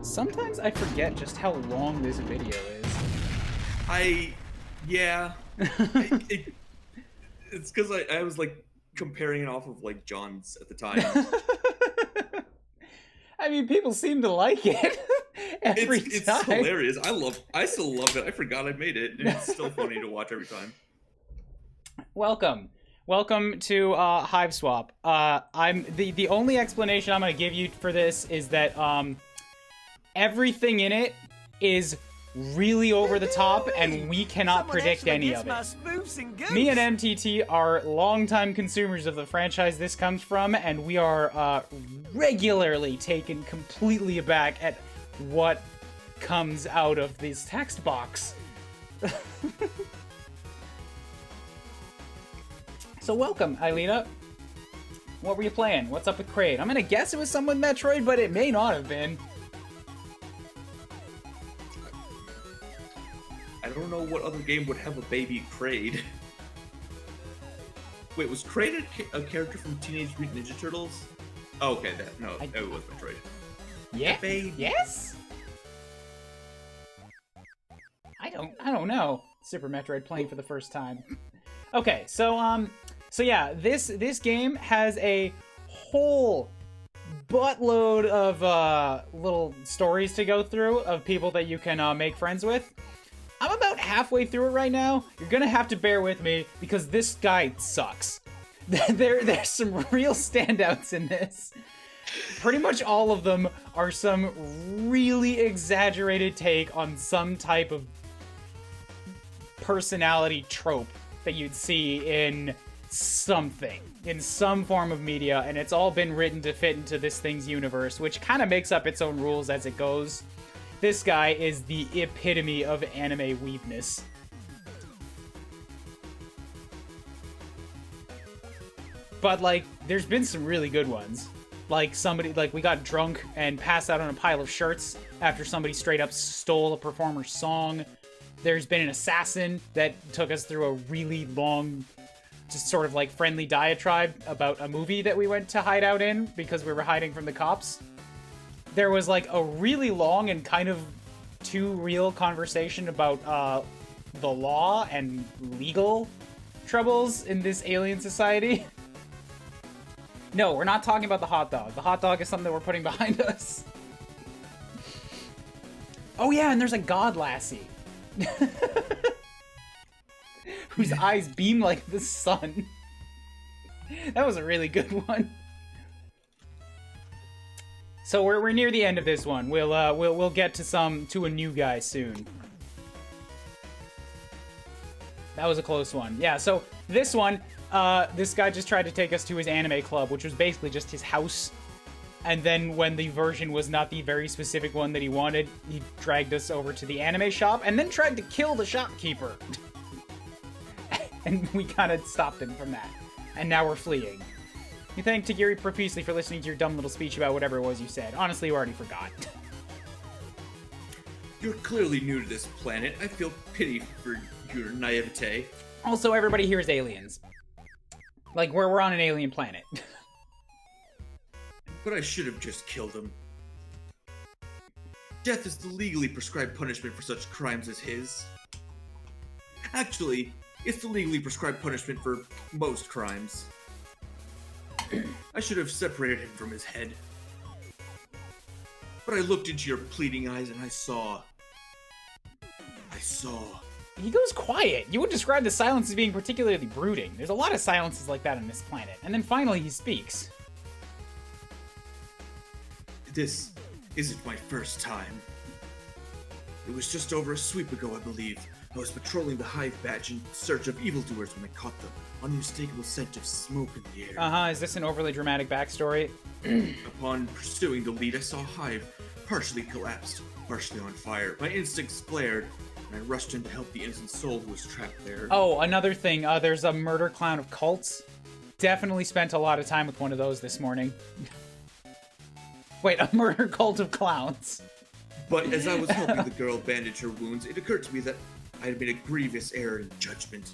A: Sometimes I forget just how long this video is.
C: It's because I was like comparing it off of like John's at the time.
A: I mean, people seem to like it every time.
C: It's hilarious. I still love it. I forgot I made it, and it's still funny to watch every time.
A: Welcome to Hiveswap. I'm the only explanation I'm gonna give you for this is that everything in it is really over the top, and we cannot predict any of it. Me and MTT are longtime consumers of the franchise this comes from, and we are regularly taken completely aback at what comes out of this text box. So welcome, Eilina. What were you playing? What's up with Kraid? I'm gonna guess it was someone Metroid, but it may not have been.
C: I don't know what other game would have a baby Kraid. Wait, was Kraid a character from Teenage Mutant Ninja Turtles? Oh, okay, it was Metroid.
A: Yeah.
C: Baby.
A: Yes. I don't know. Super Metroid playing for the first time. Okay, so yeah, this game has a whole buttload of little stories to go through of people that you can make friends with. I'm about halfway through it right now. You're gonna have to bear with me because this guy sucks. There's some real standouts in this. Pretty much all of them are some really exaggerated take on some type of personality trope that you'd see in something, in some form of media, and it's all been written to fit into this thing's universe, which kind of makes up its own rules as it goes. This guy is the epitome of anime weebness. But, like, there's been some really good ones. Like, we got drunk and passed out on a pile of shirts after somebody straight up stole a performer's song. There's been an assassin that took us through a really long, just sort of like friendly diatribe about a movie that we went to hide out in because we were hiding from the cops. There was like a really long and kind of too real conversation about the law and legal troubles in this alien society. No, we're not talking about the hot dog. The hot dog is something that we're putting behind us. Oh yeah, and there's a god lassie. Whose eyes beam like the sun. That was a really good one. So we're near the end of this one. We'll get to a new guy soon. That was a close one. Yeah, so this one, this guy just tried to take us to his anime club, which was basically just his house. And then when the version was not the very specific one that he wanted, he dragged us over to the anime shop and then tried to kill the shopkeeper. And we kind of stopped him from that. And now we're fleeing. You thank Tagiri profusely for listening to your dumb little speech about whatever it was you said. Honestly, you already forgot.
C: You're clearly new to this planet. I feel pity for your naivete.
A: Also, everybody here is aliens. Like, we're on an alien planet.
C: But I should have just killed him. Death is the legally prescribed punishment for such crimes as his. Actually, it's the legally prescribed punishment for most crimes. I should have separated him from his head. But I looked into your pleading eyes and I saw.
A: He goes quiet. You would describe the silence as being particularly brooding. There's a lot of silences like that on this planet. And then finally he speaks.
C: This isn't my first time. It was just over a sweep ago, I believe. I was patrolling the Hive Badge in search of evildoers when I caught the unmistakable scent of smoke in the air.
A: Uh-huh, is this an overly dramatic backstory?
C: Upon pursuing the lead, I saw Hive partially collapsed, partially on fire. My instincts flared, and I rushed in to help the innocent soul who was trapped there.
A: Oh, another thing, there's a murder clown of cults. Definitely spent a lot of time with one of those this morning. Wait, a murder cult of clowns.
C: But as I was helping the girl bandage her wounds, it occurred to me that I had made a grievous error in judgment.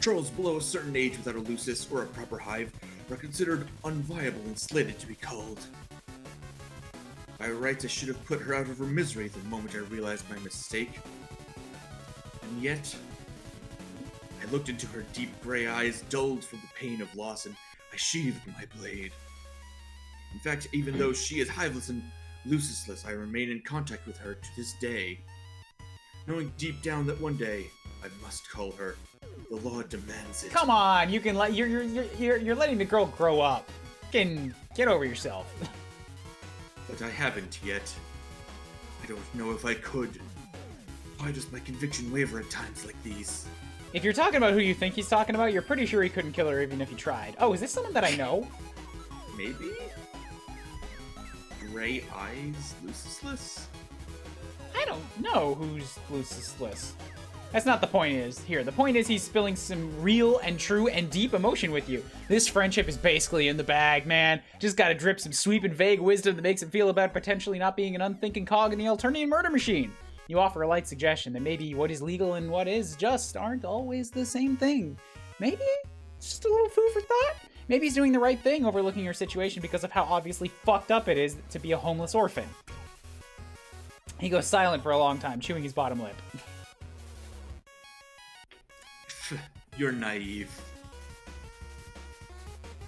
C: Trolls below a certain age without a lucis or a proper hive are considered unviable and slated to be culled. By rights, I should have put her out of her misery the moment I realized my mistake. And yet, I looked into her deep gray eyes, dulled from the pain of loss, and I sheathed my blade. In fact, even though she is hiveless and lucisless, I remain in contact with her to this day, knowing deep down that one day I must cull her. The law demands it.
A: Come on, you can let you're letting the girl grow up. Can get over yourself.
C: But I haven't yet. I don't know if I could. Why does my conviction waver at times like these?
A: If you're talking about who you think he's talking about, you're pretty sure he couldn't kill her even if he tried. Oh, is this someone that I know?
C: Maybe? Gray eyes, lucisless?
A: I don't know who's lucisless. That's not the point here. The point is he's spilling some real and true and deep emotion with you. This friendship is basically in the bag, man. Just gotta drip some sweet and vague wisdom that makes him feel about potentially not being an unthinking cog in the Alternian murder machine. You offer a light suggestion that maybe what is legal and what is just aren't always the same thing. Maybe it's just a little food for thought. Maybe he's doing the right thing overlooking your situation because of how obviously fucked up it is to be a homeless orphan. He goes silent for a long time, chewing his bottom lip.
C: You're naive.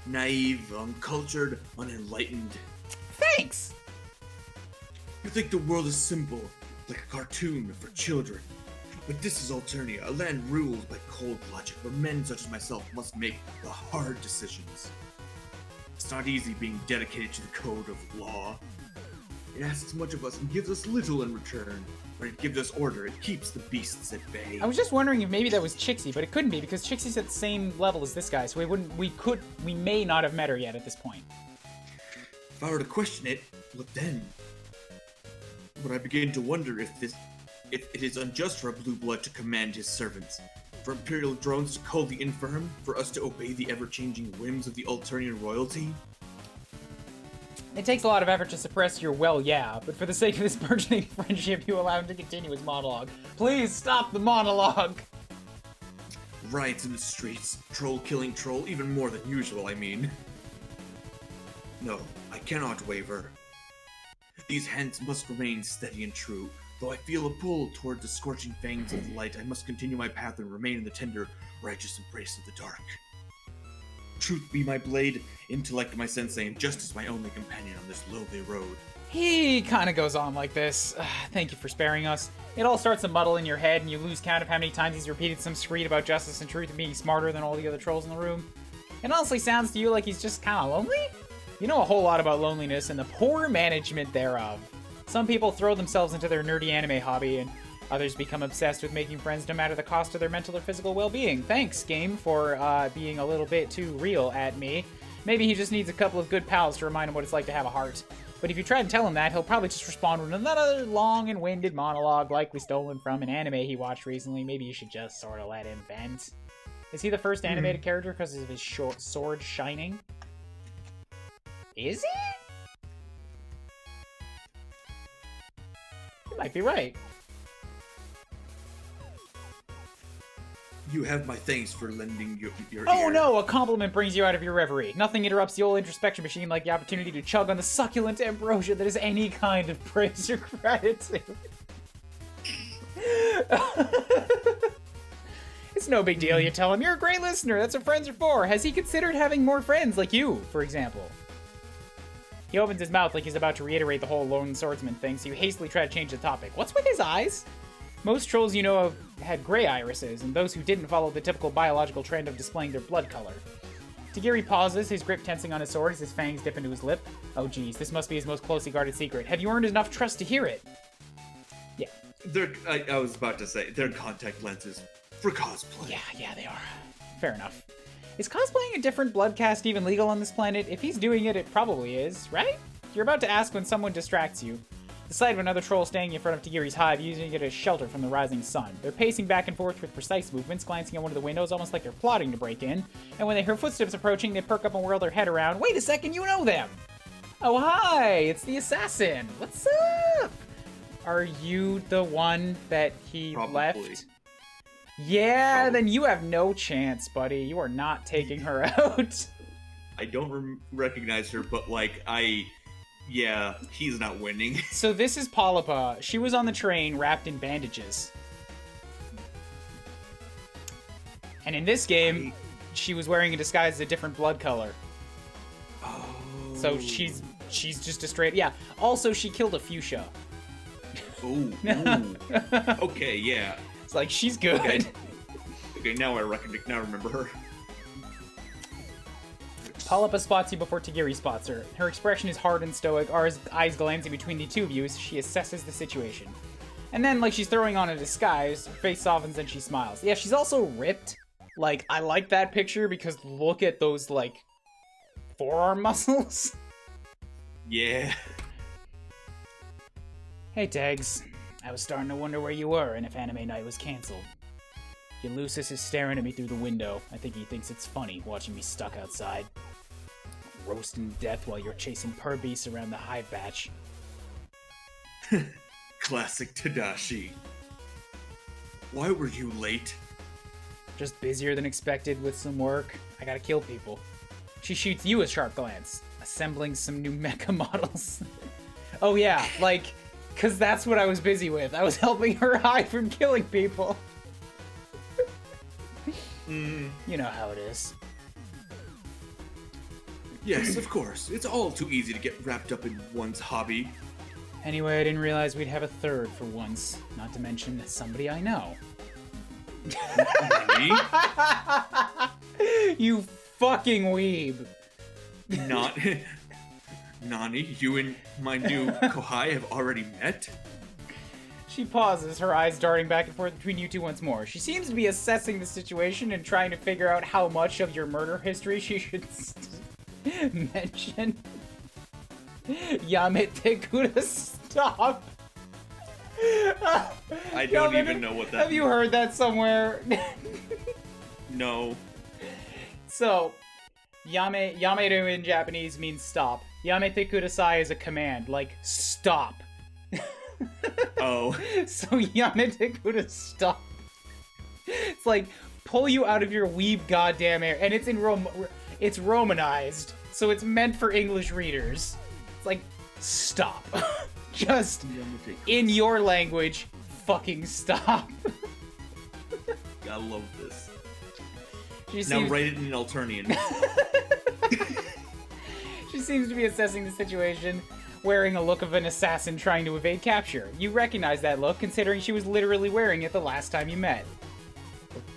C: Naive, uncultured, unenlightened.
A: Thanks!
C: You think the world is simple, like a cartoon for children. But this is Alternia, a land ruled by cold logic, where men such as myself must make the hard decisions. It's not easy being dedicated to the code of law. It asks much of us and gives us little in return. When it gives us order, it keeps the beasts at bay.
A: I was just wondering if maybe that was Chixie, but it couldn't be because Chixie's at the same level as this guy, so we may not have met her yet at this point.
C: If I were to question it, what then? But I begin to wonder if it is unjust for a blue blood to command his servants, for Imperial drones to cull the infirm, for us to obey the ever-changing whims of the Alternian royalty.
A: It takes a lot of effort to suppress your well, yeah, but for the sake of this burgeoning friendship, you allow him to continue his monologue. Please stop the monologue!
C: Riots in the streets, troll killing troll, even more than usual, I mean. No, I cannot waver. These hands must remain steady and true. Though I feel a pull toward the scorching fangs of the light, I must continue my path and remain in the tender, righteous embrace of the dark. Truth be my blade, intellect my sensei, and justice my only companion on this lowly road.
A: He kind of goes on like this. Thank you for sparing us. It all starts to muddle in your head, and you lose count of how many times he's repeated some screed about justice and truth and being smarter than all the other trolls in the room. It honestly sounds to you like he's just kind of lonely? You know a whole lot about loneliness and the poor management thereof. Some people throw themselves into their nerdy anime hobby, and others become obsessed with making friends no matter the cost of their mental or physical well-being. Thanks, game, for being a little bit too real at me. Maybe he just needs a couple of good pals to remind him what it's like to have a heart. But if you try to tell him that, he'll probably just respond with another long and winded monologue likely stolen from an anime he watched recently. Maybe you should just sort of let him vent. Is he the first animated character because of his short sword shining? Is he? You might be right.
C: You have my thanks for lending your
A: Oh
C: ear.
A: no, a compliment brings you out of your reverie. Nothing interrupts the old introspection machine like the opportunity to chug on the succulent ambrosia that is any kind of praise or gratitude. It's no big deal, you tell him. You're a great listener, that's what friends are for. Has he considered having more friends like you, for example? He opens his mouth like he's about to reiterate the whole lone swordsman thing, so you hastily try to change the topic. What's with his eyes? Most trolls you know of had gray irises, and those who didn't follow the typical biological trend of displaying their blood color. Tagari pauses, his grip tensing on his sword as his fangs dip into his lip. Oh geez, this must be his most closely guarded secret. Have you earned enough trust to hear it? Yeah.
C: I was about to say, they're contact lenses for cosplay.
A: Yeah, they are. Fair enough. Is cosplaying a different blood caste even legal on this planet? If he's doing it, it probably is, right? You're about to ask when someone distracts you. The sight of another troll standing in front of Tagari's hive, using it as shelter from the rising sun. They're pacing back and forth with precise movements, glancing at one of the windows almost like they're plotting to break in. And when they hear footsteps approaching, they perk up and whirl their head around. Wait a second, you know them! Oh, hi! It's the assassin! What's up? Are you the one that he
C: Probably.
A: left? Yeah,
C: Probably.
A: then you have no chance, buddy. You are not taking her out.
C: I don't recognize her, but yeah, he's not winning.
A: So this is Polypa. She was on the train wrapped in bandages. And in this game, she was wearing a disguise as a different blood color.
C: Oh.
A: So she's just a straight... Yeah. Also, she killed a fuchsia.
C: Ooh. Okay, yeah.
A: It's like, she's good.
C: Okay, now I remember her.
A: Polypa spots you before Tagari spots her. Her expression is hard and stoic, our eyes glancing between the two of you as she assesses the situation. And then, like she's throwing on a disguise, her face softens and she smiles. Yeah, she's also ripped. Like, I like that picture because look at those, like, forearm muscles.
C: Yeah.
A: Hey, Tags. I was starting to wonder where you were and if anime night was cancelled. Ulysses is staring at me through the window. I think he thinks it's funny watching me stuck outside. Roasting to death while you're chasing pur beasts around the hive batch.
C: Classic Tadashi. Why were you late?
A: Just busier than expected with some work. I gotta kill people. She shoots you a sharp glance, assembling some new mecha models. Oh yeah, like, cause that's what I was busy with. I was helping her hide from killing people. You know how it is.
C: Yes, of course. It's all too easy to get wrapped up in one's hobby.
A: Anyway, I didn't realize we'd have a third for once. Not to mention somebody I know.
C: Me?
A: You fucking weeb.
C: Not... Nani, you and my new Kohai have already met?
A: She pauses, her eyes darting back and forth between you two once more. She seems to be assessing the situation and trying to figure out how much of your murder history she should mention. Yamete Kuda, stop!
C: I don't even know what that
A: Have you heard that somewhere?
C: No.
A: So, yameru in Japanese means stop. Yamete kudasai is a command, like, stop.
C: Oh.
A: So Yamete Kuda, stop. It's like, pull you out of your weeb goddamn air. And it's it's Romanized, so it's meant for English readers. It's like, stop. Just, in your language, fucking stop.
C: I love this.
A: She
C: Now
A: seems,
C: write it in Alternian.
A: she seems to be assessing the situation, wearing a look of an assassin trying to evade capture. You recognize that look, considering she was literally wearing it the last time you met.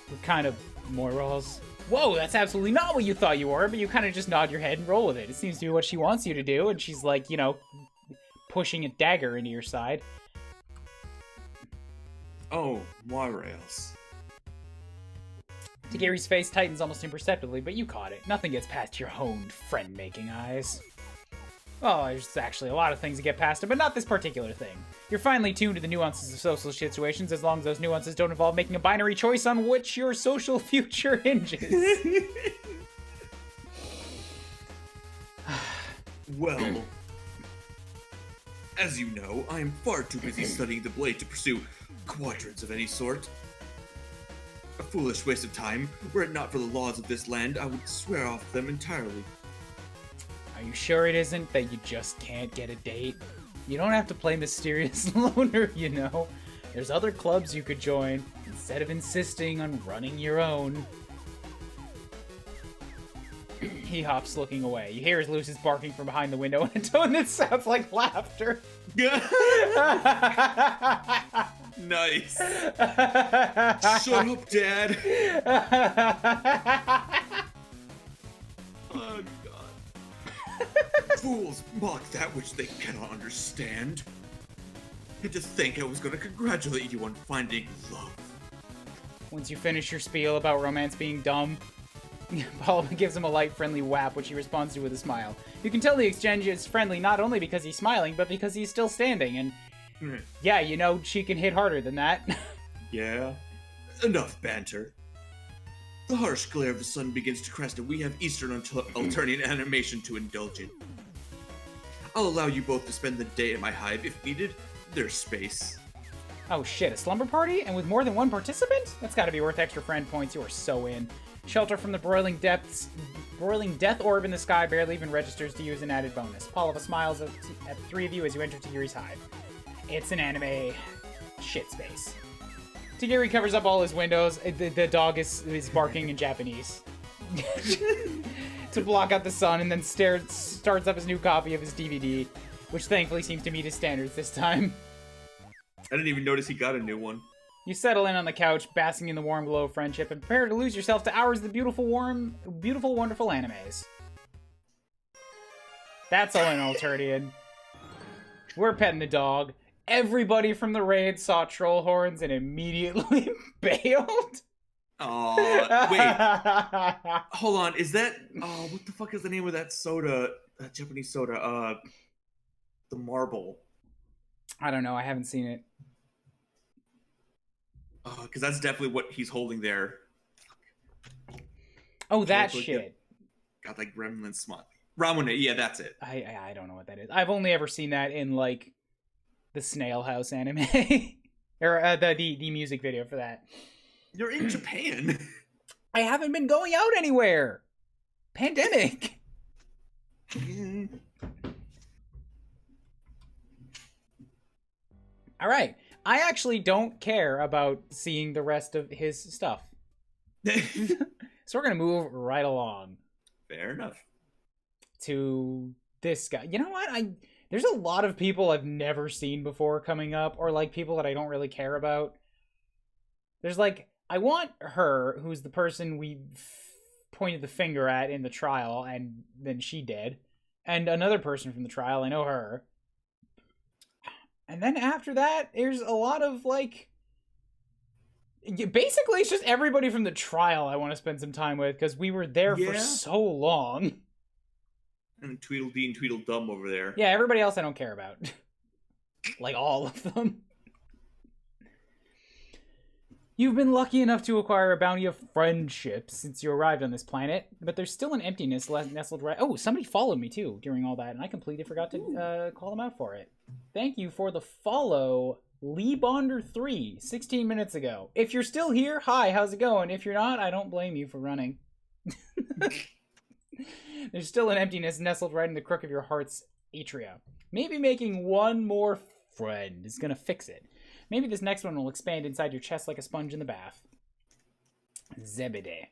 A: What kind of morals? Whoa, that's absolutely not what you thought you were, but you kind of just nod your head and roll with it. It seems to be what she wants you to do, and she's like, you know, pushing a dagger into your side.
C: Oh, why else?
A: Tagari's face tightens almost imperceptibly, but you caught it. Nothing gets past your honed, friend-making eyes. Well, there's actually a lot of things that get past it, but not this particular thing. You're finely tuned to the nuances of social situations, as long as those nuances don't involve making a binary choice on which your social future hinges.
C: Well, as you know, I am far too busy studying the blade to pursue quadrants of any sort. A foolish waste of time. Were it not for the laws of this land, I would swear off them entirely.
A: Are you sure it isn't that you just can't get a date? You don't have to play mysterious loner, you know. There's other clubs you could join, instead of insisting on running your own. He hops, looking away. You hear his Lucis barking from behind the window in a tone that sounds like laughter.
C: Nice. Shut up, Dad. Oh, God. Fools mock that which they cannot understand. And to think I was going to congratulate you on finding love.
A: Once you finish your spiel about romance being dumb, Paul gives him a light, friendly whap, which he responds to with a smile. You can tell the exchange is friendly not only because he's smiling, but because he's still standing, and yeah, you know, she can hit harder than that.
C: Yeah? Enough banter. The harsh glare of the sun begins to crest, and we have Eastern alternating animation to indulge in. I'll allow you both to spend the day at my hive if needed. There's space.
A: Oh shit, a slumber party? And with more than one participant? That's gotta be worth extra friend points. You are so in. Shelter from the broiling death orb in the sky barely even registers to you as an added bonus. Paula smiles at the three of you as you enter Tagiri's hive. It's an anime shit space. Tagiri covers up all his windows. The dog is barking in Japanese to block out the sun, and then starts up his new copy of his DVD, which thankfully seems to meet his standards this time.
C: I didn't even notice he got a new one.
A: You settle in on the couch, basking in the warm glow of friendship, and prepare to lose yourself to hours of the beautiful, wonderful animes. That's all in Alterdian. We're petting the dog. Everybody from the raid saw troll horns and immediately bailed.
C: Oh, wait. Hold on. Is that... Oh, what the fuck is the name of that soda? That Japanese soda? The Marble.
A: I don't know. I haven't seen it.
C: Because that's definitely what he's holding there.
A: Oh, that shit.
C: Got like gremlin smut. Ramune, yeah, that's it.
A: I don't know what that is. I've only ever seen that in, like, the Snail House anime. Or the music video for that.
C: You're in Japan.
A: I haven't been going out anywhere. Pandemic. All right. I actually don't care about seeing the rest of his stuff. So we're going to move right along.
C: Fair enough.
A: To this guy. You know what? There's a lot of people I've never seen before coming up, or like people that I don't really care about. There's like, I want her, who's the person we pointed the finger at in the trial, and then she did. And another person from the trial, I know her. And then after that, there's a lot of, like... Basically, it's just everybody from the trial I want to spend some time with, because we were there for so long.
C: And Tweedledee and Tweedledum over there.
A: Yeah, everybody else I don't care about. Like, all of them. You've been lucky enough to acquire a bounty of friendship since you arrived on this planet, but there's still an emptiness nestled right... Oh, somebody followed me, too, during all that, and I completely forgot to call them out for it. Thank you for the follow, Lee Bonder 3, 16 minutes ago. If you're still here, hi, how's it going? If you're not, I don't blame you for running. There's still an emptiness nestled right in the crook of your heart's atria. Maybe making one more friend is gonna fix it. Maybe this next one will expand inside your chest like a sponge in the bath. Zebede.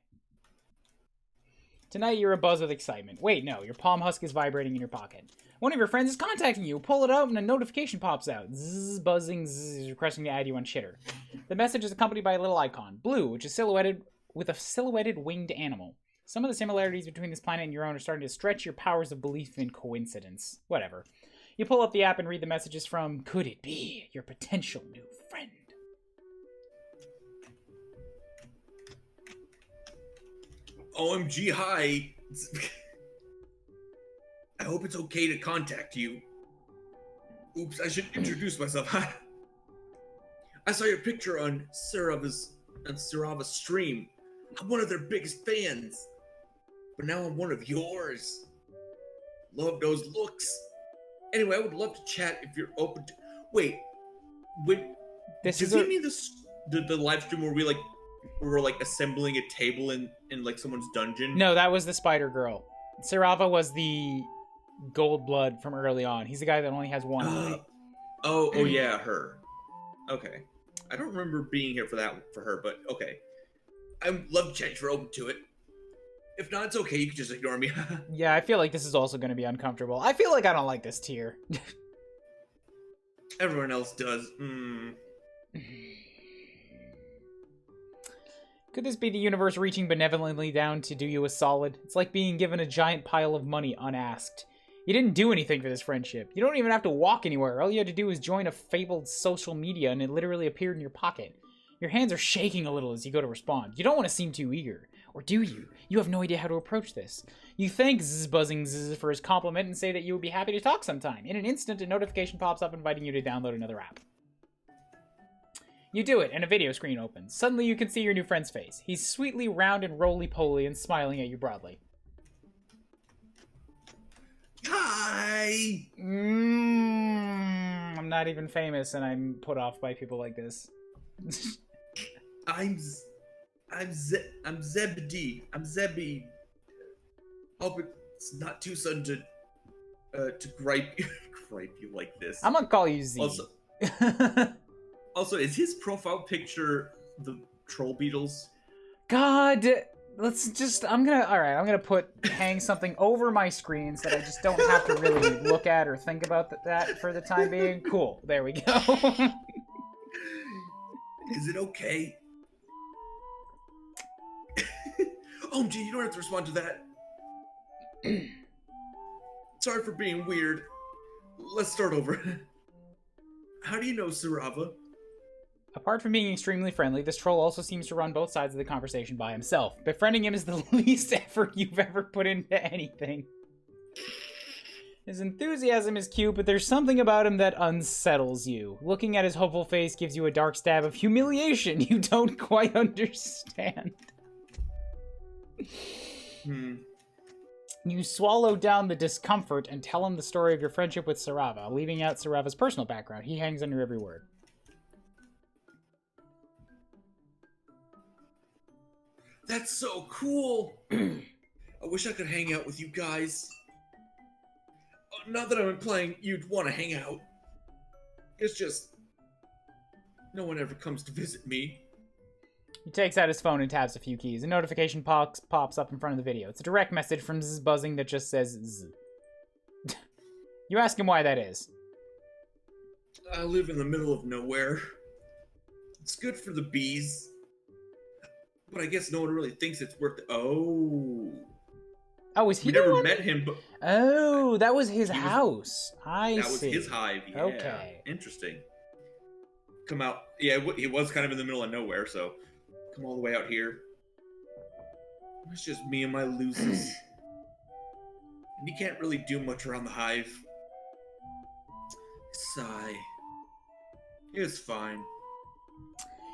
A: Tonight you're abuzz with excitement. Wait, no, your palm husk is vibrating in your pocket. One of your friends is contacting you. Pull it out and a notification pops out. Zzz, buzzing, zzz, requesting to add you on Chitter. The message is accompanied by a little icon. Blue, which is silhouetted with a silhouetted winged animal. Some of the similarities between this planet and your own are starting to stretch your powers of belief in coincidence. Whatever. You pull up the app and read the messages from Could It Be Your Potential New Friend?
C: OMG, hi. I hope it's okay to contact you. Oops, I should introduce myself. I saw your picture on Sarava's stream. I'm one of their biggest fans. But now I'm one of yours. Love those looks. Anyway, I would love to chat if you're open to... Wait.
A: This
C: does
A: is
C: he mean the live stream where we, like, were like assembling a table in like someone's dungeon?
A: No, that was the spider girl. Sarava was the gold blood from early on. He's the guy that only has one eye.
C: Oh yeah, her. Okay. I don't remember being here for her, but okay. I'd love to chat if you're open to it. If not, it's okay. You can just ignore me.
A: Yeah, I feel like this is also going to be uncomfortable. I feel like I don't like this tier.
C: Everyone else does.
A: Could this be the universe reaching benevolently down to do you a solid? It's like being given a giant pile of money unasked. You didn't do anything for this friendship. You don't even have to walk anywhere. All you had to do was join a fabled social media and it literally appeared in your pocket. Your hands are shaking a little as you go to respond. You don't want to seem too eager. Or do you? You have no idea how to approach this. You thank Buzzing Zzz for his compliment and say that you would be happy to talk sometime. In an instant, a notification pops up inviting you to download another app. You do it, and a video screen opens. Suddenly you can see your new friend's face. He's sweetly round and roly-poly and smiling at you broadly.
C: Hi!
A: I'm not even famous, and I'm put off by people like this.
C: I'm Zebedee. I'm Zebby. Hope it's not too sudden to gripe you like this.
A: I'm gonna call you Z.
C: Also, is his profile picture the troll beetles?
A: God, let's just. All right. I'm gonna hang something over my screen so that I just don't have to really look at or think about that for the time being. Cool. There we go.
C: Is it okay? Oh, gee, you don't have to respond to that. Sorry for being weird. Let's start over. How do you know Sarava?
A: Apart from being extremely friendly, this troll also seems to run both sides of the conversation by himself. Befriending him is the least effort you've ever put into anything. His enthusiasm is cute, but there's something about him that unsettles you. Looking at his hopeful face gives you a dark stab of humiliation you don't quite understand. You swallow down the discomfort and tell him the story of your friendship with Sarava, leaving out Sarava's personal background. He hangs on your every word.
C: That's so cool! I wish I could hang out with you guys. Not that I'm playing, you'd want to hang out. It's just... no one ever comes to visit me.
A: He takes out his phone and taps a few keys. A notification pops up in front of the video. It's a direct message from Zzz Buzzing that just says Zzz. You ask him why that is.
C: I live in the middle of nowhere. It's good for the bees. But I guess no one really thinks it's worth it. Oh,
A: is he
C: we never met him, but...
A: Oh, that was his house. I see.
C: That was his hive, yeah.
A: Okay.
C: Interesting. Come out. Yeah, he was kind of in the middle of nowhere, so... come all the way out here. It's just me and my losers. And you can't really do much around the hive. Sigh. It's fine.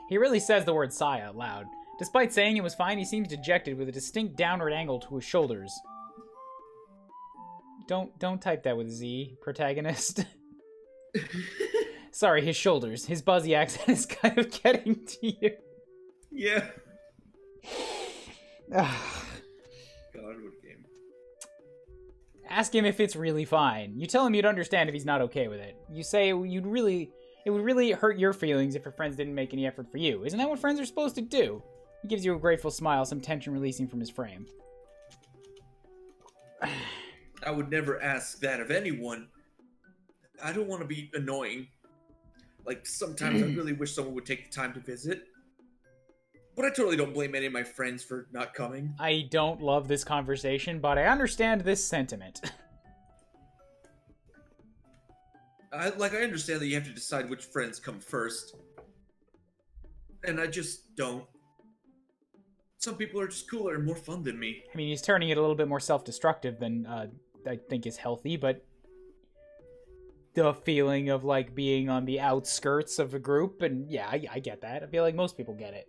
A: He really says the word sigh out loud. Despite saying it was fine, he seems dejected with a distinct downward angle to his shoulders. Don't type that with Z, protagonist. Sorry, his shoulders. His buzzy accent is kind of getting to you.
C: Yeah. God, what a game.
A: Ask him if it's really fine. You tell him you'd understand if he's not okay with it. You say it would really hurt your feelings if your friends didn't make any effort for you. Isn't that what friends are supposed to do? He gives you a grateful smile, some tension releasing from his frame.
C: I would never ask that of anyone. I don't want to be annoying. Like, sometimes I really wish someone would take the time to visit. But I totally don't blame any of my friends for not coming.
A: I don't love this conversation, but I understand this sentiment.
C: I understand that you have to decide which friends come first. And I just don't. Some people are just cooler and more fun than me.
A: I mean, he's turning it a little bit more self-destructive than I think is healthy, but the feeling of, like, being on the outskirts of a group, and yeah, I get that. I feel like most people get it.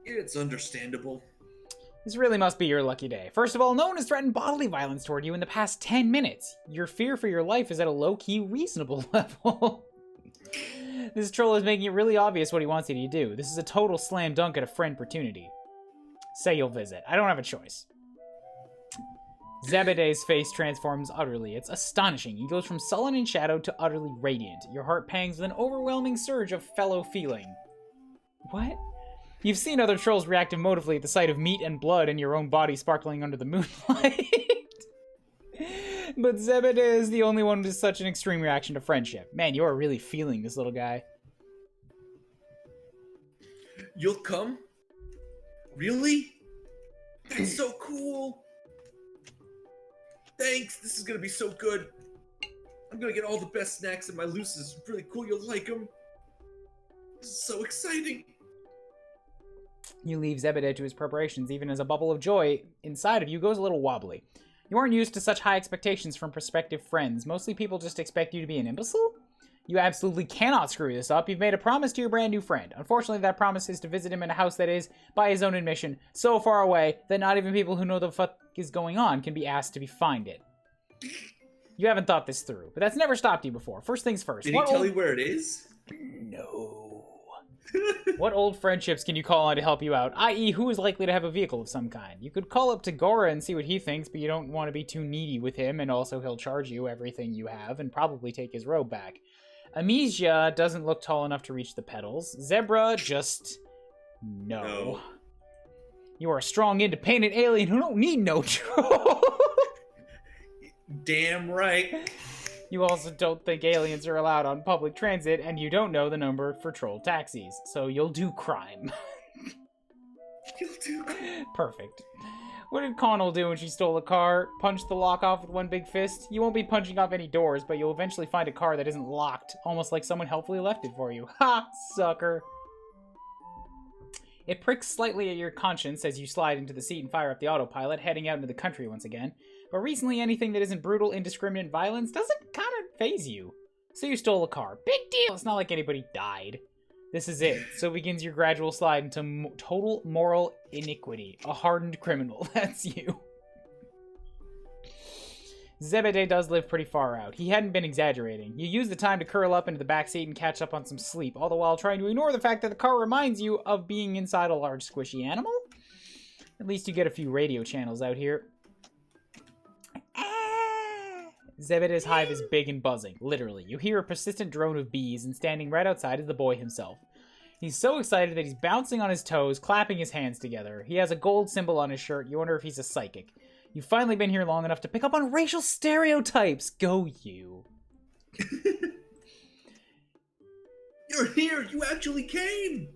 C: It's understandable.
A: This really must be your lucky day. First of all, no one has threatened bodily violence toward you in the past 10 minutes. Your fear for your life is at a low-key reasonable level. This troll is making it really obvious what he wants you to do. This is a total slam dunk at a friend opportunity. Say you'll visit. I don't have a choice. Zebeday's face transforms utterly. It's astonishing. He goes from sullen and shadowed to utterly radiant. Your heart pangs with an overwhelming surge of fellow feeling. What? You've seen other trolls react emotively at the sight of meat and blood in your own body sparkling under the moonlight. But Zebeday is the only one with such an extreme reaction to friendship. Man, you are really feeling this little guy.
C: You'll come? Really? That's so cool. Thanks, this is gonna be so good. I'm gonna get all the best snacks and my loose is really cool, you'll like them. This is so exciting.
A: You leave Zebeday to his preparations, even as a bubble of joy inside of you goes a little wobbly. You aren't used to such high expectations from prospective friends. Mostly people just expect you to be an imbecile? You absolutely cannot screw this up. You've made a promise to your brand new friend. Unfortunately, that promise is to visit him in a house that is, by his own admission, so far away that not even people who know the fuck is going on can be asked to find it. You haven't thought this through, but that's never stopped you before. First things first.
C: Did he tell you where it is?
A: No. What old friendships can you call on to help you out? I.e., who is likely to have a vehicle of some kind? You could call up to Gora and see what he thinks, but you don't want to be too needy with him, and also he'll charge you everything you have and probably take his robe back. Amnesia doesn't look tall enough to reach the pedals. Zebra, just... No. You are a strong, independent alien who don't need no troll.
C: Damn right.
A: You also don't think aliens are allowed on public transit, and you don't know the number for troll taxis, so you'll do crime.
C: You'll do crime.
A: Perfect. What did Connell do when she stole a car? Punch the lock off with one big fist? You won't be punching off any doors, but you'll eventually find a car that isn't locked, almost like someone helpfully left it for you. Ha! Sucker. It pricks slightly at your conscience as you slide into the seat and fire up the autopilot, heading out into the country once again. But recently, anything that isn't brutal, indiscriminate violence doesn't kind of faze you. So you stole a car. Big deal! It's not like anybody died. This is it. So begins your gradual slide into total moral iniquity. A hardened criminal. That's you. Zebeday does live pretty far out. He hadn't been exaggerating. You use the time to curl up into the backseat and catch up on some sleep, all the while trying to ignore the fact that the car reminds you of being inside a large squishy animal. At least you get a few radio channels out here. Zebeday's hive is big and buzzing, literally. You hear a persistent drone of bees, and standing right outside is the boy himself. He's so excited that he's bouncing on his toes, clapping his hands together. He has a gold symbol on his shirt. You wonder if he's a psychic. You've finally been here long enough to pick up on racial stereotypes. Go you.
C: You're here! You actually came!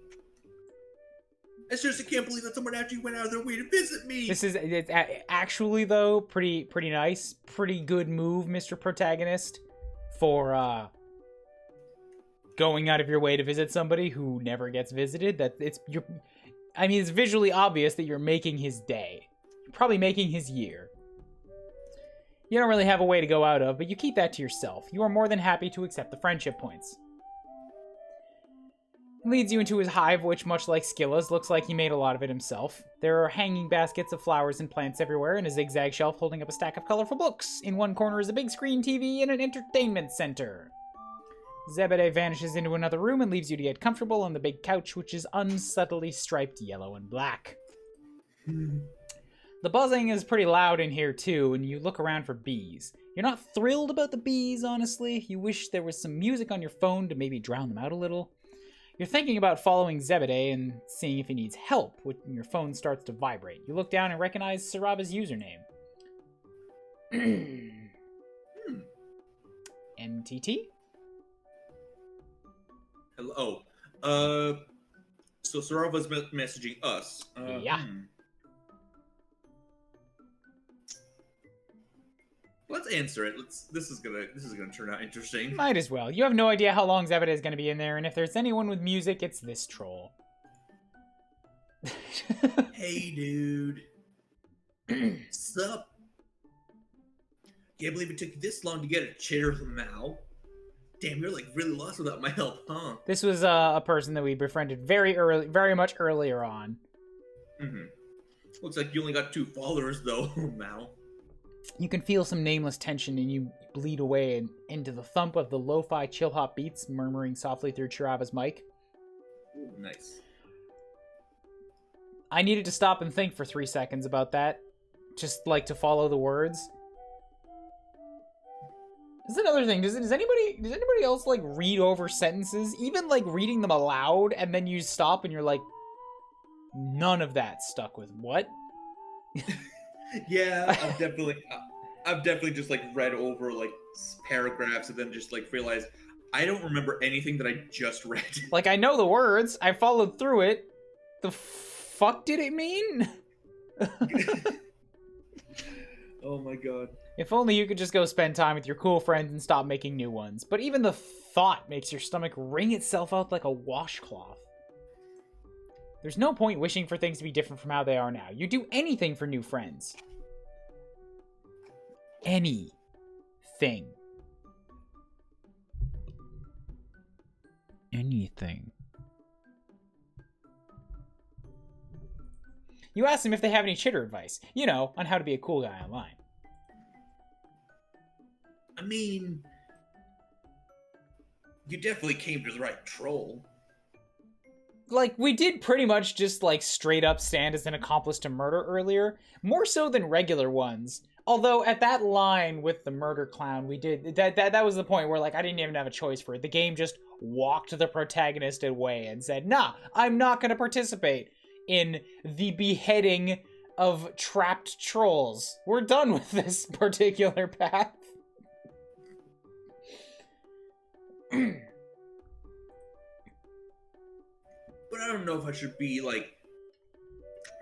C: I seriously can't believe that someone actually went out of their way to visit me!
A: It's actually, though, pretty nice. Pretty good move, Mr. Protagonist, for going out of your way to visit somebody who never gets visited. It's visually obvious that you're making his day. You're probably making his year. You don't really have a way to go out of, but you keep that to yourself. You are more than happy to accept the friendship points. Leads you into his hive, which, much like Skilla's, looks like he made a lot of it himself. There are hanging baskets of flowers and plants everywhere, and a zigzag shelf holding up a stack of colorful books. In one corner is a big screen TV and an entertainment center. Zebeday vanishes into another room and leaves you to get comfortable on the big couch, which is unsubtly striped yellow and black. The buzzing is pretty loud in here, too, and you look around for bees. You're not thrilled about the bees, honestly. You wish there was some music on your phone to maybe drown them out a little. You're thinking about following Zebeday and seeing if he needs help when your phone starts to vibrate. You look down and recognize Saraba's username. MTT?
C: Hello. So Sarava's messaging us.
A: Yeah.
C: Let's answer it. This is gonna turn out interesting.
A: Might as well. You have no idea how long Zebeday is gonna be in there, and if there's anyone with music, it's this troll.
C: Hey, dude. Sup? Can't believe it took you this long to get a chitter Mao. Damn, you're like really lost without my help, huh?
A: This was a person that we befriended very much earlier on.
C: Looks like you only got 2 followers though, Mao.
A: You can feel some nameless tension, and you bleed away into the thump of the lo-fi chill-hop beats murmuring softly through Chirava's mic.
C: Ooh, nice.
A: I needed to stop and think for 3 seconds about that. Just, like, to follow the words. That's another thing. Does anybody else, like, read over sentences? Even, like, reading them aloud, and then you stop and you're like, none of that stuck with what?
C: Yeah, I've definitely just like read over like paragraphs and then just like realized I don't remember anything that I just read.
A: Like, I know the words. I followed through it. The fuck did it mean?
C: Oh my god.
A: If only you could just go spend time with your cool friends and stop making new ones. But even the thought makes your stomach wring itself out like a washcloth. There's no point wishing for things to be different from how they are now. You do anything for new friends. Anything. Anything. You ask them if they have any chitter advice. You know, on how to be a cool guy online.
C: I mean, you definitely came to the right troll.
A: Like, we did pretty much just, like, straight up stand as an accomplice to murder earlier. More so than regular ones. Although, at that line with the murder clown, we did... That was the point where, like, I didn't even have a choice for it. The game just walked the protagonist away and said, nah, I'm not going to participate in the beheading of trapped trolls. We're done with this particular path.
C: But I don't know if I should be, like,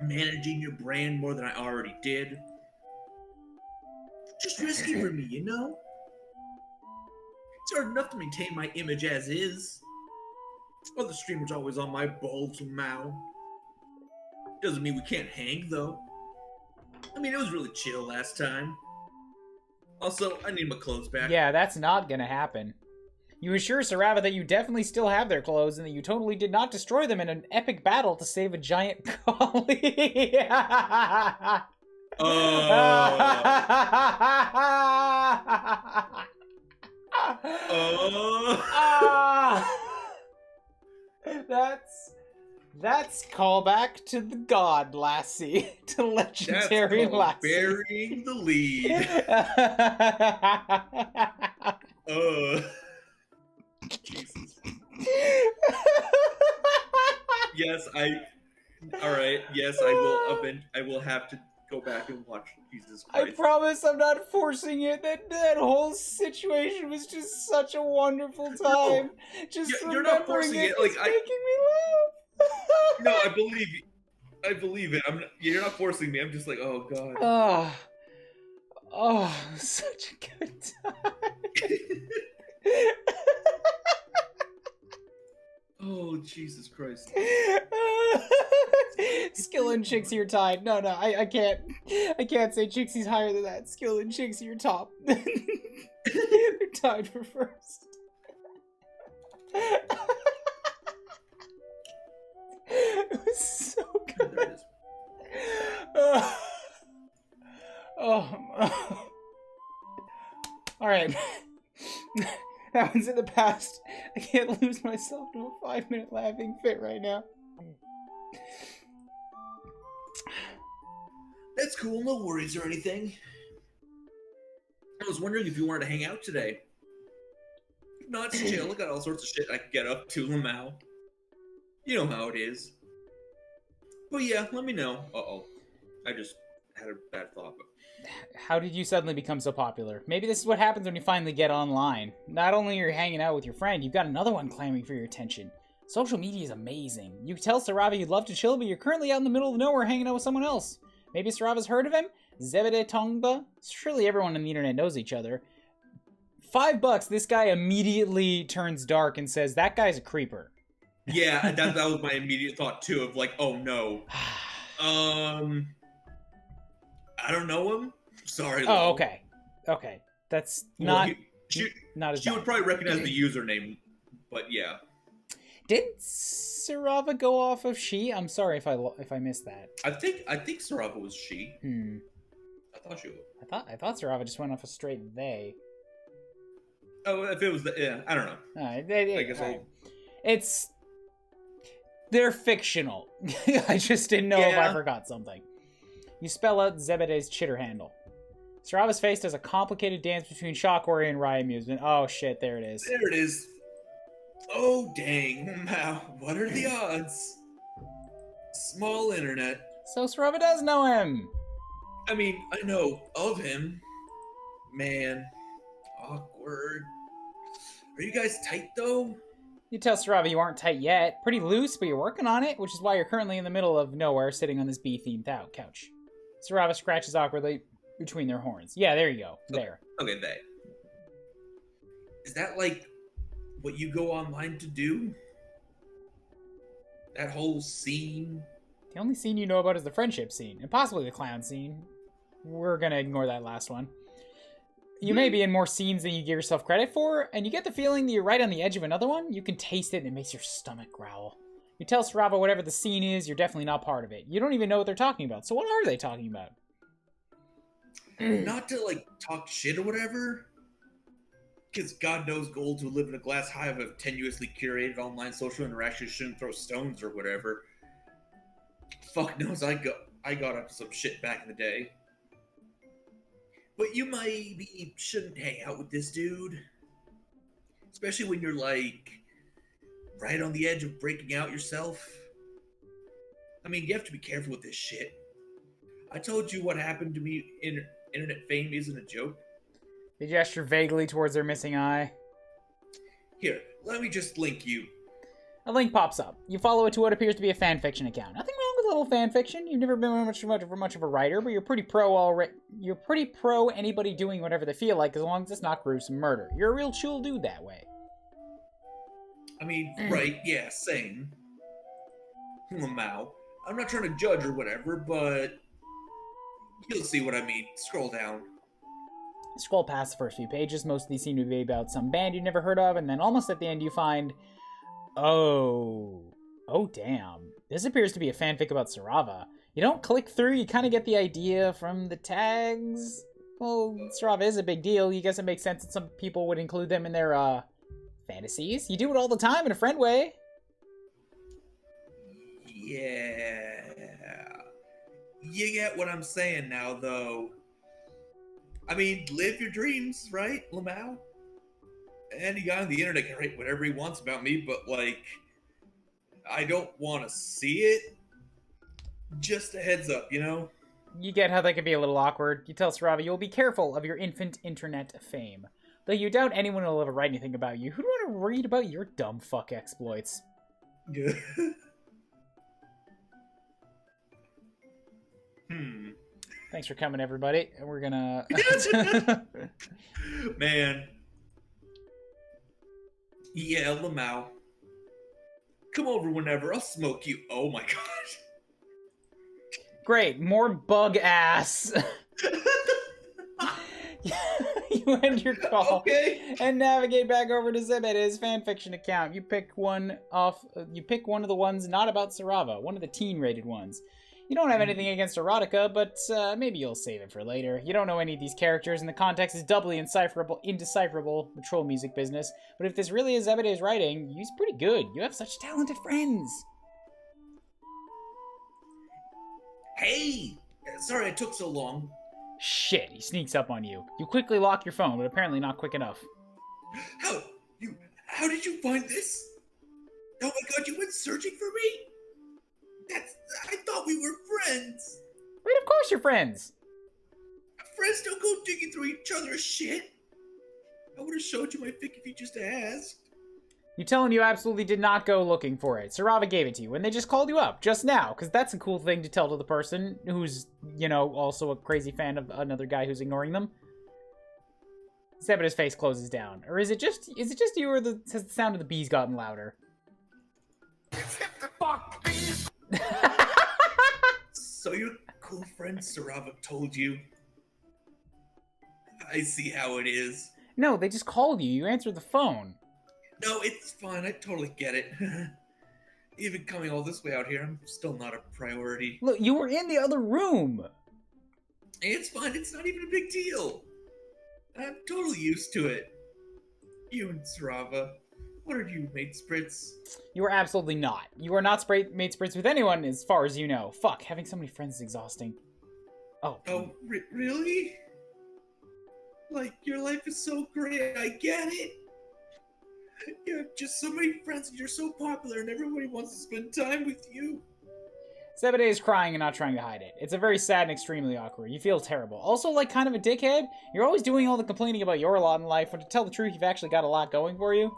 C: managing your brand more than I already did. Just risky for me, you know? It's hard enough to maintain my image as is. Other streamers always on my balls and mouth. Doesn't mean we can't hang, though. I mean, it was really chill last time. Also, I need my clothes back.
A: Yeah, that's not gonna happen. You assure Sarava that you definitely still have their clothes and that you totally did not destroy them in an epic battle to save a giant collie. That's callback to the god Lassie, to legendary Lassie.
C: Burying the lead. Jesus. Yes, all right. Yes, I will have to go back and watch Jesus Christ.
A: I promise I'm not forcing it. That whole situation was just such a wonderful time. Just
C: you're not forcing it. Like,
A: making me laugh.
C: No, I believe you. I believe it. You're not forcing me. I'm just like, oh god.
A: Oh, such a good time.
C: Oh, Jesus Christ.
A: Skill and Chixie are tied. No, I can't say Chixie's higher than that. Skill and Chixie are top. They're tied for first. It was so good.
C: There it is.
A: All right. That one's in the past. I can't lose myself to a 5-minute laughing fit right now.
C: That's cool. No worries or anything. I was wondering if you wanted to hang out today. If not, it's chill. I got all sorts of shit I can get up to, Lamau. You know how it is. But yeah, let me know. Uh-oh. I just had a bad thought.
A: How did you suddenly become so popular? Maybe this is what happens when you finally get online. Not only are you hanging out with your friend, you've got another one clamoring for your attention. Social media is amazing. You tell Sarava you'd love to chill, but you're currently out in the middle of nowhere hanging out with someone else. Maybe Sarava's heard of him? Zebede Tongba? Surely everyone on the internet knows each other. $5, this guy immediately turns dark and says, that guy's a creeper.
C: Yeah, that was my immediate thought too, of like, oh no. I don't know him. Sorry.
A: Oh, okay. Okay. That's not as
C: She
A: bad.
C: would probably recognize the username, but yeah.
A: Did Sarava go off of she? I'm sorry if I missed that.
C: I think Sarava was she. thought you.
A: I thought Sarava just went off a straight they.
C: Oh, if it was yeah, I don't know. I guess
A: It's they're fictional. I just didn't know if I forgot something. You spell out Zebedee's chitter handle. Sarava's face does a complicated dance between shock, worry, and wry amusement. Oh shit, there it is.
C: There it is. Oh dang! Now, what are the odds? Small internet.
A: So Sarava does know him.
C: I mean, I know of him. Man, awkward. Are you guys tight though?
A: You tell Sarava you aren't tight yet. Pretty loose, but you're working on it, which is why you're currently in the middle of nowhere sitting on this bee-themed couch. Sarava scratches awkwardly between their horns. Yeah, there you go. There.
C: Okay, they. Is that like what you go online to do? That whole scene?
A: The only scene you know about is the friendship scene, and possibly the clown scene. We're gonna ignore that last one. You may be in more scenes than you give yourself credit for, and you get the feeling that you're right on the edge of another one. You can taste it, and it makes your stomach growl. You tell Sarava whatever the scene is, you're definitely not part of it. You don't even know what they're talking about, so what are they talking about?
C: Not to, like, talk shit or whatever, because God knows golds who live in a glass hive of tenuously curated online social interactions shouldn't throw stones or whatever. Fuck knows I got up to some shit back in the day. But you maybe shouldn't hang out with this dude. Especially when you're, like, right on the edge of breaking out yourself. I mean, you have to be careful with this shit. I told you what happened to me in internet fame isn't a joke.
A: They gesture vaguely towards their missing eye.
C: Here, let me just link you.
A: A link pops up. You follow it to what appears to be a fanfiction account. Nothing wrong with a little fanfiction. You've never been much of a writer, but you're pretty pro anybody doing whatever they feel like, as long as it's not gruesome murder. You're a real chill dude that way.
C: I mean, right, yeah, same. Lamau. I'm not trying to judge or whatever, but you'll see what I mean. Scroll down.
A: Scroll past the first few pages. Most of these seem to be about some band you've never heard of, and then almost at the end you find... Oh damn. This appears to be a fanfic about Sarava. You don't click through, you kind of get the idea from the tags. Well, Sarava is a big deal. You guess it makes sense that some people would include them in their, fantasies. You do it all the time in a friend way.
C: Yeah. You get what I'm saying now, though. I mean, live your dreams, right, Lamau? Any guy on the internet can write whatever he wants about me, but, like, I don't want to see it. Just a heads up, you know?
A: You get how that can be a little awkward. You tell Sarava you'll be careful of your infant internet fame. Though you doubt anyone will ever write anything about you. Who'd want to read about your dumb fuck exploits?
C: Yeah.
A: Thanks for coming, everybody. And we're gonna...
C: Man. Yeah, Lamau. Come over whenever. I'll smoke you. Oh my god.
A: Great. More bug ass. You end your call and navigate back over to Zebedee's fanfiction account. You pick one of the ones not about Sarava, one of the teen-rated ones. You don't have anything against erotica, but maybe you'll save it for later. You don't know any of these characters, and the context is doubly indecipherable, the troll music business. But if this really is Zebedee's writing, he's pretty good. You have such talented friends.
C: Hey! Sorry it took so long.
A: Shit, he sneaks up on you. You quickly lock your phone, but apparently not quick enough.
C: How did you find this? Oh my god, you went searching for me? I thought we were friends.
A: Right, of course you're friends.
C: Friends don't go digging through each other's shit. I would have showed you my fic if you just asked.
A: You tell him you absolutely did not go looking for it. Sarava gave it to you, and they just called you up just now, because that's a cool thing to tell to the person who's, you know, also a crazy fan of another guy who's ignoring them. Zebedee's face closes down. Or is it just you, or has the sound of the bees gotten louder?
D: Fuck bees!
C: So your cool friend Sarava told you? I see how it is.
A: No, they just called you. You answered the phone.
C: No, it's fine. I totally get it. Even coming all this way out here, I'm still not a priority.
A: Look, you were in the other room.
C: It's fine. It's not even a big deal. I'm totally used to it. You and Sarava, what are you, mate Spritz?
A: You are absolutely not. You are not made spritz with anyone as far as you know. Fuck, having so many friends is exhausting. Oh.
C: Oh, really? Like, your life is so great. I get it. You have just so many friends and you're so popular and everybody wants to spend time with you.
A: Zebedee is crying and not trying to hide it. It's a very sad and extremely awkward. You feel terrible. Also, like, kind of a dickhead. You're always doing all the complaining about your lot in life, when to tell the truth, you've actually got a lot going for you.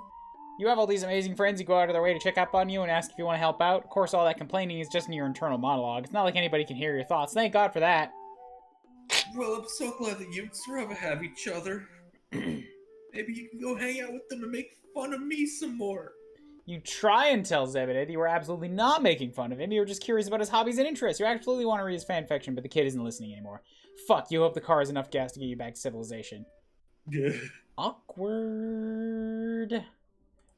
A: You have all these amazing friends who go out of their way to check up on you and ask if you want to help out. Of course, all that complaining is just in your internal monologue. It's not like anybody can hear your thoughts. Thank God for that.
C: Well, I'm so glad that you and Sarava have each other. Maybe you can go hang out with them and make fun of me some more.
A: You try and tell Zebedee that you were absolutely not making fun of him. You were just curious about his hobbies and interests. You absolutely want to read his fanfiction, but the kid isn't listening anymore. Fuck, you hope the car has enough gas to get you back to civilization. Awkward.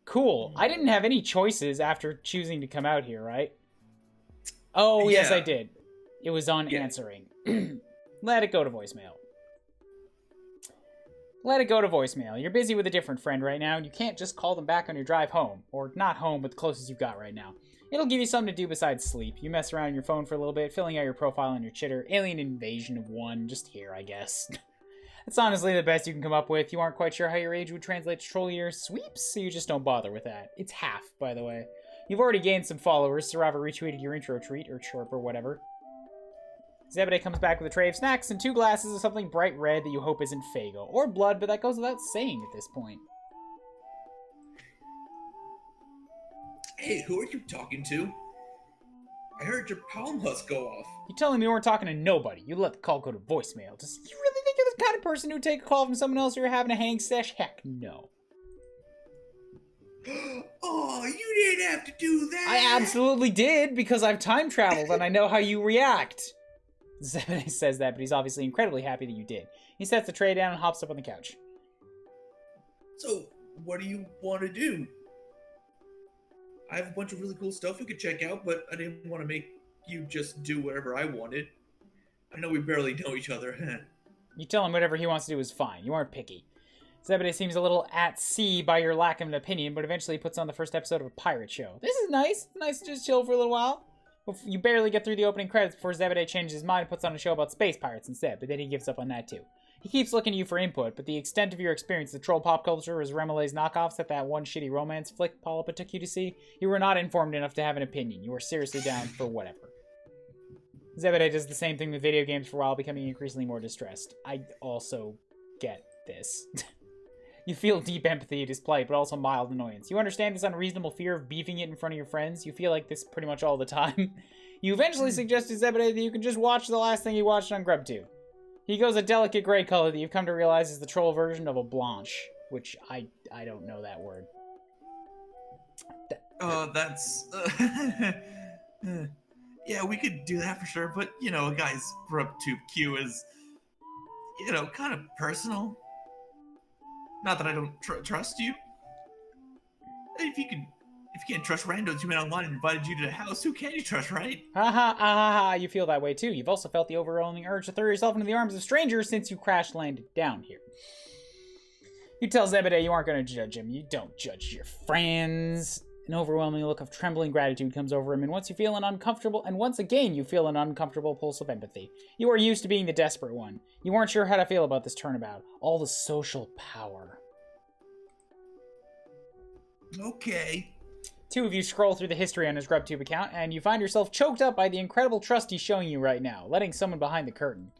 A: Cool. I didn't have any choices after choosing to come out here, right? Oh, yes,
C: Yeah.
A: I did. It was on answering. Let it go to voicemail. Let it go to voicemail. You're busy with a different friend right now, and you can't just call them back on your drive home. Or not home, but the closest you've got right now. It'll give you something to do besides sleep. You mess around on your phone for a little bit, filling out your profile on your chitter. Alien Invasion of 1, just here, I guess. That's honestly the best you can come up with. You aren't quite sure how your age would translate to troll year sweeps, so you just don't bother with that. It's half, by the way. You've already gained some followers. Sarava retweeted your intro tweet, or chirp, or whatever. Zebedee comes back with a tray of snacks and 2 glasses of something bright red that you hope isn't Fago. Or blood, but that goes without saying at this point.
C: Hey, who are you talking to? I heard your palm husk go off.
A: You tell him you weren't talking to nobody. You let the call go to voicemail. Does you really think you're the kind of person who'd take a call from someone else or you're having a hang sesh? Heck no.
C: Oh, you didn't have to do that!
A: I absolutely did, because I've time traveled and I know how you react. Zebedee says that, but he's obviously incredibly happy that you did. He sets the tray down and hops up on the couch.
C: So, what do you want to do? I have a bunch of really cool stuff we could check out, but I didn't want to make you just do whatever I wanted. I know we barely know each other.
A: You tell him whatever he wants to do is fine. You aren't picky. Zebedee seems a little at sea by your lack of an opinion, but eventually puts on the first episode of a pirate show. This is nice. It's nice to just chill for a little while. You barely get through the opening credits before Zebedee changes his mind and puts on a show about space pirates instead, but then he gives up on that too. He keeps looking to you for input, but the extent of your experience with troll pop culture is Remele's knockoffs at that one shitty romance flick Polypa took you to see. You were not informed enough to have an opinion. You were seriously down for whatever. Zebedee does the same thing with video games for a while, becoming increasingly more distressed. I also get this. You feel deep empathy at his plight, but also mild annoyance. You understand his unreasonable fear of beefing it in front of your friends. You feel like this pretty much all the time. You eventually suggest to Zebedee that you can just watch the last thing he watched on GrubTube. He goes a delicate gray color that you've come to realize is the troll version of a blanche, which I don't know that word.
B: That's... yeah, we could do that for sure, but, you know, a guy's GrubTube queue is, you know, kind of personal. Not that I don't trust you. If you can't trust randos you met online and invited you to the house, who can you trust, right?
A: Ha, you feel that way too. You've also felt the overwhelming urge to throw yourself into the arms of strangers since you crash landed down here. You tell Zebedee you aren't going to judge him. You don't judge your friends. An overwhelming look of trembling gratitude comes over him, and once again you feel an uncomfortable pulse of empathy. You are used to being the desperate one. You weren't sure how to feel about this turnabout. All the social power.
B: Okay.
A: 2 of you scroll through the history on his GrubTube account, and you find yourself choked up by the incredible trust he's showing you right now, letting someone behind the curtain.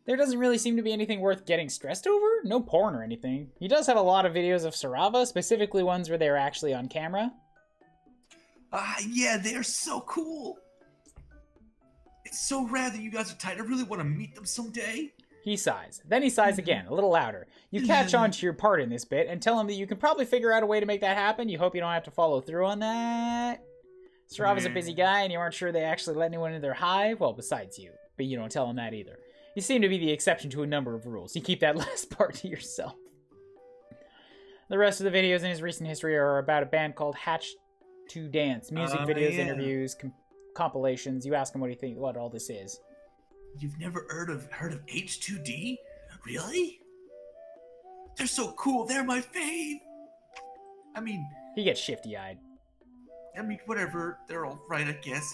A: There doesn't really seem to be anything worth getting stressed over. No porn or anything. He does have a lot of videos of Sarava, specifically ones where they're actually on camera.
B: Yeah, they're so cool. It's so rad that you guys are tight. I really want to meet them someday.
A: He sighs. Then he sighs again, a little louder. You catch on to your part in this bit and tell him that you can probably figure out a way to make that happen. You hope you don't have to follow through on that. Sarava's a busy guy, and you aren't sure they actually let anyone into their hive. Well, besides you. But you don't tell him that either. You seem to be the exception to a number of rules. You keep that last part to yourself. The rest of the videos in his recent history are about a band called Hatch to Dance. Music videos,
B: yeah.
A: interviews, compilations. You ask him what all this is.
B: You've never heard of H2D? Really? They're so cool. They're my fave. I mean,
A: He gets shifty-eyed.
B: whatever. They're all right, I guess.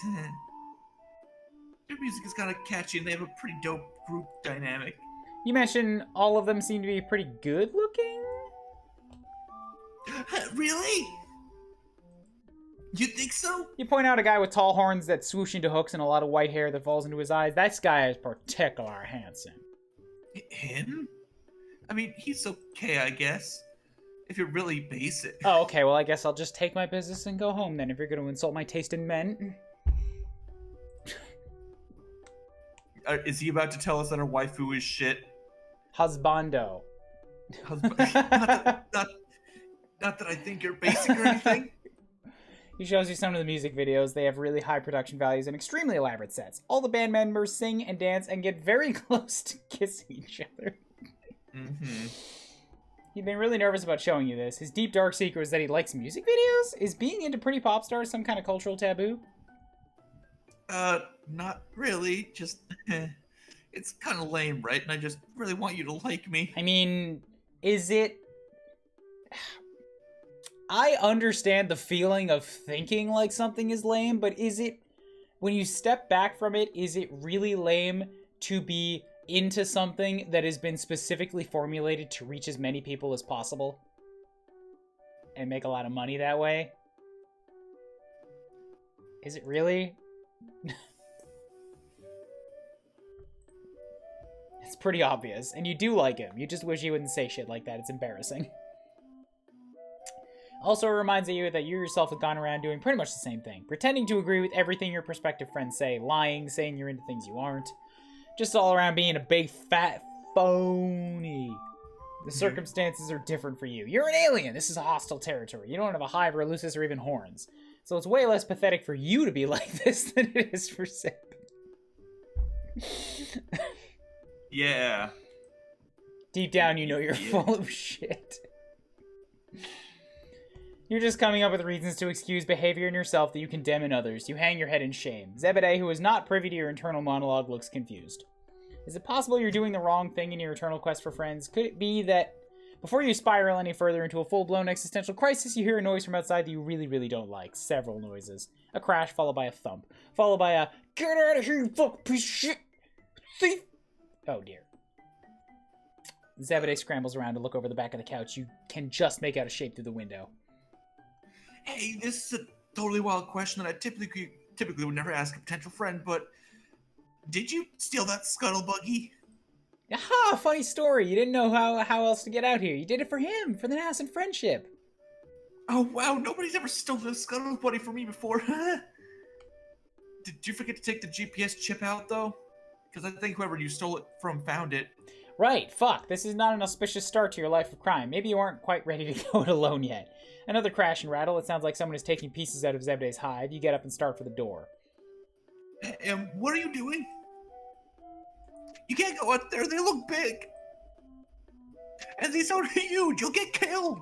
B: Their music is kind of catchy, and they have a pretty dope group dynamic.
A: You mentioned all of them seem to be pretty good looking?
B: Really? You think so?
A: You point out a guy with tall horns that swoosh into hooks and a lot of white hair that falls into his eyes. That guy is particular handsome.
B: Him? I mean, he's okay, I guess. If you're really basic.
A: Oh, okay, well, I guess I'll just take my business and go home then if you're going to insult my taste in men.
B: Is he about to tell us that our waifu is shit?
A: Husbando.
B: not that I think you're basic or anything.
A: He shows you some of the music videos. They have really high production values and extremely elaborate sets. All the band members sing and dance and get very close to kissing each other.
B: Mm-hmm.
A: He'd been really nervous about showing you this. His deep dark secret is that he likes music videos? Is being into pretty pop stars some kind of cultural taboo?
B: Not really. Just, it's kind of lame, right? And I just really want you to like me.
A: I mean, is it... I understand the feeling of thinking like something is lame, but is it... When you step back from it, is it really lame to be into something that has been specifically formulated to reach as many people as possible? And make a lot of money that way? Is it really? It's pretty obvious. And you do like him. You just wish he wouldn't say shit like that. It's embarrassing. Also, it reminds you that you yourself have gone around doing pretty much the same thing. Pretending to agree with everything your prospective friends say. Lying, saying you're into things you aren't. Just all around being a big fat phony. The circumstances are different for you. You're an alien. This is a hostile territory. You don't have a hive or a lucis or even horns. So it's way less pathetic for you to be like this than it is for Zeb.
B: Yeah.
A: Deep down, you know you're full of shit. You're just coming up with reasons to excuse behavior in yourself that you condemn in others. You hang your head in shame. Zebedee, who is not privy to your internal monologue, looks confused. Is it possible you're doing the wrong thing in your eternal quest for friends? Could it be that before you spiral any further into a full-blown existential crisis, you hear a noise from outside that you really, really don't like? Several noises. A crash followed by a thump. Followed by a, "Get out of here, you fucking piece of shit! Thief!" Oh dear. Zebedee scrambles around to look over the back of the couch. You can just make out a shape through the window.
B: Hey, this is a totally wild question that I typically would never ask a potential friend, but did you steal that scuttle buggy?
A: Aha, funny story. You didn't know how else to get out here. You did it for him, for the nascent friendship.
B: Oh wow, nobody's ever stolen a scuttle buddy from me before. Did you forget to take the GPS chip out though? Because I think whoever you stole it from found it.
A: Right, fuck. This is not an auspicious start to your life of crime. Maybe you aren't quite ready to go it alone yet. Another crash and rattle. It zesounds like someone is taking pieces out of Zebedee's hive. You get up and start for the door.
B: And what are you doing? You can't go out there. They look big. And these are huge. You'll get killed.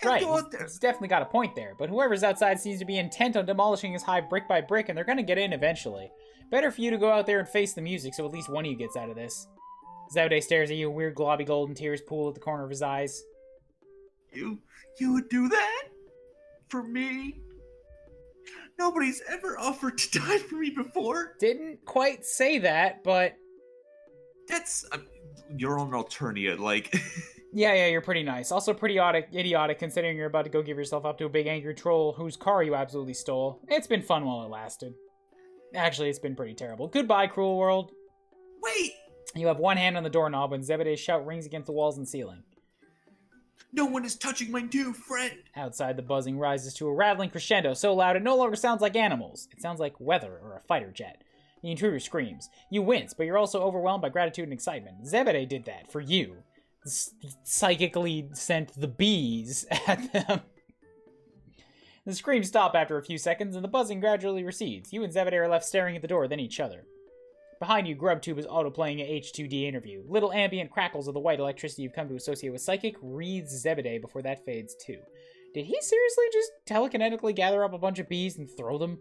A: Right,
B: Go out there.
A: he's definitely got a point there. But whoever's outside seems to be intent on demolishing his hive brick by brick, and they're gonna get in eventually. Better for you to go out there and face the music so at least one of you gets out of this. Zebedee stares at you, weird globby golden tears pool at the corner of his eyes.
B: You would do that? For me? Nobody's ever offered to die for me before.
A: Didn't quite say that, but...
B: That's... you're on Alternia, like...
A: Yeah, you're pretty nice. Also pretty idiotic considering you're about to go give yourself up to a big angry troll whose car you absolutely stole. It's been fun while it lasted. Actually, it's been pretty terrible. Goodbye, cruel world.
B: Wait!
A: You have one hand on the doorknob when Zebedee's shout rings against the walls and ceiling.
B: No one is touching my new friend!
A: Outside, the buzzing rises to a rattling crescendo so loud it no longer sounds like animals. It sounds like weather or a fighter jet. The intruder screams. You wince, but you're also overwhelmed by gratitude and excitement. Zebedee did that for you. Psychically sent the bees at them. The screams stop after a few seconds, and the buzzing gradually recedes. You and Zebedee are left staring at the door, then each other. Behind you, GrubTube is auto-playing an H2D interview. Little ambient crackles of the white electricity you've come to associate with Psychic reads Zebedee before that fades too. Did he seriously just telekinetically gather up a bunch of bees and throw them?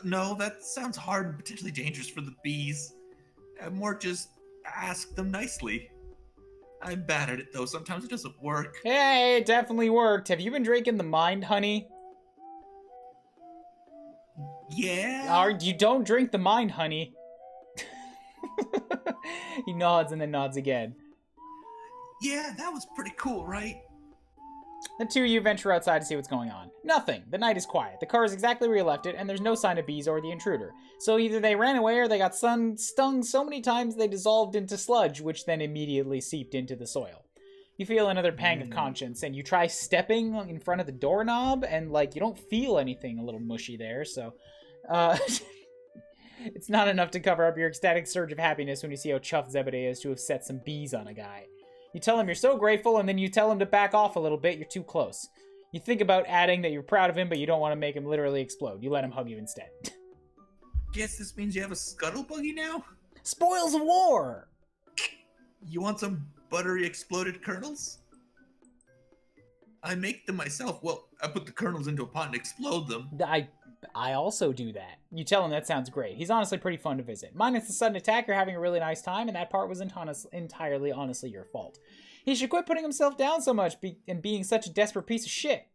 B: No, that sounds hard and potentially dangerous for the bees. More just ask them nicely. I'm bad at it, though. Sometimes it doesn't work.
A: Hey, it definitely worked. Have you been drinking the mind honey?
B: Yeah?
A: You don't drink the mind honey. He nods and then nods again.
B: Yeah, that was pretty cool, right?
A: The two of you venture outside to see what's going on. Nothing. The night is quiet. The car is exactly where you left it, and there's no sign of bees or the intruder. So either they ran away or they got stung so many times they dissolved into sludge, which then immediately seeped into the soil. You feel another pang of conscience, and you try stepping in front of the doorknob, and, like, you don't feel anything a little mushy there, so... it's not enough to cover up your ecstatic surge of happiness when you see how chuffed Zebedee is to have set some bees on a guy. You tell him you're so grateful, and then you tell him to back off a little bit. You're too close. You think about adding that you're proud of him, but you don't want to make him literally explode. You let him hug you instead.
B: Guess this means you have a scuttle buggy now?
A: Spoils of war!
B: You want some buttery exploded kernels? I make them myself. Well, I put the kernels into a pot and explode them.
A: I also do that. You tell him that sounds great. He's honestly pretty fun to visit. Minus the sudden attack, you're having a really nice time, and that part was entirely honestly your fault. He should quit putting himself down so much and being such a desperate piece of shit.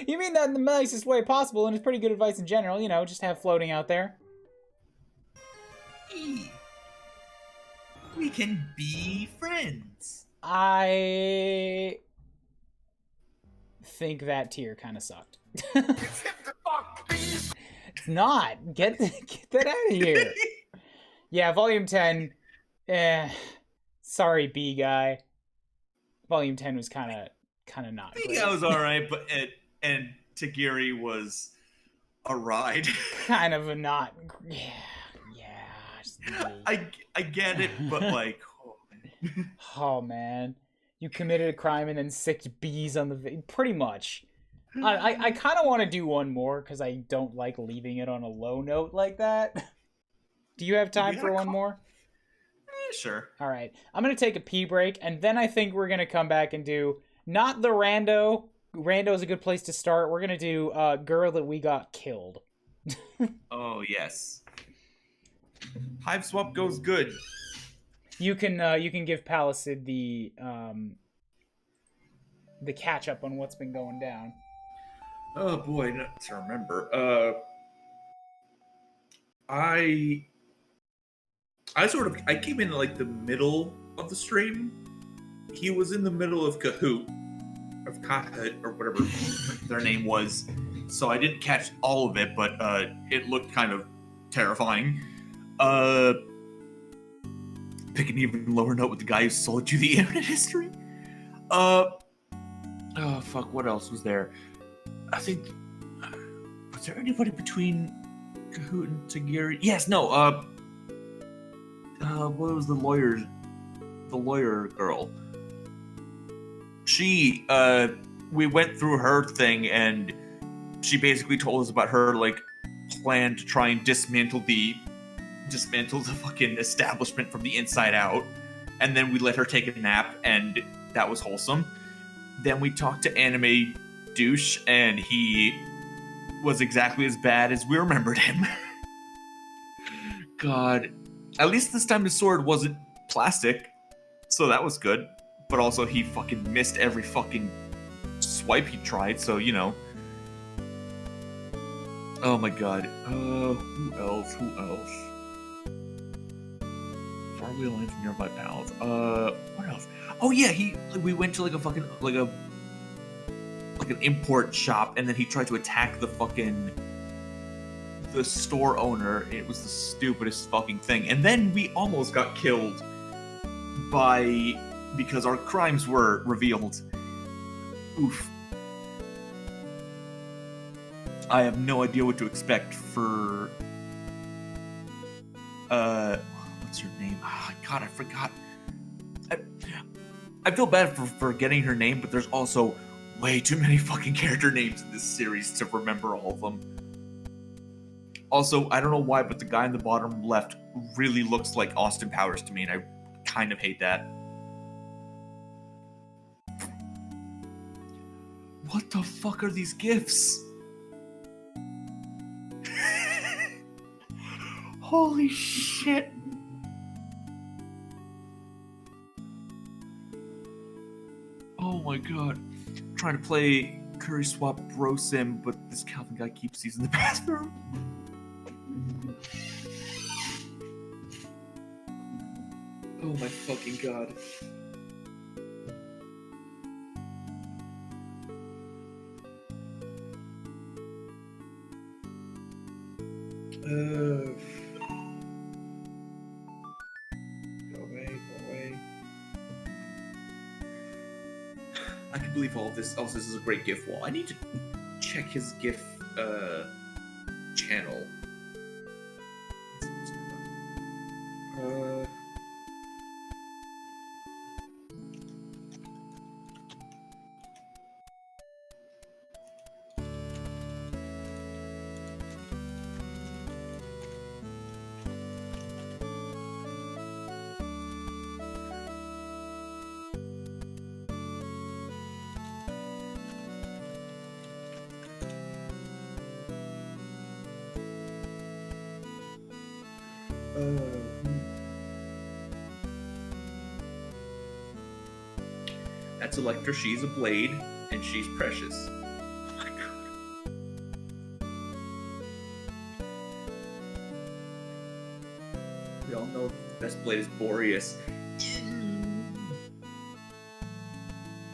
A: You mean that in the nicest way possible, and it's pretty good advice in general, you know, just have floating out there.
B: We can be friends.
A: I think that tier kind of sucked. It's not. Get that out of here. Yeah, Volume 10. Sorry, B guy. Volume 10 was kind of not
B: B
A: great.
B: guy was all right, but and Tagiri was a ride.
A: Kind of a not. Yeah.
B: I get it, but like, oh man.
A: Oh man, you committed a crime and then sicked bees on the pretty much. I kind of want to do one more because I don't like leaving it on a low note like that. Do you have time for one more?
B: Sure.
A: All right, I'm gonna take a pee break and then I think we're gonna come back and do not the rando. Rando is a good place to start. We're gonna do girl that we got killed.
B: Oh yes. Hiveswap goes good.
A: You can give Palisade the catch up on what's been going down.
C: Oh boy, not to remember. I came in like the middle of the stream. He was in the middle of Kahoot or whatever their name was, so I didn't catch all of it, but it looked kind of terrifying. Pick an even lower note with the guy who sold you the internet history. Oh fuck, what else was there? I think was there anybody between Kahoot and Tagiri? Yes, no, what was the lawyer girl? She we went through her thing and she basically told us about her like plan to try and dismantle the fucking establishment from the inside out, and then we let her take a nap, and that was wholesome. Then we talked to Anime Douche, and he was exactly as bad as we remembered him. God, at least this time the sword wasn't plastic, so that was good. But also he fucking missed every fucking swipe he tried, so you know. Oh my god. Who else? Far away from nearby pals. What else? Oh yeah, we went to like a fucking like an import shop, and then he tried to attack the store owner. It was the stupidest fucking thing. And then we almost got killed because our crimes were revealed. Oof. I have no idea what to expect for what's her name? Oh, God, I forgot. I feel bad for forgetting her name, but there's also way too many fucking character names in this series to remember all of them. Also, I don't know why, but the guy in the bottom left really looks like Austin Powers to me, and I kind of hate that.
B: What the fuck are these gifts? Holy shit. Oh my god. I'm trying to play Kuuribro Friendsim, but this Calvin guy keeps using the bathroom.
C: Oh my fucking god. Go away. I can believe all of this. Also, this is a great GIF wall. I need to check his GIF channel. That's Electra. She's a blade, and she's precious. Oh my god. We all know the best blade is Boreas.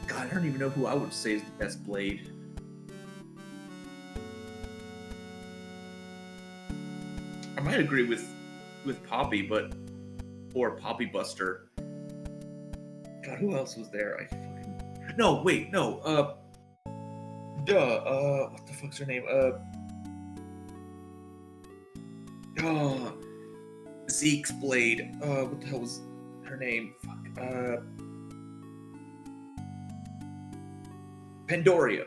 C: God, I don't even know who I would say is the best blade. I might agree with Poppy, or Poppy Buster. God, who else was there? What the fuck's her name? Zeke's blade. What the hell was her name? Fuck. Pandoria.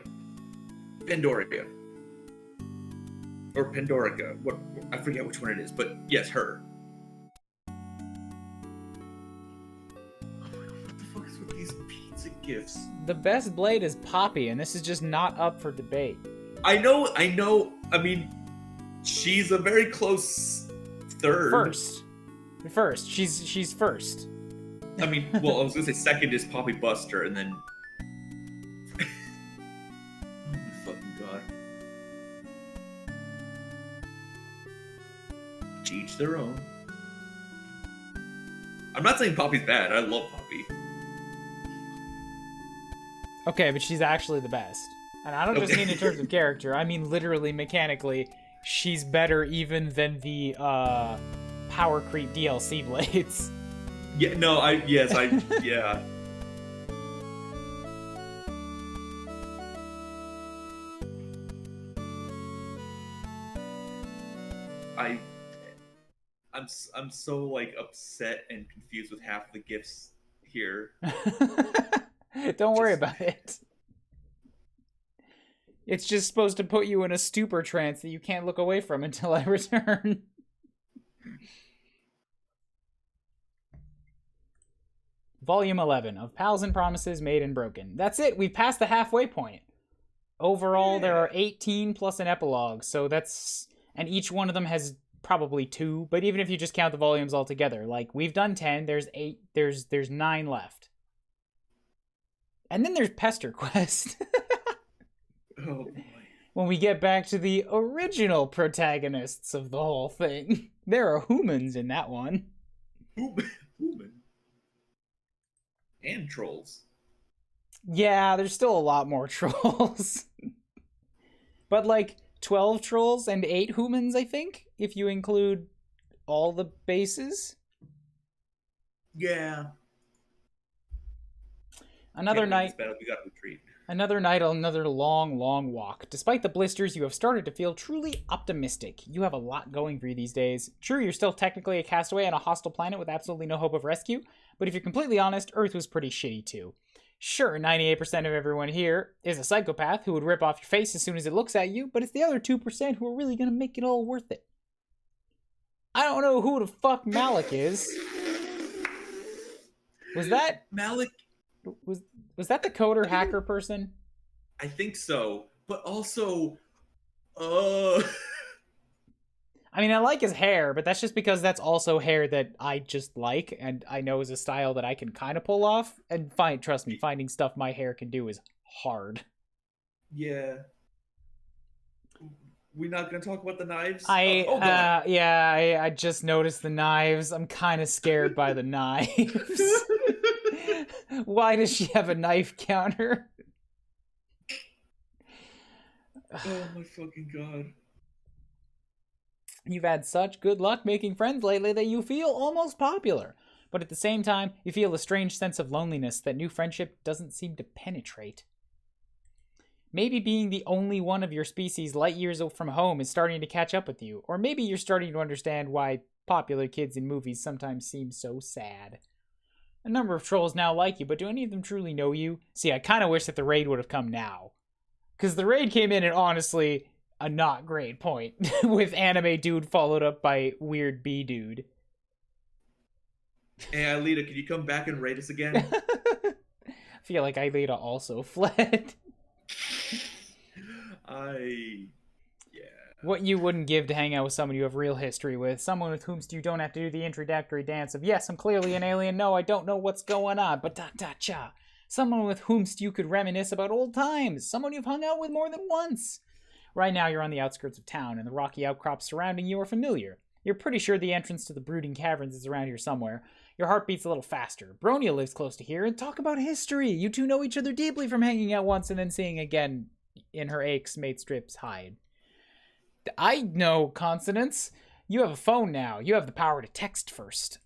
C: Or Pandorica. What? I forget which one it is, but yes, her. Gifts.
A: The best blade is Poppy, and this is just not up for debate.
C: I know. I mean, she's a very close third.
A: First. She's first.
C: I mean, well, I was gonna say second is Poppy Buster, and then. Oh my fucking god. To each their own. I'm not saying Poppy's bad. I love Poppy.
A: Okay, but she's actually the best. And I don't just mean in terms of character. I mean literally, mechanically, she's better even than the Power Creep DLC blades.
C: Yeah, no, yeah. I'm so like upset and confused with half the gifts here.
A: Don't worry about it. It's just supposed to put you in a stupor trance that you can't look away from until I return. Volume 11 of Pals and Promises Made and Broken. That's it. We've passed the halfway point. Overall, there are 18 plus an epilogue, so that's... And each one of them has probably 2, but even if you just count the volumes all together, like, we've done 10, there's 8, there's 9 left. And then there's Pester Quest.
C: Oh boy.
A: When we get back to the original protagonists of the whole thing. There are humans in that one.
C: Human. And trolls.
A: Yeah, there's still a lot more trolls. But like 12 trolls and 8 humans, I think, if you include all the bases.
C: Yeah.
A: Another night,
C: we got to retreat.
A: Another long, long walk. Despite the blisters, you have started to feel truly optimistic. You have a lot going for you these days. True, you're still technically a castaway on a hostile planet with absolutely no hope of rescue, but if you're completely honest, Earth was pretty shitty too. Sure, 98% of everyone here is a psychopath who would rip off your face as soon as it looks at you, but it's the other 2% who are really gonna make it all worth it. I don't know who the fuck Malik is. Was that...
C: Malik...
A: Was that the coder hacker person?
C: I think so. But also, uh...
A: I mean, I like his hair, but that's just because that's also hair that I just like, and I know is a style that I can kind of pull off. And trust me, finding stuff my hair can do is hard.
C: Yeah. We're not gonna talk about the knives?
A: I just noticed the knives. I'm kind of scared by the knives. Why does she have a knife counter?
C: Oh my fucking god.
A: You've had such good luck making friends lately that you feel almost popular. But at the same time, you feel a strange sense of loneliness that new friendship doesn't seem to penetrate. Maybe being the only one of your species light years from home is starting to catch up with you. Or maybe you're starting to understand why popular kids in movies sometimes seem so sad. A number of trolls now like you, but do any of them truly know you? See, I kind of wish that the raid would have come now. Because the raid came in at, honestly, a not great point. With anime dude followed up by weird bee dude.
C: Hey, Alita, can you come back and raid us again?
A: I feel like Alita also fled. What you wouldn't give to hang out with someone you have real history with. Someone with whom you don't have to do the introductory dance of, yes, I'm clearly an alien, no, I don't know what's going on, but da-da-cha. Someone with whom you could reminisce about old times. Someone you've hung out with more than once. Right now you're on the outskirts of town, and the rocky outcrops surrounding you are familiar. You're pretty sure the entrance to the Brooding Caverns is around here somewhere. Your heart beats a little faster. Bronia lives close to here, and talk about history. You two know each other deeply from hanging out once and then seeing again in her ex-mate Strip's hide. I know consonants. You have a phone now. You have the power to text first.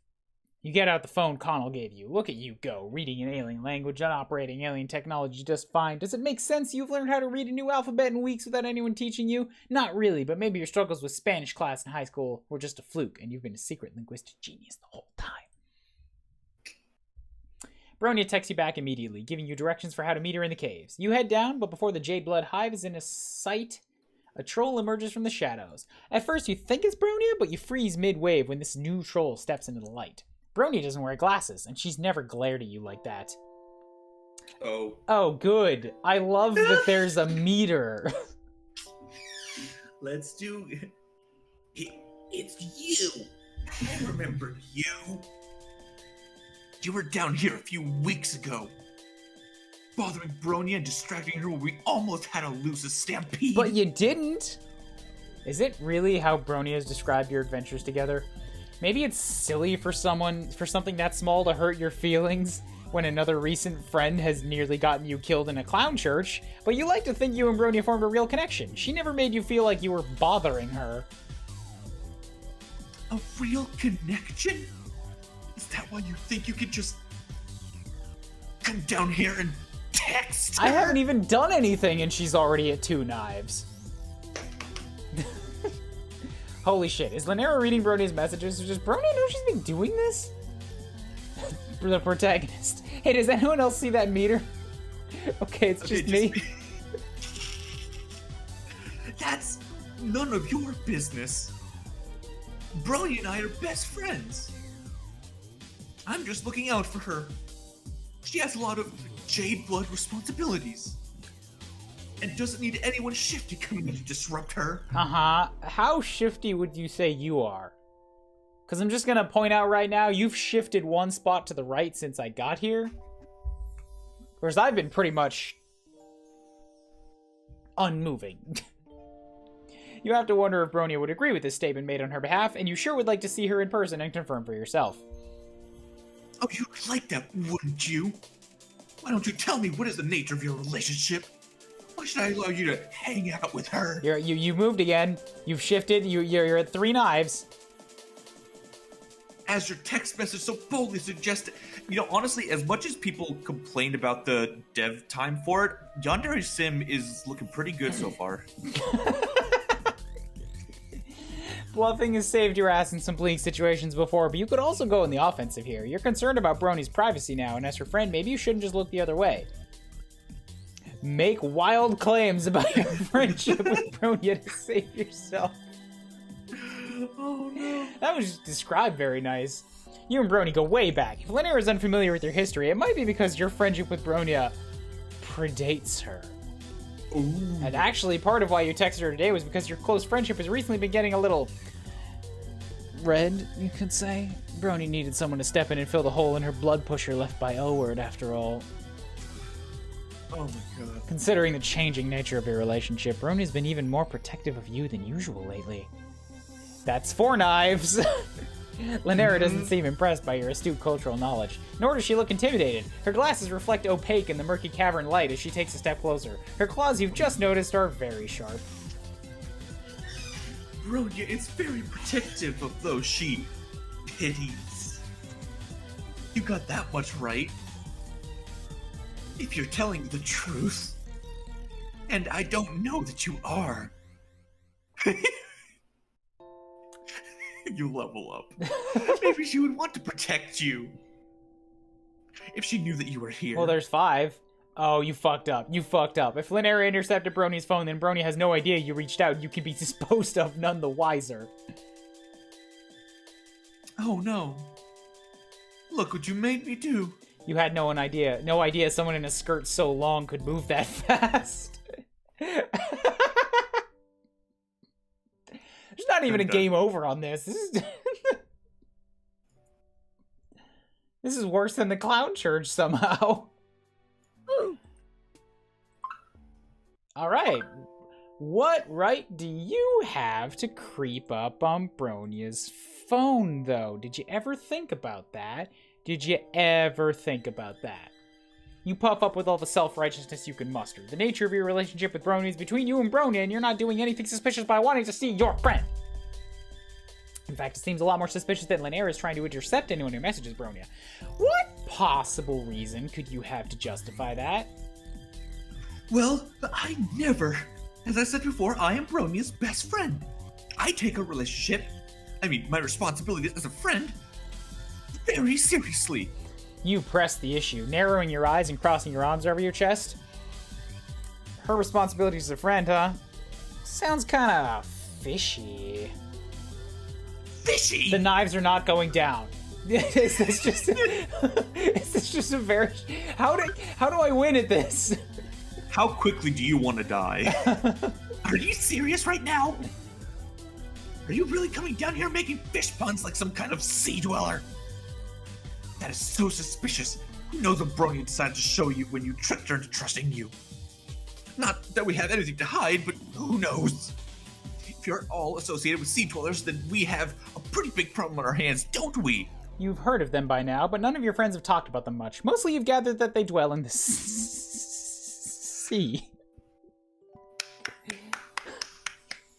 A: You get out the phone Connell gave you. Look at you go, reading an alien language and operating alien technology just fine. Does it make sense you've learned how to read a new alphabet in weeks without anyone teaching you? Not really, but maybe your struggles with Spanish class in high school were just a fluke, and you've been a secret linguistic genius the whole time. Bronia texts you back immediately, giving you directions for how to meet her in the caves. You head down, but before the Jade Blood Hive is in sight, a troll emerges from the shadows. At first you think it's Bronia, but you freeze mid-wave when this new troll steps into the light. Bronia doesn't wear glasses, and she's never glared at you like that.
C: Oh.
A: Oh, good. I love that there's a meter.
C: Let's do... It's you! I remember you. You were down here a few weeks ago, bothering Bronia and distracting her when we almost had to lose a stampede.
A: But you didn't. Is it really how Bronia has described your adventures together? Maybe it's silly for something that small to hurt your feelings when another recent friend has nearly gotten you killed in a clown church, but you like to think you and Bronia formed a real connection. She never made you feel like you were bothering her.
C: A real connection? Is that why you think you could just come down here and text her?
A: I haven't even done anything and she's already at 2 knives. Holy shit, is Lanera reading Bronia's messages? Does Bronia know she's been doing this? The protagonist. Hey, does anyone else see that meter? Okay, it's just me.
C: That's none of your business. Bronia and I are best friends. I'm just looking out for her. She has a lot of Jade Blood responsibilities. And doesn't need anyone shifty coming in to disrupt her.
A: Uh-huh. How shifty would you say you are? Because I'm just going to point out right now, you've shifted 1 spot to the right since I got here. Whereas I've been pretty much unmoving. You have to wonder if Bronia would agree with this statement made on her behalf, and you sure would like to see her in person and confirm for yourself.
C: Oh, you'd like that, wouldn't you? Why don't you tell me what is the nature of your relationship? Why should I allow you to hang out with her?
A: You moved again. You've shifted. You're at 3 knives.
C: As your text message so boldly suggested, honestly, as much as people complained about the dev time for it, Yandere Sim is looking pretty good so far.
A: Bluffing has saved your ass in some bleak situations before, but you could also go in the offensive here. You're concerned about Brony's privacy now, and as her friend, maybe you shouldn't just look the other way. Make wild claims about your friendship with Bronya to save yourself.
C: Oh no.
A: That was described very nice. You and Brony go way back. If Lanera is unfamiliar with your history, it might be because your friendship with Bronya predates her.
C: Ooh.
A: And actually, part of why you texted her today was because your close friendship has recently been getting a little red, you could say. Brony needed someone to step in and fill the hole in her blood pusher left by L-Word, after all.
C: Oh my god.
A: Considering the changing nature of your relationship, Brony's been even more protective of you than usual lately. That's 4 knives! Lanera doesn't seem impressed by your astute cultural knowledge, nor does she look intimidated. Her glasses reflect opaque in the murky cavern light as she takes a step closer. Her claws, you've just noticed, are very sharp.
C: Bronya is very protective of those she pities. You got that much right. If you're telling the truth, and I don't know that you are, you level up. Maybe she would want to protect you. If she knew that you were here.
A: Well, there's 5. Oh, you fucked up. You fucked up. If Lanera intercepted Brony's phone, then Brony has no idea you reached out. You can be disposed of, none the wiser.
C: Oh no. Look what you made me do.
A: You had no idea someone in a skirt so long could move that fast. There's not even a game over on this. This is worse than the clown church somehow. Alright. What right do you have to creep up on Bronya's phone, though? Did you ever think about that? Did you ever think about that? You puff up with all the self-righteousness you can muster. The nature of your relationship with Brony is between you and Bronya, and you're not doing anything suspicious by wanting to see your friend. In fact, it seems a lot more suspicious that Lanera is trying to intercept anyone who messages Bronya. What possible reason could you have to justify that?
B: Well, I never. As I said before, I am Bronya's best friend. I take our relationship, my responsibilities as a friend, very seriously.
A: You press the issue, narrowing your eyes and crossing your arms over your chest. Her responsibilities as a friend, huh? Sounds kinda fishy.
B: Fishy?
A: The knives are not going down. Is this just a very... How do I win at this?
B: How quickly do you want to die? Are you serious right now? Are you really coming down here making fish puns like some kind of sea dweller? That is so suspicious. Who knows what Bronya decided to show you when you tricked her into trusting you? Not that we have anything to hide, but who knows? If you're all associated with sea dwellers, then we have a pretty big problem on our hands, don't we?
A: You've heard of them by now, but none of your friends have talked about them much. Mostly you've gathered that they dwell in the sea.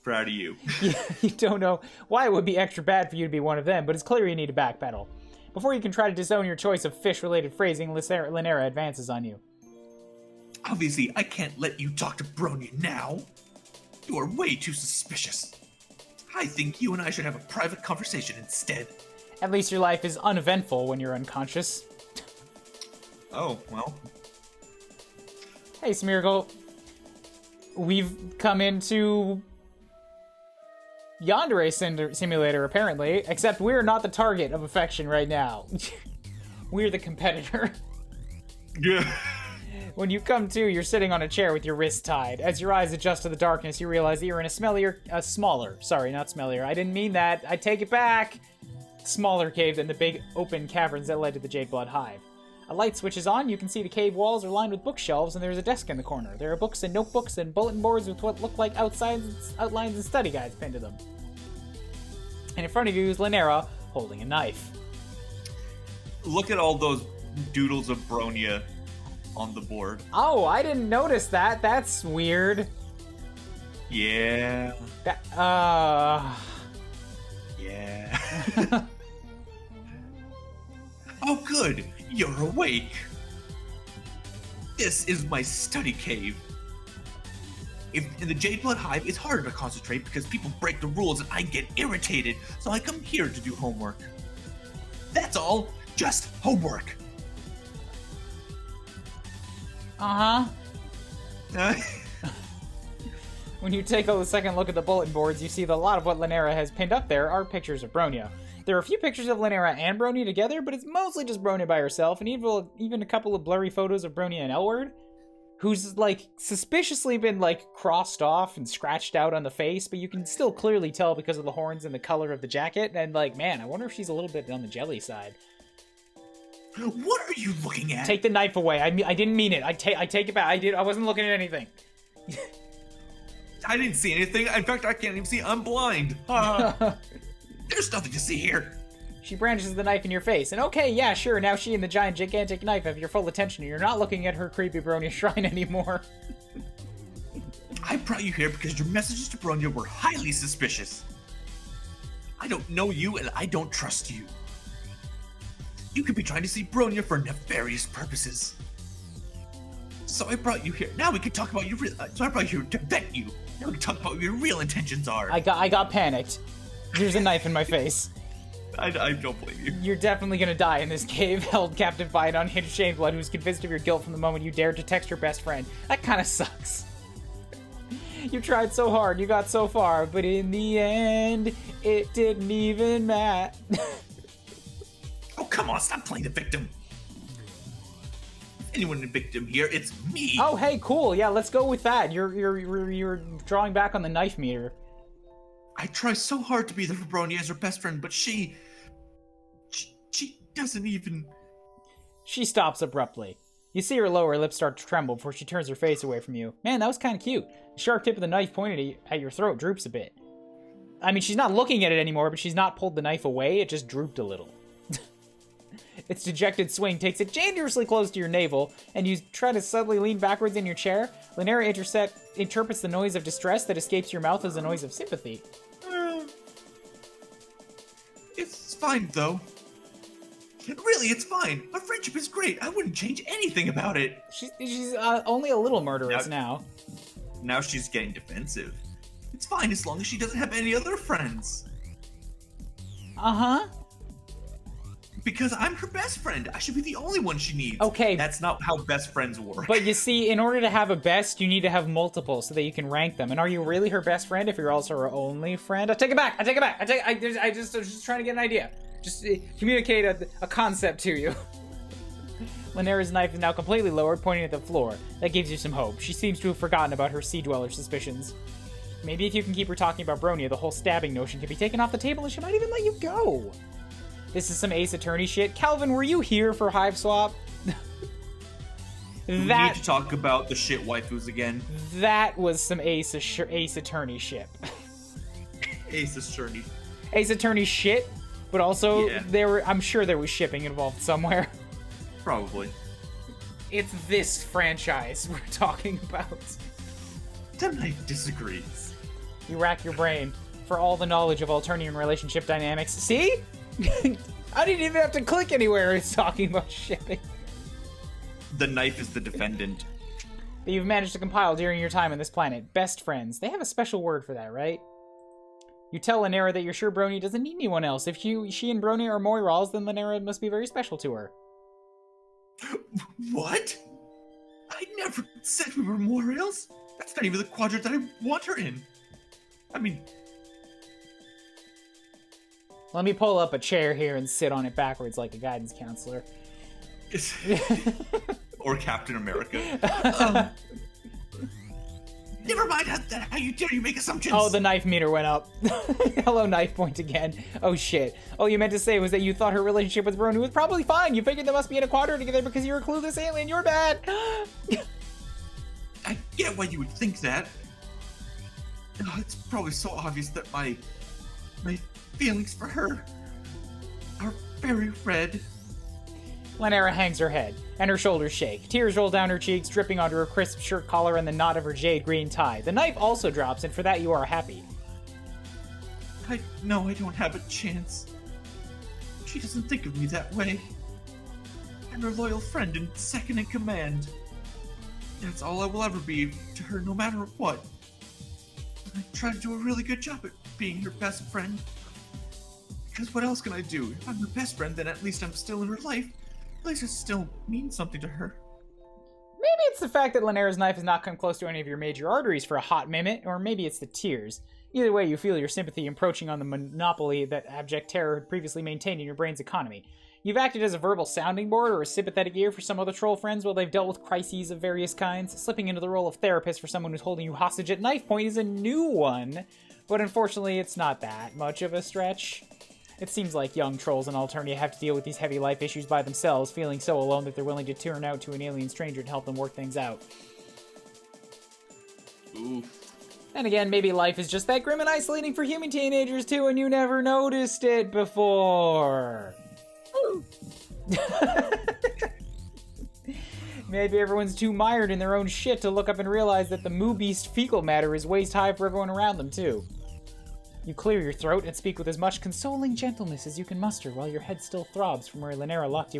C: Proud of you.
A: You don't know why it would be extra bad for you to be one of them, but it's clear you need to backpedal. Before you can try to disown your choice of fish-related phrasing, Lanera advances on you.
B: Obviously, I can't let you talk to Bronya now. You are way too suspicious. I think you and I should have a private conversation instead.
A: At least your life is uneventful when you're unconscious.
C: Oh, well.
A: Hey, Smeargle. We've come into Yandere Simulator, apparently, except we're not the target of affection right now. We're the competitor.
C: Yeah.
A: When you come to, you're sitting on a chair with your wrists tied. As your eyes adjust to the darkness, you realize that you're in smaller, sorry, not smellier. I didn't mean that. I take it back. Smaller cave than the big open caverns that led to the Jadeblood Hive. A light switches on, you can see the cave walls are lined with bookshelves, and there's a desk in the corner. There are books and notebooks and bulletin boards with what look like outlines and study guides pinned to them. And in front of you is Lanera, holding a knife.
C: Look at all those doodles of Bronya on the board.
A: Oh, I didn't notice that. That's weird.
C: Yeah.
B: Yeah. Oh, good. You're awake. This is my study cave. In the Jadeblood Hive, it's harder to concentrate because people break the rules and I get irritated, so I come here to do homework. That's all. Just homework.
A: Uh-huh. When you take a second look at the bulletin boards, you see that a lot of what Lanera has pinned up there are pictures of Bronya. There are a few pictures of Lanera and Bronya together, but it's mostly just Bronya by herself, and even a couple of blurry photos of Bronya and L-Word. who's, like, suspiciously been, like, crossed off and scratched out on the face, but you can still clearly tell because of the horns and the color of the jacket, and, like, man, I wonder if she's a little bit on the jelly side.
B: What are you looking at?
A: Take the knife away. I didn't mean it. I take it back. I wasn't looking at anything.
C: I didn't see anything. In fact, I can't even see. I'm blind.
B: There's nothing to see here.
A: She brandishes the knife in your face, and okay, yeah, sure, now she and the gigantic knife have your full attention, and you're not looking at her creepy Bronya shrine anymore.
B: I brought you here because your messages to Bronya were highly suspicious. I don't know you, and I don't trust you. You could be trying to see Bronya for nefarious purposes. So I brought you here. Now we can talk about your real... So I brought you here to vet you. Now we can talk about what your real intentions are.
A: I got panicked. There's a knife in my face.
C: I don't blame you.
A: You're definitely gonna die in this cave, held captive by an unhinged Shaneblood who's convinced of your guilt from the moment you dared to text your best friend. That kinda sucks. You tried so hard, you got so far, but in the end, it didn't even matter.
B: Oh, come on, stop playing the victim. Anyone the victim here, it's me.
A: Oh, hey, cool. Yeah, let's go with that. You're drawing back on the knife meter.
B: I try so hard to be there for Bronya as her best friend, but she doesn't even...
A: She stops abruptly. You see her lower lip start to tremble before she turns her face away from you. Man, that was kind of cute. The sharp tip of the knife pointed at your throat droops a bit. I mean, she's not looking at it anymore, but she's not pulled the knife away. It just drooped a little. Its dejected swing takes it dangerously close to your navel, and you try to subtly lean backwards in your chair. Lanera interprets the noise of distress that escapes your mouth as a noise of sympathy.
B: It's fine, though. Really, it's fine. Our friendship is great. I wouldn't change anything about it.
A: She's only a little murderous now.
B: Now she's getting defensive. It's fine as long as she doesn't have any other friends.
A: Uh-huh.
B: Because I'm her best friend. I should be the only one she needs.
A: Okay.
B: That's not how best friends work.
A: But you see, in order to have a best, you need to have multiple so that you can rank them. And are you really her best friend if you're also her only friend? I take it back. I was just trying to get an idea. Just communicate a concept to you. Lanera's knife is now completely lowered, pointing at the floor. That gives you some hope. She seems to have forgotten about her Sea Dweller suspicions. Maybe if you can keep her talking about Bronya, the whole stabbing notion can be taken off the table and she might even let you go. This is some Ace Attorney shit. Calvin, were you here for Hiveswap?
B: We need to talk about the shit waifus again.
A: That was some Ace Attorney shit.
C: Ace Attorney.
A: Ace Attorney shit, but also
C: Yeah.
A: I'm sure there was shipping involved somewhere.
B: Probably.
A: It's this franchise we're talking about.
B: The knife disagrees.
A: You rack your brain for all the knowledge of Alternian relationship dynamics. See? I didn't even have to click anywhere. It's talking about shipping.
B: The knife is the defendant.
A: That you've managed to compile during your time on this planet. Best friends. They have a special word for that, right? You tell Lanera that you're sure Bronya doesn't need anyone else. If she and Bronya are Moirals, then Lanera must be very special to her.
B: What? I never said we were Moirals. That's not even the quadrant that I want her in. I mean...
A: Let me pull up a chair here and sit on it backwards like a guidance counselor.
B: Or Captain America. Never mind how you dare you make assumptions.
A: Oh, the knife meter went up. Hello, knife point again. Oh, shit. All you meant to say was that you thought her relationship with Bronya was probably fine. You figured they must be in a quadrant together because you're a clueless alien. You're bad.
B: I get why you would think that. Oh, it's probably so obvious that my feelings for her are very red.
A: Lanera hangs her head, and her shoulders shake. Tears roll down her cheeks, dripping onto her crisp shirt collar and the knot of her jade green tie. The knife also drops, and for that you are happy.
B: I know I don't have a chance. She doesn't think of me that way. I'm her loyal friend and second in command. That's all I will ever be to her, no matter what. I try to do a really good job at being her best friend. Because what else can I do? If I'm her best friend, then at least I'm still in her life. At least it still means something to her.
A: Maybe it's the fact that Lanera's knife has not come close to any of your major arteries for a hot minute, or maybe it's the tears. Either way, you feel your sympathy encroaching on the monopoly that abject terror had previously maintained in your brain's economy. You've acted as a verbal sounding board or a sympathetic ear for some other troll friends while they've dealt with crises of various kinds. Slipping into the role of therapist for someone who's holding you hostage at knife point is a new one, but unfortunately it's not that much of a stretch. It seems like young trolls in Alternia have to deal with these heavy life issues by themselves, feeling so alone that they're willing to turn out to an alien stranger to help them work things out.
C: Ooh.
A: And again, maybe life is just that grim and isolating for human teenagers too, and you never noticed it before. Maybe everyone's too mired in their own shit to look up and realize that the moo beast fecal matter is waist high for everyone around them too. You clear your throat and speak with as much consoling gentleness as you can muster while your head still throbs from where Lynera knocked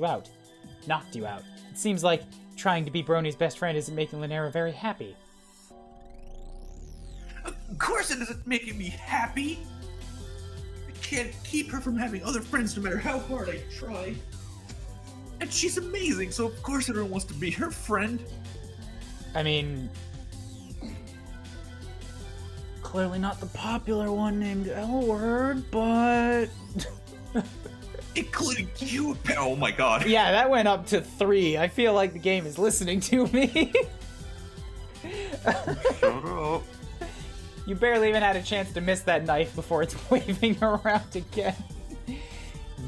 A: you out. It seems like trying to be Brony's best friend isn't making Lynera very happy.
B: Of course it isn't making me happy. I can't keep her from having other friends no matter how hard I try. And she's amazing, so of course everyone wants to be her friend.
A: I mean, clearly not the popular one named L-Word, but...
B: Including you, oh my god.
A: Yeah, that went up to 3. I feel like the game is listening to me.
B: Shut up.
A: You barely even had a chance to miss that knife before it's waving around again.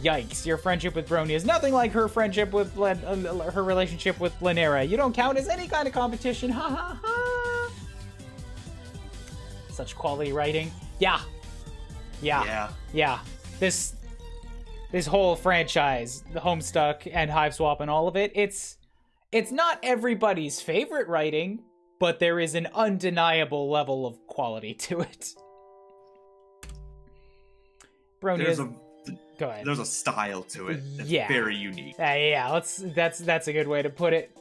A: Yikes, your friendship with Brony is nothing like her friendship with her relationship with Lynera. You don't count as any kind of competition, ha ha ha. Such quality writing. Yeah. This whole franchise, the Homestuck and Hiveswap and all of it, it's not everybody's favorite writing, but there is an undeniable level of quality to it. Brony Go ahead.
C: There's a style to it that's very unique.
A: That's a good way to put it.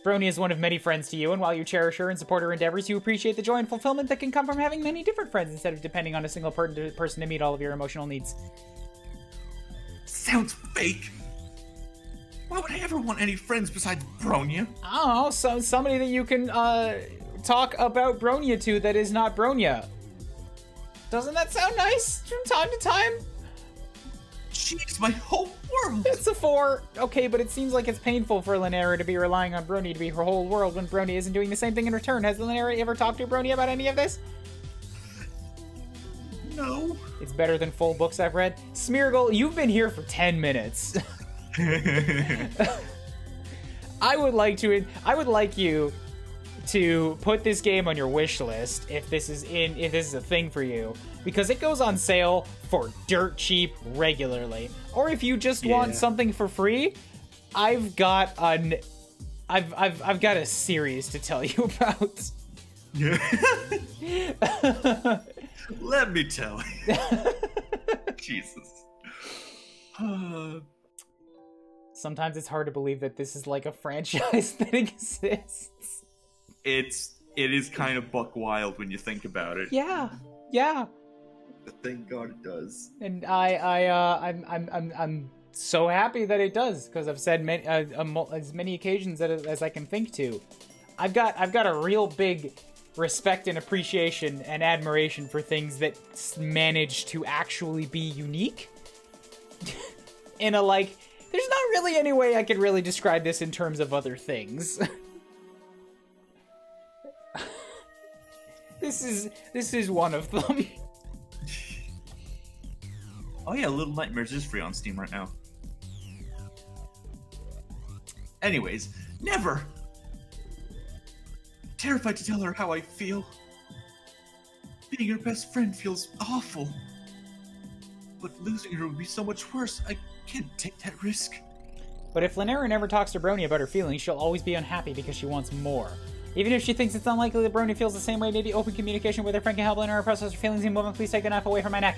A: Brony is one of many friends to you, and while you cherish her and support her endeavors, you appreciate the joy and fulfillment that can come from having many different friends instead of depending on a single person to meet all of your emotional needs.
B: Sounds fake. Why would I ever want any friends besides Bronya?
A: Oh, so somebody that you can talk about Bronya to that is not Bronya. Doesn't that sound nice from time to time?
B: She's my whole world.
A: It's a 4. Okay, but it seems like it's painful for Lynera to be relying on Brony to be her whole world when Brony isn't doing the same thing in return. Has Lynera ever talked to Brony about any of this?
B: No.
A: It's better than full books I've read. Smeargle, you've been here for 10 minutes. I would like you to put this game on your wish list if this is a thing for you, because it goes on sale for dirt cheap regularly. Or if you just want something for free, I've got a series to tell you about.
C: Let me tell you. Jesus.
A: Sometimes it's hard to believe that this is like a franchise that exists.
C: It is kind of buck wild when you think about it.
A: Yeah.
C: Thank God it does.
A: And I'm so happy that it does, because I've said as many occasions as I can think to. I've got a real big respect and appreciation and admiration for things that manage to actually be unique. In a there's not really any way I could really describe this in terms of other things. This is one of them.
C: Oh yeah, Little Nightmares is free on Steam right now. Anyways,
B: Never. Terrified to tell her how I feel. Being her best friend feels awful. But losing her would be so much worse. I can't take that risk.
A: But if Lynera never talks to Brony about her feelings, she'll always be unhappy because she wants more. Even if she thinks it's unlikely that Brony feels the same way, maybe open communication with her friend can help Lynera process her feelings and move on. Please take the knife away from my neck.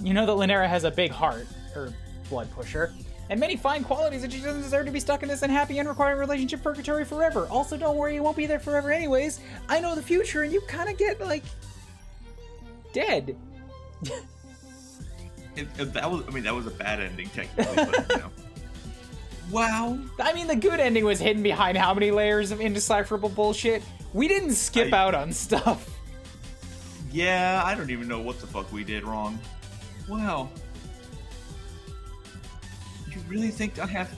A: You know that Lynera has a big heart, her blood pusher, and many fine qualities that she doesn't deserve to be stuck in this unhappy, unrequited relationship purgatory forever. Also, don't worry, you won't be there forever anyways. I know the future, and you kind of get, dead.
C: that was a bad ending, technically, but, you know.
B: Wow.
A: I mean, the good ending was hidden behind how many layers of indecipherable bullshit? We didn't skip out on stuff.
C: Yeah, I don't even know what the fuck we did wrong.
B: Wow. You really think I have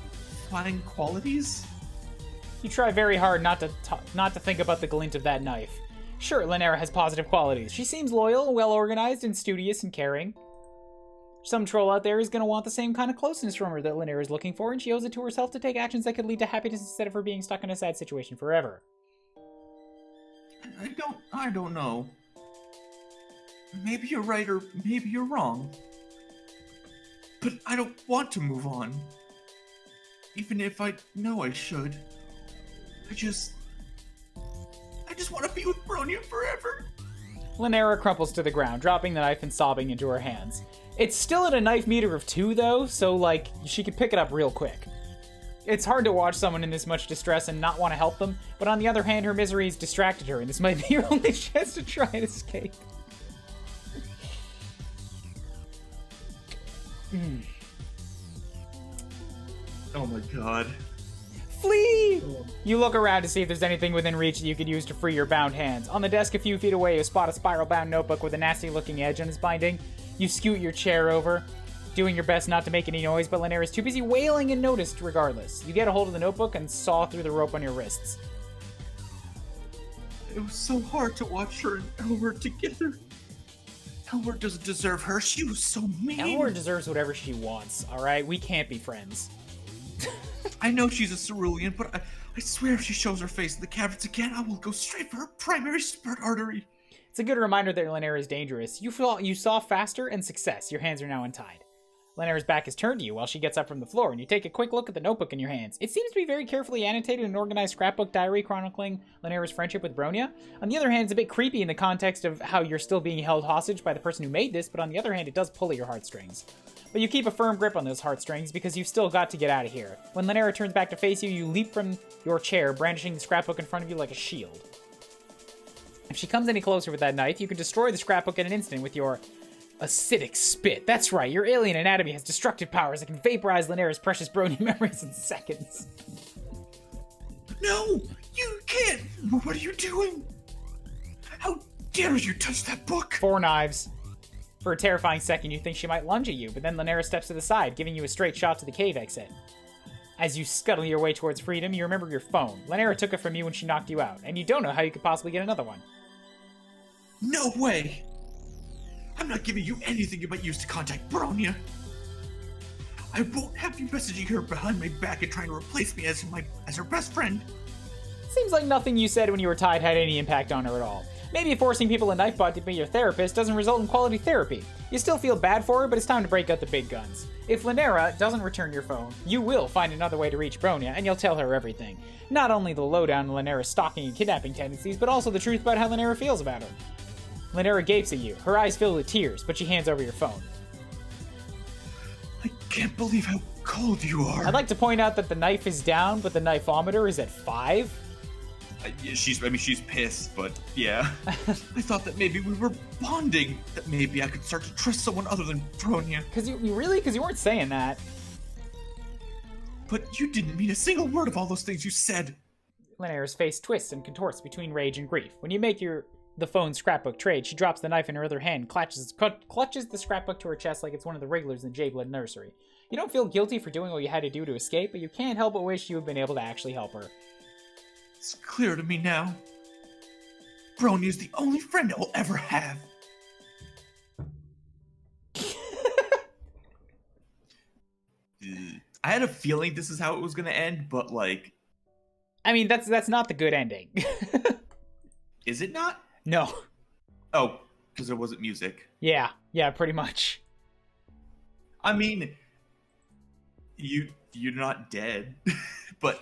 B: fine qualities?
A: You try very hard not to think about the glint of that knife. Sure, Lynera has positive qualities. She seems loyal, well-organized, and studious and caring. Some troll out there is going to want the same kind of closeness from her that Lynera is looking for, and she owes it to herself to take actions that could lead to happiness instead of her being stuck in a sad situation forever.
B: I don't know. Maybe you're right or maybe you're wrong. But I don't want to move on. Even if I know I should. I just want to be with Bronya forever.
A: Lynera crumples to the ground, dropping the knife and sobbing into her hands. It's still at a knife meter of 2, though, so, like, she can pick it up real quick. It's hard to watch someone in this much distress and not want to help them, but on the other hand, her misery has distracted her, and this might be her only chance to try and escape.
B: Oh my god.
A: Flee! You look around to see if there's anything within reach that you could use to free your bound hands. On the desk a few feet away, you spot a spiral-bound notebook with a nasty-looking edge on its binding. You scoot your chair over, doing your best not to make any noise, but Lynera's too busy wailing and noticed regardless. You get a hold of the notebook and saw through the rope on your wrists.
B: It was so hard to watch her and Elward together. Elward doesn't deserve her. She was so mean.
A: Elward deserves whatever she wants, alright? We can't be friends.
B: I know she's a cerulean, but I swear if she shows her face in the caverns again, I will go straight for her primary spurt artery.
A: It's a good reminder that Lynera is dangerous. You saw faster and success. Your hands are now untied. Lynera's back is turned to you while she gets up from the floor, and you take a quick look at the notebook in your hands. It seems to be very carefully annotated and organized scrapbook diary chronicling Lynera's friendship with Bronya. On the other hand, it's a bit creepy in the context of how you're still being held hostage by the person who made this, but on the other hand, it does pull at your heartstrings. But you keep a firm grip on those heartstrings because you've still got to get out of here. When Lynera turns back to face you, you leap from your chair, brandishing the scrapbook in front of you like a shield. If she comes any closer with that knife, you can destroy the scrapbook in an instant with your acidic spit. That's right, your alien anatomy has destructive powers that can vaporize Lynera's precious Bronya memories in seconds.
B: No! You can't! What are you doing? How dare you touch that book?
A: 4 knives. For a terrifying second, you think she might lunge at you, but then Lynera steps to the side, giving you a straight shot to the cave exit. As you scuttle your way towards freedom, you remember your phone. Lynera took it from you when she knocked you out, and you don't know how you could possibly get another one.
B: No way! I'm not giving you anything you might use to contact Bronya. I won't have you messaging her behind my back and trying to replace me as her best friend.
A: Seems like nothing you said when you were tied had any impact on her at all. Maybe forcing people in Knifebot to be your therapist doesn't result in quality therapy. You still feel bad for her, but it's time to break out the big guns. If Lynera doesn't return your phone, you will find another way to reach Bronya, and you'll tell her everything. Not only the lowdown on Lynera's stalking and kidnapping tendencies, but also the truth about how Lynera feels about her. Lynera gapes at you, her eyes filled with tears, but she hands over your phone.
B: I can't believe how cold you are.
A: I'd like to point out that the knife is down, but the knifeometer is at 5.
B: She's pissed, but yeah. I thought that maybe we were bonding. That maybe I could start to trust someone other than Bronya.
A: Because you weren't saying that.
B: But you didn't mean a single word of all those things you said.
A: Lynera's face twists and contorts between rage and grief. When you make the phone's scrapbook trade, she drops the knife in her other hand, clutches the scrapbook to her chest like it's one of the regulars in the J-Blood nursery. You don't feel guilty for doing what you had to do to escape, but you can't help but wish you had been able to actually help her.
B: It's clear to me now. Bronya is the only friend I will ever have. I had a feeling this is how it was going to end, but like...
A: I mean, that's not the good ending.
B: Is it not?
A: No.
B: Oh, because there wasn't music.
A: Yeah, pretty much.
B: I mean, you're not dead, but...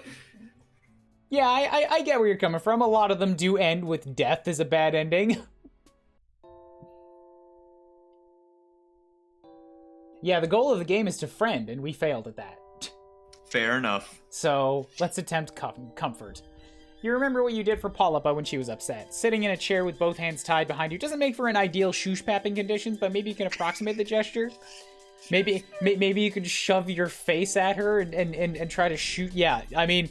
A: Yeah, I get where you're coming from. A lot of them do end with death as a bad ending. Yeah, the goal of the game is to friend, and we failed at that.
B: Fair enough.
A: So, let's attempt comfort. You remember what you did for Polypa when she was upset. Sitting in a chair with both hands tied behind you doesn't make for an ideal shoosh-papping conditions, but maybe you can approximate the gesture? Maybe you can shove your face at her and try to shoot... Yeah, I mean...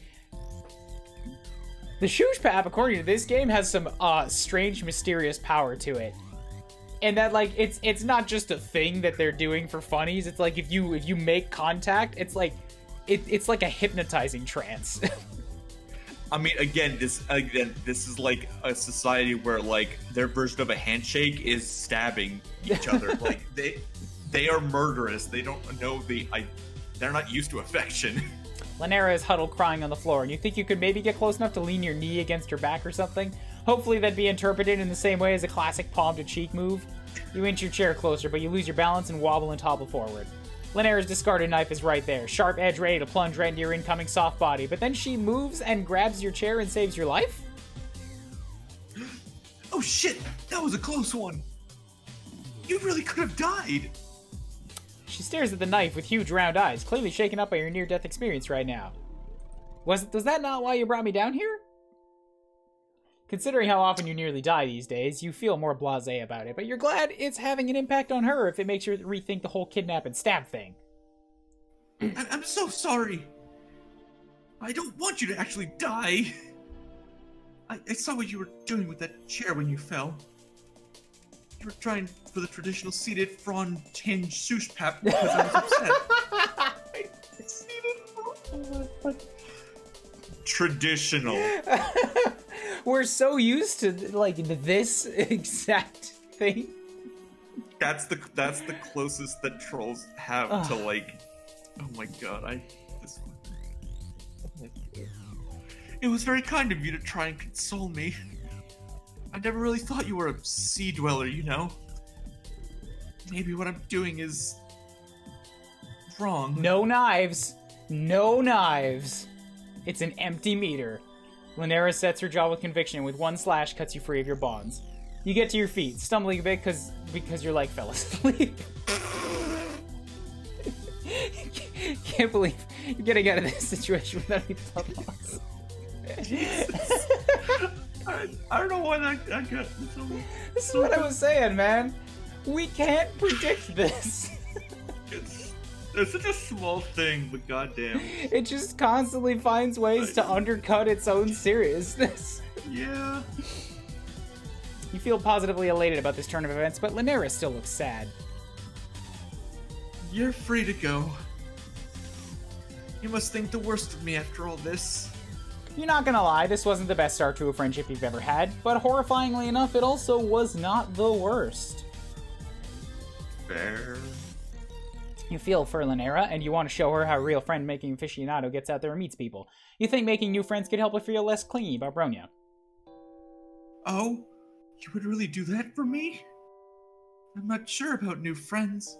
A: The shoosh-pap, according to this game, has some strange, mysterious power to it. And that, like, it's not just a thing that they're doing for funnies. It's like if you make contact, it's like it's like a hypnotizing trance.
C: I mean, again, this is like a society where like their version of a handshake is stabbing each other. Like they are murderous. They don't know they're not used to affection.
A: Lanera is huddled crying on the floor, and you think you could maybe get close enough to lean your knee against her back or something? Hopefully that'd be interpreted in the same way as a classic palm-to-cheek move. You inch your chair closer, but you lose your balance and wobble and topple forward. Lanera's discarded knife is right there, sharp edge ready to plunge right into your incoming soft body, but then she moves and grabs your chair and saves your life?
B: Oh shit, that was a close one. You really could have died.
A: She stares at the knife with huge round eyes, clearly shaken up by your near-death experience right now. Was that not why you brought me down here? Considering how often you nearly die these days, you feel more blasé about it, but you're glad it's having an impact on her if it makes you rethink the whole kidnap and stab thing.
B: I'm so sorry. I don't want you to actually die. I saw what you were doing with that chair when you fell. You were trying for the traditional seated frond tinge sush pap because I was upset.
C: Traditional.
A: We're so used to like this exact thing.
C: That's the closest that trolls have to like. Oh my god! This one.
B: It was very kind of you to try and console me. I never really thought you were a sea dweller, you know. Maybe what I'm doing is wrong.
A: No knives. No knives. It's an empty meter. Lanera sets her jaw with conviction and with one slash cuts you free of your bonds. You get to your feet, stumbling a bit because your leg fell asleep. Can't believe you're getting out of this situation without any blood loss.
B: I don't know why I got so...
A: This is what I was saying, man. We can't predict this.
C: It's such a small thing, but goddamn.
A: It just constantly finds ways to undercut its own seriousness.
B: Yeah.
A: You feel positively elated about this turn of events, but Lanera still looks sad.
B: You're free to go. You must think the worst of me after all this.
A: You're not gonna lie, this wasn't the best start to a friendship you've ever had, but horrifyingly enough, it also was not the worst.
C: Fair.
A: You feel for Lanera, and you want to show her how a real friend-making aficionado gets out there and meets people. You think making new friends could help her feel less clingy about Bronya.
B: Oh? You would really do that for me? I'm not sure about new friends.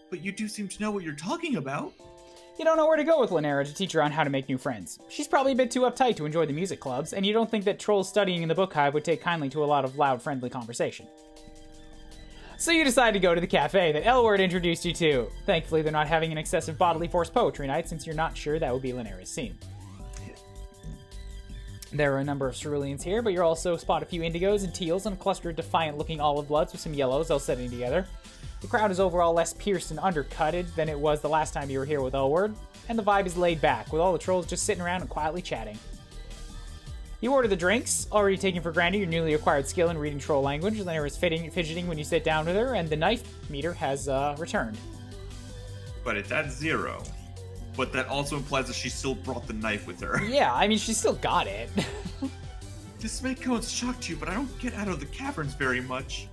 B: But you do seem to know what you're talking about.
A: You don't know where to go with Lanera to teach her on how to make new friends. She's probably a bit too uptight to enjoy the music clubs, and you don't think that trolls studying in the book hive would take kindly to a lot of loud, friendly conversation. So you decide to go to the cafe that Elward introduced you to. Thankfully, they're not having an excessive bodily force poetry night, since you're not sure that would be Lanera's scene. There are a number of ceruleans here, but you also spot a few indigos and teals and a cluster of defiant-looking olive bloods with some yellows all sitting together. The crowd is overall less pierced and undercutted than it was the last time you were here with Elward, and the vibe is laid back, with all the trolls just sitting around and quietly chatting. You order the drinks, already taking for granted your newly acquired skill in reading troll language. Lanera is fidgeting when you sit down with her, and the knife meter has returned.
C: But it's at 0. But that also implies that she still brought the knife with her.
A: Yeah, I mean, she still got it.
B: This may come as a shock to you, but I don't get out of the caverns very much.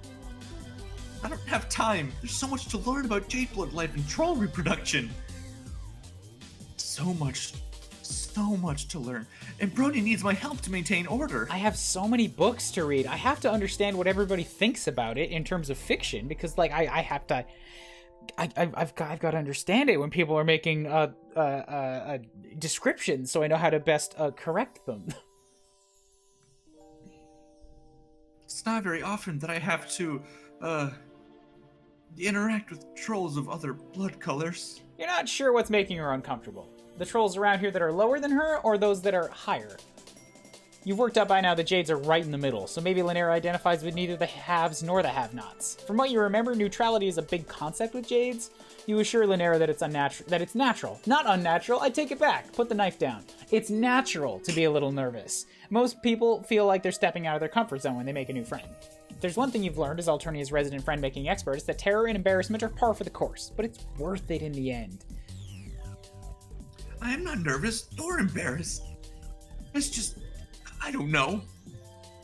B: I don't have time. There's so much to learn about Jadeblood life and troll reproduction. So much to learn. And Brony needs my help to maintain order.
A: I have so many books to read. I have to understand what everybody thinks about it in terms of fiction, because, like, I have to... I've got to understand it when people are making descriptions, so I know how to best correct them.
B: It's not very often that I have to, interact with trolls of other blood colors.
A: You're not sure what's making her uncomfortable. The trolls around here that are lower than her, or those that are higher? You've worked out by now that Jades are right in the middle, so maybe Lanera identifies with neither the haves nor the have-nots. From what you remember, neutrality is a big concept with Jades. You assure Lanera that it's natural. Not unnatural, I take it back. Put the knife down. It's natural to be a little nervous. Most people feel like they're stepping out of their comfort zone when they make a new friend. If there's one thing you've learned as Alternia's resident friend-making expert, it's that terror and embarrassment are par for the course, but it's worth it in the end.
B: I am not nervous nor embarrassed. It's just, I don't know.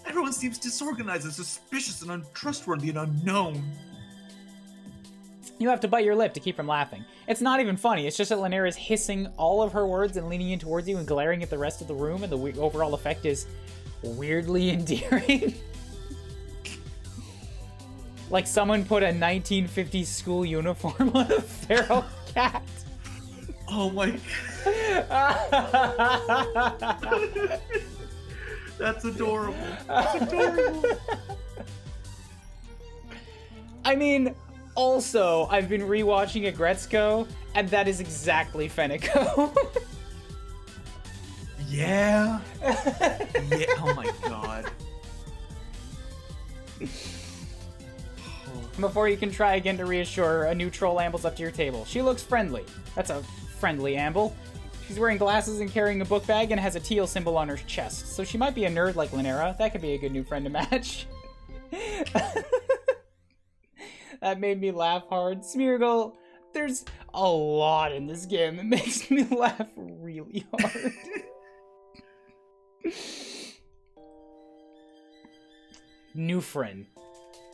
B: Everyone seems disorganized and suspicious and untrustworthy and unknown.
A: You have to bite your lip to keep from laughing. It's not even funny, it's just that Lanera is hissing all of her words and leaning in towards you and glaring at the rest of the room, and the overall effect is weirdly endearing. Like someone put a 1950s school uniform on a feral cat.
C: Oh my That's adorable. That's adorable.
A: I mean, also, I've been rewatching Agretzko, and that is exactly Fenico.
B: Yeah. Yeah. Oh my god.
A: Before you can try again to reassure her, a new troll ambles up to your table. She looks friendly. That's a friendly amble. She's wearing glasses and carrying a book bag and has a teal symbol on her chest, so she might be a nerd like Lanera. That could be a good new friend to match. That made me laugh hard. Smeargle, there's a lot in this game that makes me laugh really hard. New friend.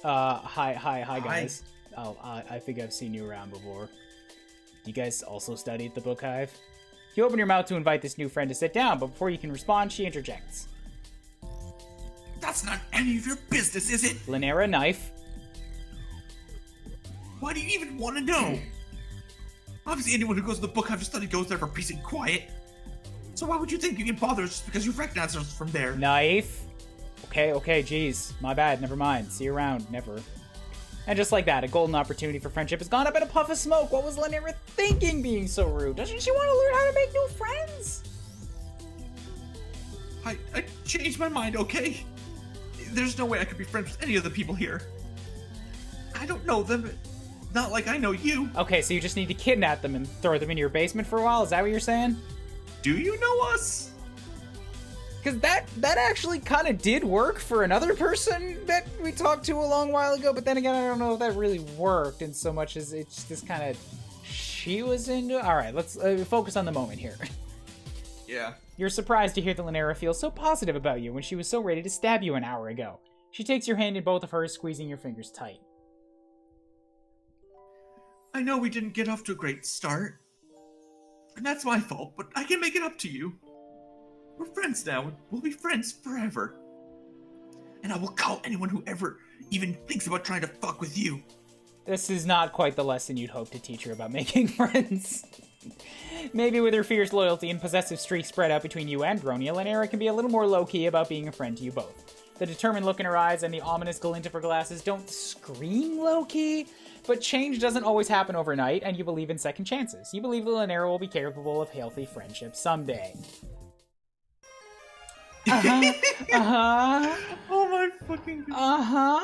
A: Hi guys. Oh, I think I've seen you around before. You guys also study at the Book Hive? You open your mouth to invite this new friend to sit down, but before you can respond, she interjects.
B: That's not any of your business, is it?
A: Lanera, knife.
B: Why do you even want to know? Obviously, anyone who goes to the Book Hive to study goes there for peace and quiet. So why would you think you get bothered just because you recognize us from there?
A: Knife. Okay, geez. My bad, never mind. See you around, never. And just like that, a golden opportunity for friendship has gone up in a puff of smoke. What was Lanera thinking being so rude? Doesn't she want to learn how to make new friends?
B: I changed my mind, okay? There's no way I could be friends with any of the people here. I don't know them. Not like I know you.
A: Okay, so you just need to kidnap them and throw them into your basement for a while? Is that what you're saying?
B: Do you know us?
A: Because that actually kind of did work for another person that we talked to a long while ago, but then again, I don't know if that really worked in so much as it's just kind of she was into. All right, let's focus on the moment here.
B: Yeah.
A: You're surprised to hear that Lanera feels so positive about you when she was so ready to stab you an hour ago. She takes your hand in both of hers, squeezing your fingers tight.
B: I know we didn't get off to a great start. And that's my fault, but I can make it up to you. We're friends now, and we'll be friends forever. And I will call anyone who ever even thinks about trying to fuck with you.
A: This is not quite the lesson you'd hope to teach her about making friends. Maybe with her fierce loyalty and possessive streak spread out between you and Bronia, Lanera can be a little more low-key about being a friend to you both. The determined look in her eyes and the ominous glint of her glasses don't scream low-key, but change doesn't always happen overnight, and you believe in second chances. You believe that Lanera will be capable of healthy friendship someday.
B: Oh my fucking god.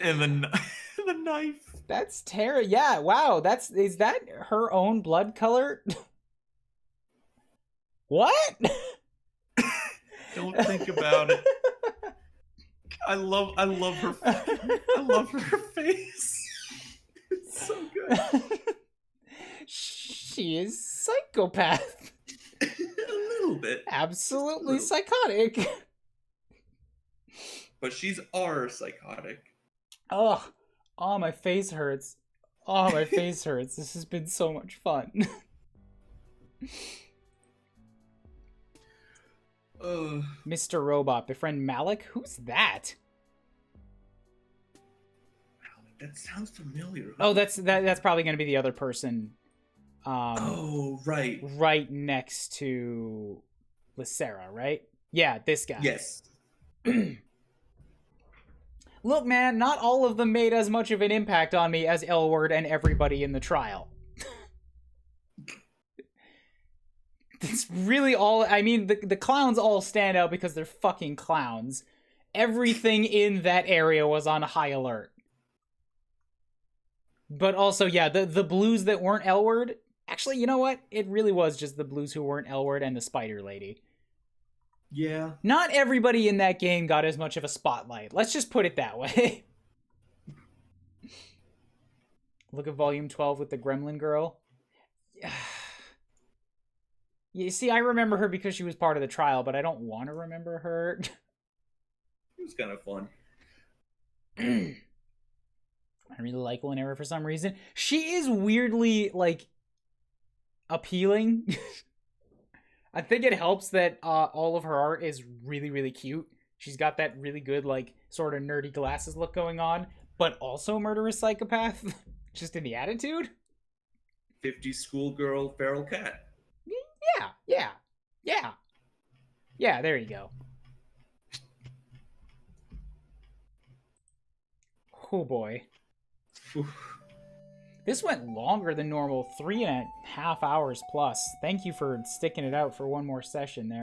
B: And the knife.
A: That's Tara. Yeah, wow. Is that her own blood color? What?
B: Don't think about it. I love her. I love her face. It's so good.
A: She is psychopath.
B: A little bit.
A: Absolutely psychotic.
C: But she's our psychotic.
A: Oh, my face hurts. Oh, my face hurts. This has been so much fun. Mr. Robot, befriend Malik? Who's that?
C: That sounds familiar.
A: Oh, that's probably going to be the other person.
C: Oh, right.
A: Right next to Lysera, right? Yeah, this guy.
C: Yes.
A: Look, man, not all of them made as much of an impact on me as Elward and everybody in the trial. It's really all... I mean, the clowns all stand out because they're fucking clowns. Everything in that area was on high alert. But also, yeah, the blues that weren't L-word... Actually, you know what? It really was just the blues who weren't L-word and the spider lady.
C: Yeah.
A: Not everybody in that game got as much of a spotlight. Let's just put it that way. Look at Volume 12 with the Gremlin girl. You see, I remember her because she was part of the trial, but I don't want to remember her.
C: It was kind of fun.
A: I really like Whenever for some reason. She is weirdly, like, appealing. I think it helps that all of her art is really, really cute. She's got that really good, like, sort of nerdy glasses look going on, but also murderous psychopath, just in the attitude.
C: 50s schoolgirl feral cat.
A: Yeah, there you go. Oh boy.
C: Oof.
A: This went longer than normal, 3.5 hours plus. Thank you for sticking it out for one more session there.